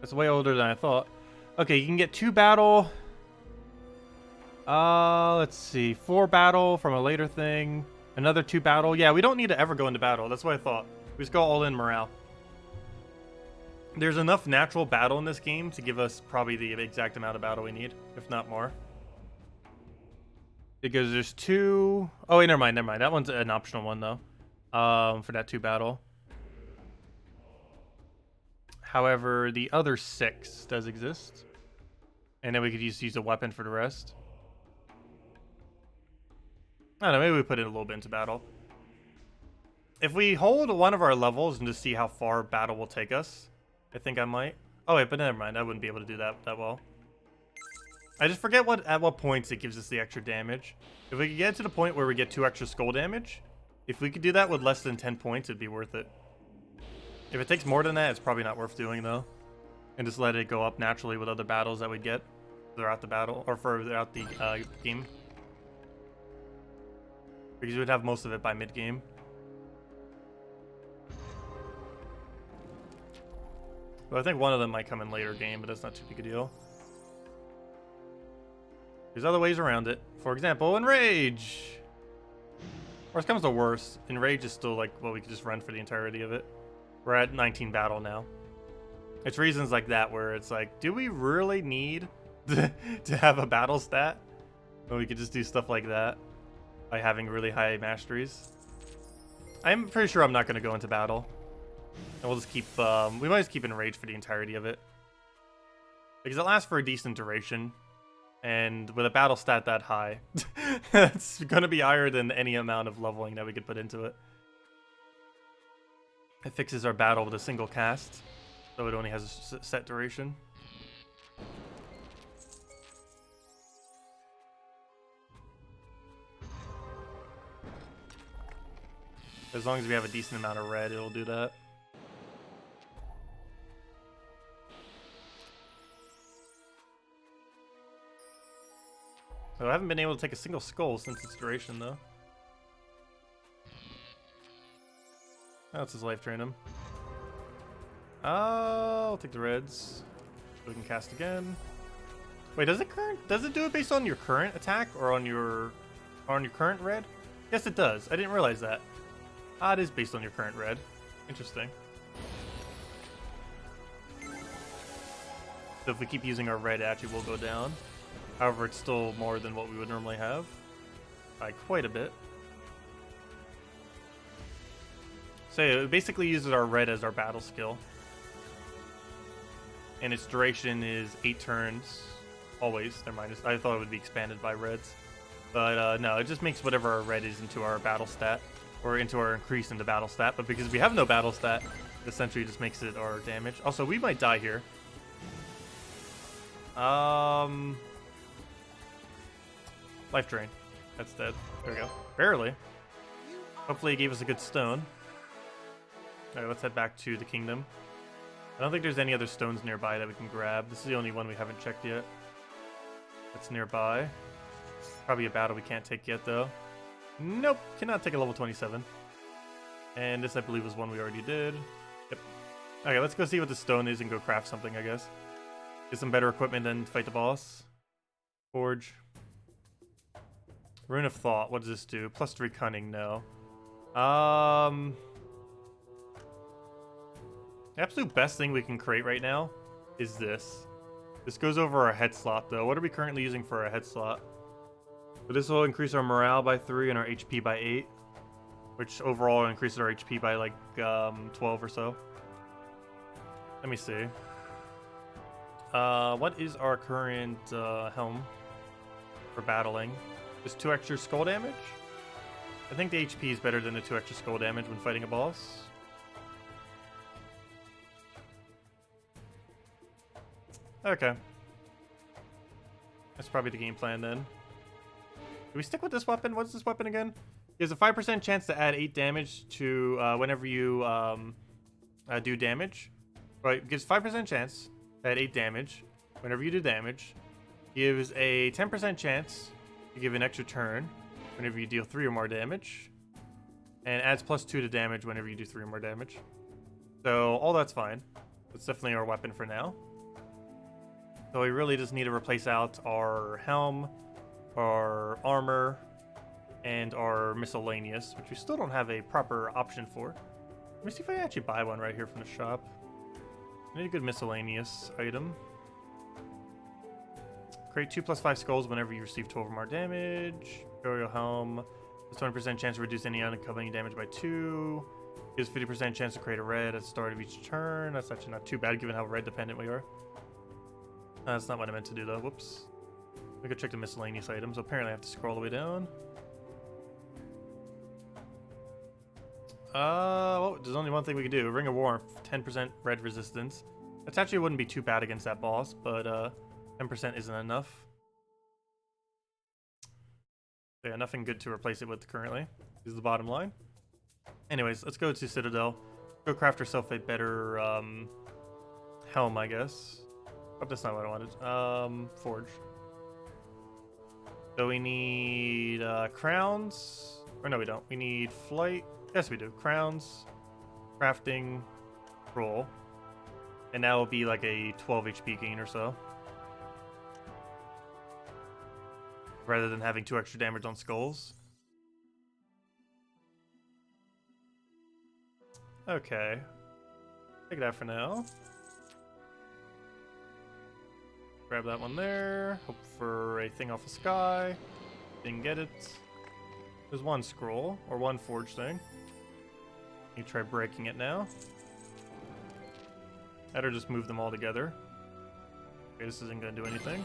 That's way older than I thought. Okay, you can get 2 battle. Let's see. 4 battle from a later thing. Another 2 battle. Yeah, we don't need to ever go into battle. That's what I thought. We just go all in morale. There's enough natural battle in this game to give us probably the exact amount of battle we need, if not more. Because there's 2... Oh, wait, never mind, never mind. That one's an optional one, though. For that 2 battle. However, the other 6 does exist. And then we could just use a weapon for the rest. I don't know, maybe we put in a little bit into battle. If we hold one of our levels and just see how far battle will take us, I think I might. Oh wait, but never mind, I wouldn't be able to do that well. I just forget at what points it gives us the extra damage. If we could get to the point where we get 2 extra skull damage, if we could do that with less than 10 points, it'd be worth it. If it takes more than that, it's probably not worth doing though. And just let it go up naturally with other battles that we get throughout the battle, or throughout the game. Because we would have most of it by mid-game. Well, I think one of them might come in later game, but that's not too big a deal. There's other ways around it. For example, Enrage! Worst comes to worst, Enrage is still like, well, we could just run for the entirety of it. We're at 19 battle now. It's reasons like that where it's like, do we really need to have a battle stat? When we could just do stuff like that. by having really high masteries. I'm pretty sure I'm not going to go into battle. And we'll just keep, we might just keep Enraged for the entirety of it. Because it lasts for a decent duration. And with a battle stat that high, it's going to be higher than any amount of leveling that we could put into it. It fixes our battle with a single cast, so it only has a set duration. As long as we have a decent amount of red, it'll do that. So I haven't been able to take a single skull since its duration, though. Oh, that's his life drain him. I'll take the reds. So we can cast again. Wait, does it do it based on your current attack or on your current red? Yes, it does. I didn't realize that. Ah, it is based on your current red. Interesting. So if we keep using our red, it actually will go down. However, it's still more than what we would normally have. By quite a bit. So it basically uses our red as our battle skill. And its duration is 8 turns. Always. Never mind. I thought it would be expanded by reds. But no, it just makes whatever our red is into our battle stat. Or into our increase in the battle stat. But because we have no battle stat, it essentially just makes it our damage. Also, we might die here. Life drain. That's dead. There we go. Barely. Hopefully it gave us a good stone. Alright, let's head back to the kingdom. I don't think there's any other stones nearby that we can grab. This is the only one we haven't checked yet. That's nearby. Probably a battle we can't take yet, though. Nope, cannot take a level 27. And this, I believe, was one we already did. Yep. Okay, let's go see what the stone is and go craft something, I guess. Get some better equipment then fight the boss. Forge. Rune of Thought, what does this do? +3 cunning, no. The absolute best thing we can create right now is this. This goes over our head slot, though. What are we currently using for our head slot? So this will increase our morale by 3 and our HP by 8. Which overall increases our HP by like 12 or so. Let me see. What is our current helm for battling? Just 2 extra skull damage? I think the HP is better than the 2 extra skull damage when fighting a boss. Okay. That's probably the game plan then. Do we stick with this weapon? What's this weapon again? It has a 5% chance to add 8 damage to whenever you do damage. Right, it gives 5% chance to add 8 damage whenever you do damage. Gives a 10% chance to give an extra turn whenever you deal 3 or more damage. And adds +2 to damage whenever you do 3 or more damage. So all that's fine. That's definitely our weapon for now. So we really just need to replace out our helm, our armor, and our miscellaneous, which we still don't have a proper option for. Let me see if I actually buy one right here from the shop. I need a good miscellaneous item. Create 2 + 5 skulls whenever you receive 12 or more damage. Burial helm. There's 20% chance to reduce any unaccompanying damage by 2. Gives 50% chance to create a red at the start of each turn. That's actually not too bad given how red dependent we are. That's not what I meant to do though. Whoops. We could check the miscellaneous items. Apparently I have to scroll all the way down. Well, there's only one thing we can do. Ring of Warmth, 10% red resistance. That actually wouldn't be too bad against that boss, but 10% isn't enough. So yeah, nothing good to replace it with currently. This is the bottom line. Anyways, let's go to Citadel. Go craft ourselves a better helm, I guess. Oh, that's not what I wanted. Forge. So we need crowns. Or no, we don't. We need flight. Yes, we do. Crowns, crafting, roll. And that will be like a 12 HP gain or so. Rather than having 2 extra damage on skulls. Okay. Take that for now. Grab that one there. Hope for a thing off the sky. Didn't get it. There's one scroll, or one forge thing. You try breaking it now. Better just move them all together. Okay, this isn't gonna do anything.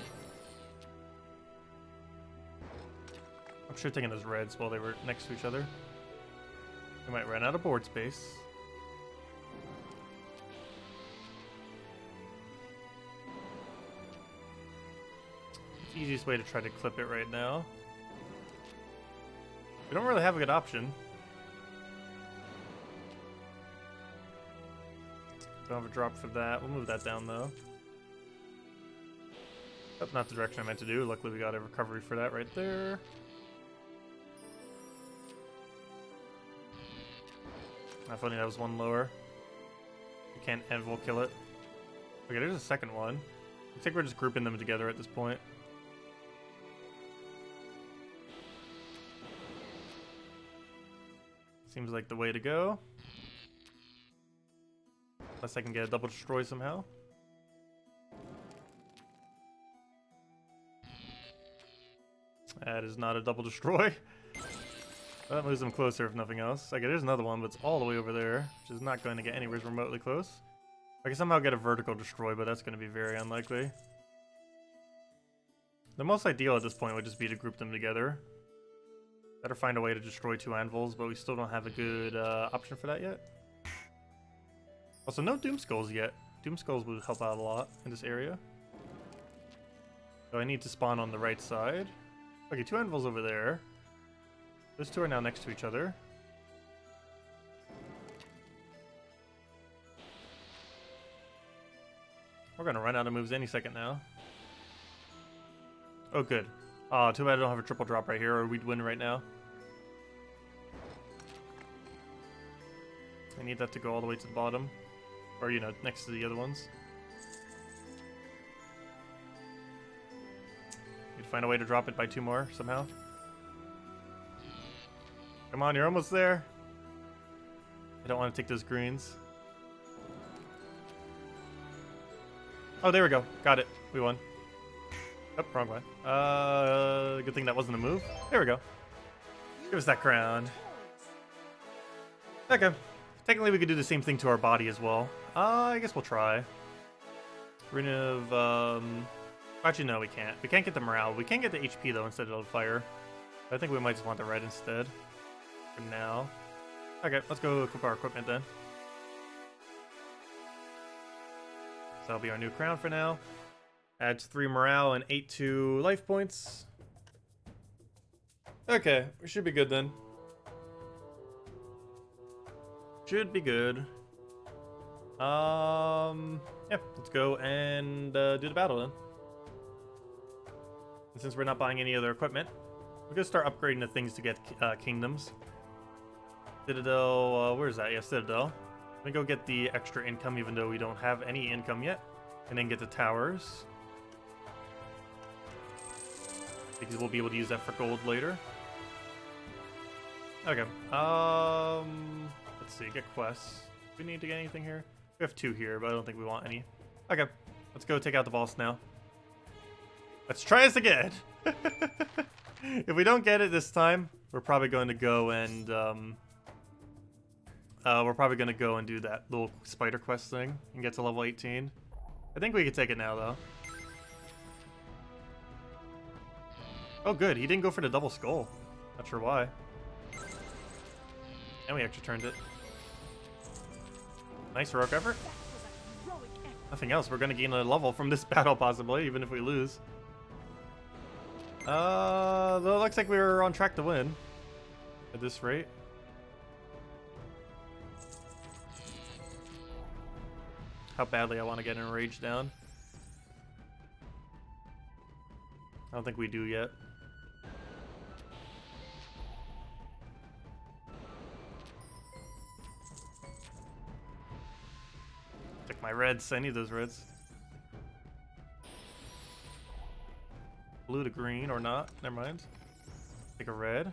I'm sure taking those reds while they were next to each other. We might run out of board space. It's the easiest way to try to clip it right now. We don't really have a good option. Don't have a drop for that. We'll move that down though. That's not the direction I meant to do. Luckily we got a recovery for that right there. Not funny, that was one lower. We can't anvil kill it. Okay, there's a second one. I think we're just grouping them together at this point. Seems like the way to go. Unless I can get a double destroy somehow. That is not a double destroy. That moves them closer if nothing else. Okay, there's another one, but it's all the way over there, which is not going to get anywhere remotely close. I can somehow get a vertical destroy, but that's going to be very unlikely. The most ideal at this point would just be to group them together. Better find a way to destroy two anvils, but we still don't have a good option for that yet. Also, no Doom Skulls yet. Doom Skulls would help out a lot in this area. So I need to spawn on the right side. Okay, two anvils over there. Those two are now next to each other. We're gonna run out of moves any second now. Oh, good. Oh, too bad I don't have a triple drop right here, or we'd win right now. I need that to go all the way to the bottom. Or, you know, next to the other ones. Need to find a way to drop it by two more, somehow. Come on, you're almost there. I don't want to take those greens. Oh, there we go. Got it. We won. Oh, wrong way. Good thing that wasn't a move. There we go. Give us that crown. Okay. Technically, we could do the same thing to our body as well. I guess we'll try. We're gonna actually, no, we can't. We can't get the morale. We can get the HP, though, instead of the fire. I think we might just want the red instead. For now. Okay, let's go equip our equipment then. So that'll be our new crown for now. Adds 3 morale and 8 to life points. Okay, we should be good then. Should be good. Yeah, let's go and do the battle then. And since we're not buying any other equipment, we're gonna start upgrading the things to get kingdoms. Citadel, where's that? Yeah, Citadel. Let me go get the extra income, even though we don't have any income yet. And then get the towers. Because we'll be able to use that for gold later. Okay. Let's see, get quests. Do we need to get anything here? We have 2 here, but I don't think we want any. Okay, let's go take out the boss now. Let's try this again! If we don't get it this time, we're probably going to go and do that little spider quest thing and get to level 18. I think we can take it now, though. Oh, good. He didn't go for the double skull. Not sure why. And we actually turned it. Nice heroic effort. Nothing else. We're going to gain a level from this battle, possibly, even if we lose. Though it looks like we were on track to win at this rate. How badly I want to get an rage down. I don't think we do yet. Take my reds. I need those reds. Blue to green or not. Never mind. Take a red.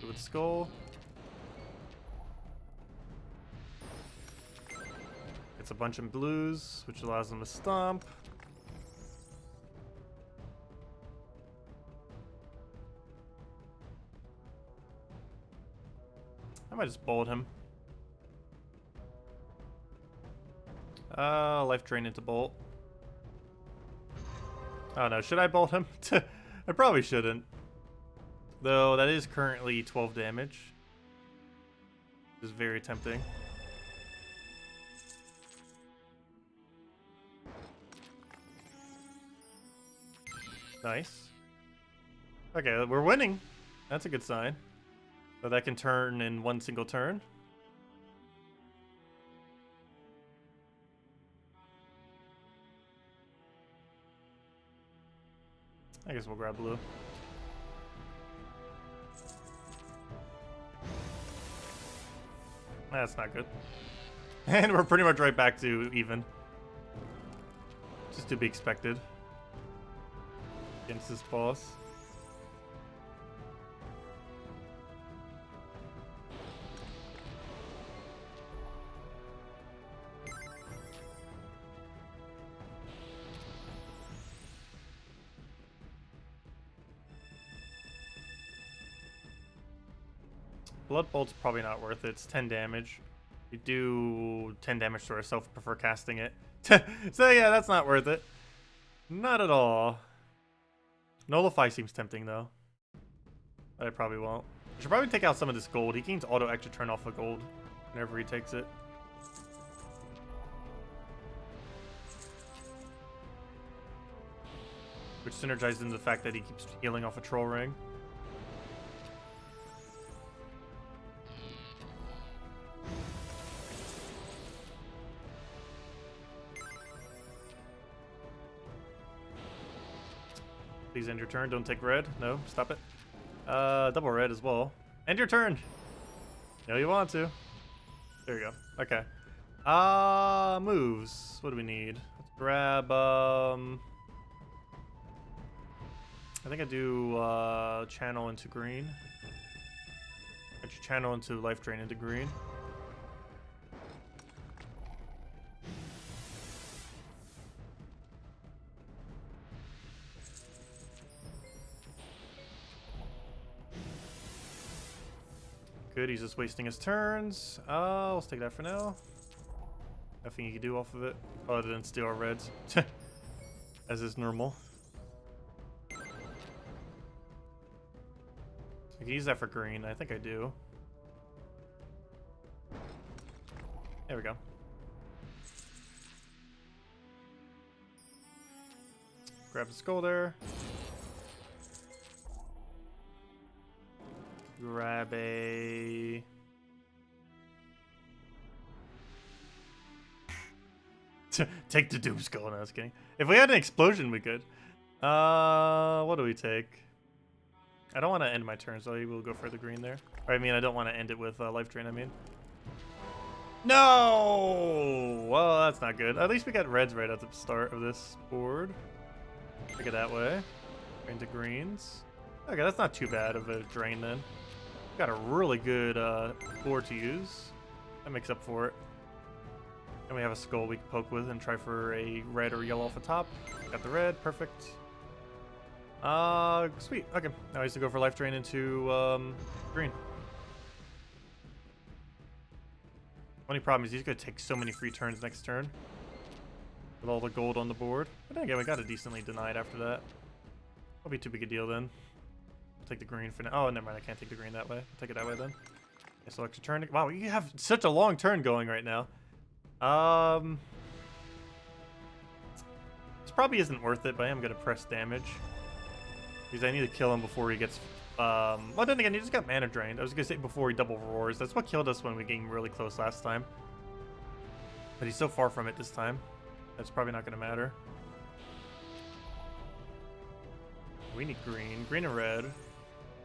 Go with skull. It's a bunch of blues, which allows them to stomp. I might just bolt him. Life drain into bolt. Oh no, should I bolt him? I probably shouldn't. Though that is currently 12 damage. Which is very tempting. Nice. Okay, we're winning. That's a good sign. So that can turn in one single turn. I guess we'll grab blue. That's not good. And we're pretty much right back to even. Just to be expected. Against this boss. Blood Bolt's probably not worth it. It's 10 damage. You do 10 damage to ourselves, prefer casting it. So yeah, that's not worth it. Not at all. Nullify seems tempting though. I probably won't. I should probably take out some of this gold. He gains auto extra turn off of gold whenever he takes it. Which synergizes into the fact that he keeps healing off a troll ring. Please end your turn. Don't take red. No, stop it. Double red as well. End your turn. No, you want to. There you go. Okay. Moves. What do we need? Let's grab, I think I do, channel into green. Actually, channel into life drain into green. Good, he's just wasting his turns. Let's take that for now. Nothing you can do off of it other than steal our reds. As is normal. I can use that for green. I think I do. There we go. Grab the skull there. Grab a... Take the doom skull. No, I was kidding. If we had an explosion, we could. What do we take? I don't want to end my turn, so I will go for the green there. Or, I mean, I don't want to end it with life drain, I mean. No! Well, that's not good. At least we got reds right at the start of this board. Take it that way. Into greens. Okay, that's not too bad of a drain then. Got a really good board to use. That makes up for it. And we have a skull we can poke with and try for a red or yellow off the top. Got the red, perfect. Sweet. Okay, now I used to go for life drain into green. Only problem is he's gonna take so many free turns next turn with all the gold on the board. But then again, we got it decently denied after that. Won't be too big a deal then. Take the green for now. Oh, never mind. I can't take the green that way. I'll take it that way then. Okay, so extra turn. Wow, you have such a long turn going right now. This probably isn't worth it, but I am gonna press damage because I need to kill him before he gets. Well, then again, he just got mana drained. I was gonna say before he double roars. That's what killed us when we came really close last time. But he's so far from it this time. That's probably not gonna matter. We need green, green and red.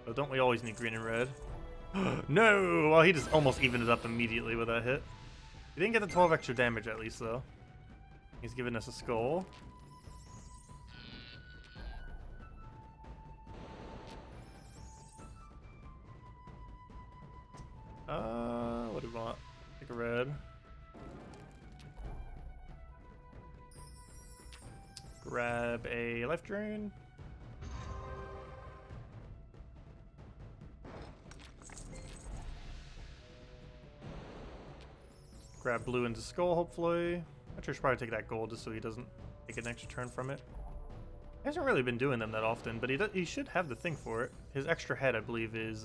But don't we always need green and red? No! Well, he just almost evened it up immediately with that hit. He didn't get the 12 extra damage at least, though. He's giving us a skull. What do we want? Take a red. Grab a life drain. grab blue into skull, hopefully. I should probably take that gold just so he doesn't take an extra turn from it. He hasn't really been doing them that often, but he should have the thing for it. His extra head, I believe, is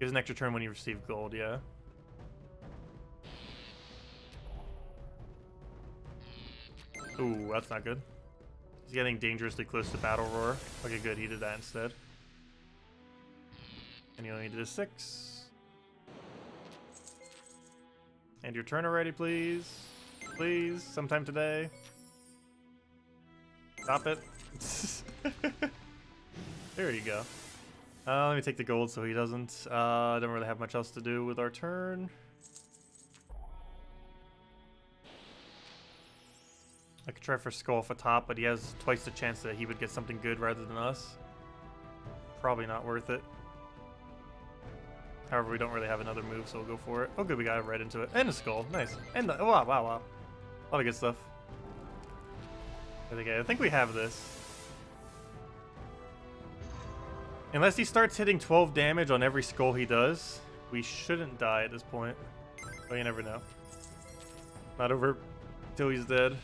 gives an extra turn when you receive gold, yeah. Ooh, that's not good. He's getting dangerously close to Battle Roar. Okay, good, he did that instead. And you only did a 6. And your turn already, please. Please, sometime today. Stop it. There you go. Let me take the gold so he doesn't. Don't really have much else to do with our turn. I could try for skull off a top, but he has twice the chance that he would get something good rather than us. Probably not worth it. However, we don't really have another move, so we'll go for it. Oh, good, we got right into it. And a skull, nice. And the, wow. A lot of good stuff. I think we have this. Unless he starts hitting 12 damage on every skull he does, we shouldn't die at this point. But you never know. Not over till he's dead.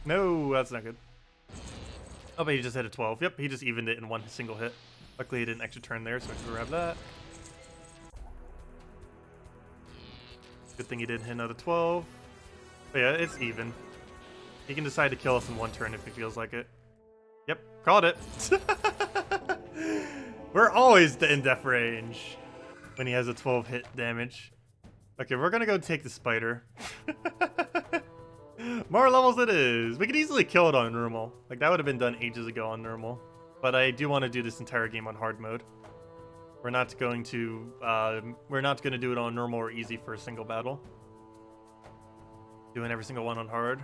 No, that's not good. Oh, but he just hit a 12. Yep, he just evened it in one single hit. Luckily, he did an extra turn there, so I can grab that. Good thing he didn't hit another 12. But yeah, it's even. He can decide to kill us in one turn if he feels like it. Yep, called it. We're always in death range when he has a 12 hit damage. Okay, we're gonna go take the spider. More levels it is. We could easily kill it on normal. Like, that would have been done ages ago on normal. But I do want to do this entire game on hard mode. We're not going to do it on normal or easy for a single battle. Doing every single one on hard.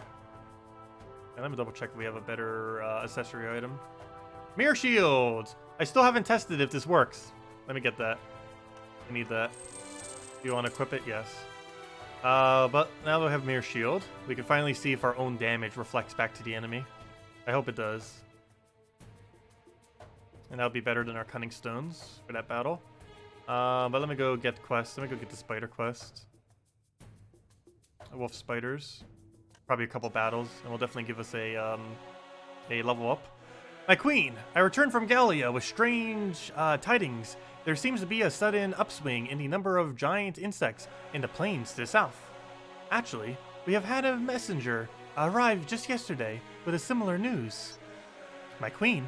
And let me double check if we have a better accessory item. Mirror shield! I still haven't tested if this works. Let me get that. I need that. Do you want to equip it? Yes. But now that we have Mirror Shield, we can finally see if our own damage reflects back to the enemy. I hope it does. And that'll be better than our Cunning Stones for that battle. But let me go get the quest. Let me go get the spider quest. Wolf spiders. Probably a couple battles, and will definitely give us a level up. My queen, I returned from Gallia with strange tidings. There seems to be a sudden upswing in the number of giant insects in the plains to the south. Actually, we have had a messenger arrive just yesterday with a similar news. My queen,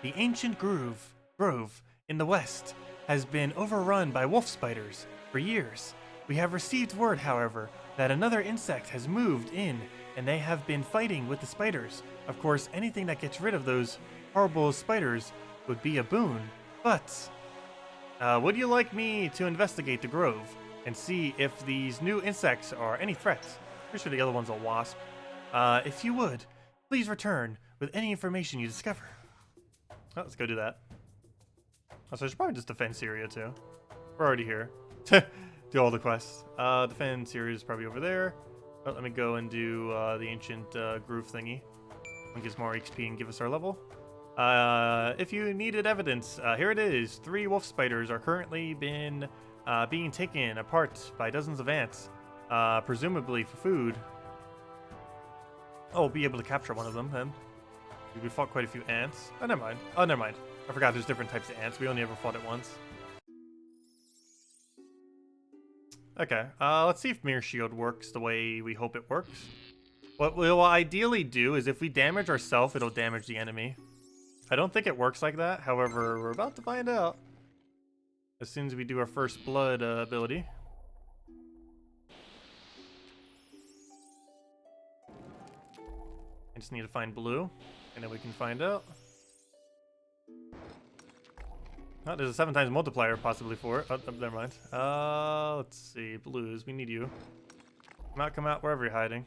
the ancient grove in the west has been overrun by wolf spiders for years. We have received word, however, that another insect has moved in and they have been fighting with the spiders. Of course, anything that gets rid of those horrible spiders would be a boon. But, would you like me to investigate the grove and see if these new insects are any threats? Pretty sure the other one's a wasp. If you would, please return with any information you discover. Oh, let's go do that. Also, I should probably just defend Syria too. We're already here. Do all the quests. Defend Syria is probably over there. But let me go and do the ancient groove thingy. One gives more XP and give us our level. If you needed evidence, here it is. 3 wolf spiders are currently being taken apart by dozens of ants, presumably for food. Oh, we'll be able to capture one of them then. We fought quite a few ants. Oh, never mind. Oh, never mind. I forgot there's different types of ants. We only ever fought it once. Okay, let's see if Mirror Shield works the way we hope it works. What we'll ideally do is if we damage ourselves, it'll damage the enemy. I don't think it works like that. However, we're about to find out as soon as we do our first blood ability. I just need to find blue, and then we can find out. Oh, there's a 7 times multiplier possibly for it. Oh, never mind. Let's see. Blues, we need you. Come out wherever you're hiding.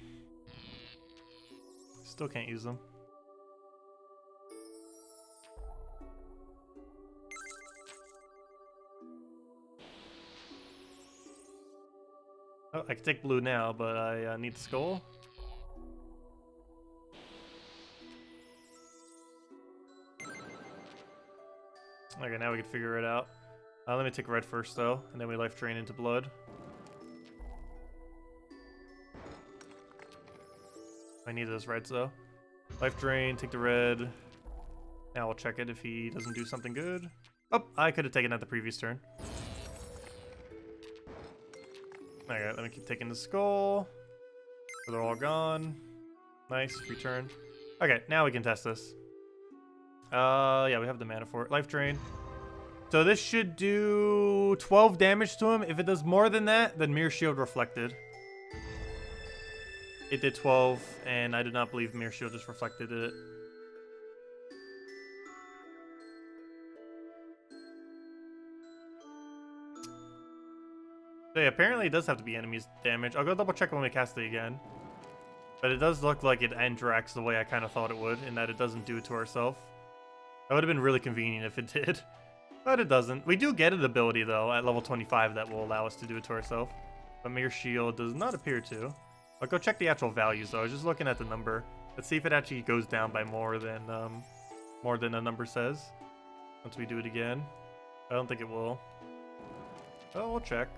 Still can't use them. Oh, I can take blue now, but I need the skull. Okay, now we can figure it out. Let me take red first, though, and then we life drain into blood. I need those reds, though. Life drain, take the red. Now we'll check it if he doesn't do something good. Oh, I could have taken that the previous turn. Alright, let me keep taking the skull. So they're all gone. Nice, free turn. Okay, now we can test this. Yeah, we have the mana for it. Life drain. So this should do 12 damage to him. If it does more than that, then Mirror Shield reflected. It did 12, and I do not believe Mirror Shield just reflected it. So yeah, apparently it does have to be enemies damage. I'll go double check when we cast it again. But it does look like it interacts the way I kind of thought it would, in that it doesn't do it to ourselves. That would have been really convenient if it did. But it doesn't. We do get an ability, though, at level 25 that will allow us to do it to ourselves. But Mirror Shield does not appear to. I'll go check the actual values, though. I was just looking at the number. Let's see if it actually goes down by more than the number says. Once we do it again. I don't think it will. Oh, we'll check.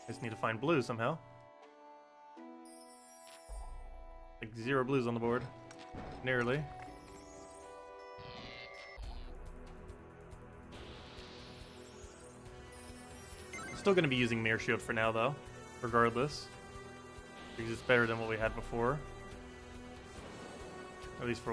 I just need to find blue somehow. Like 0 blues on the board. Nearly. Still going to be using Mirror Shield for now, though, regardless, because it's better than what we had before, at least for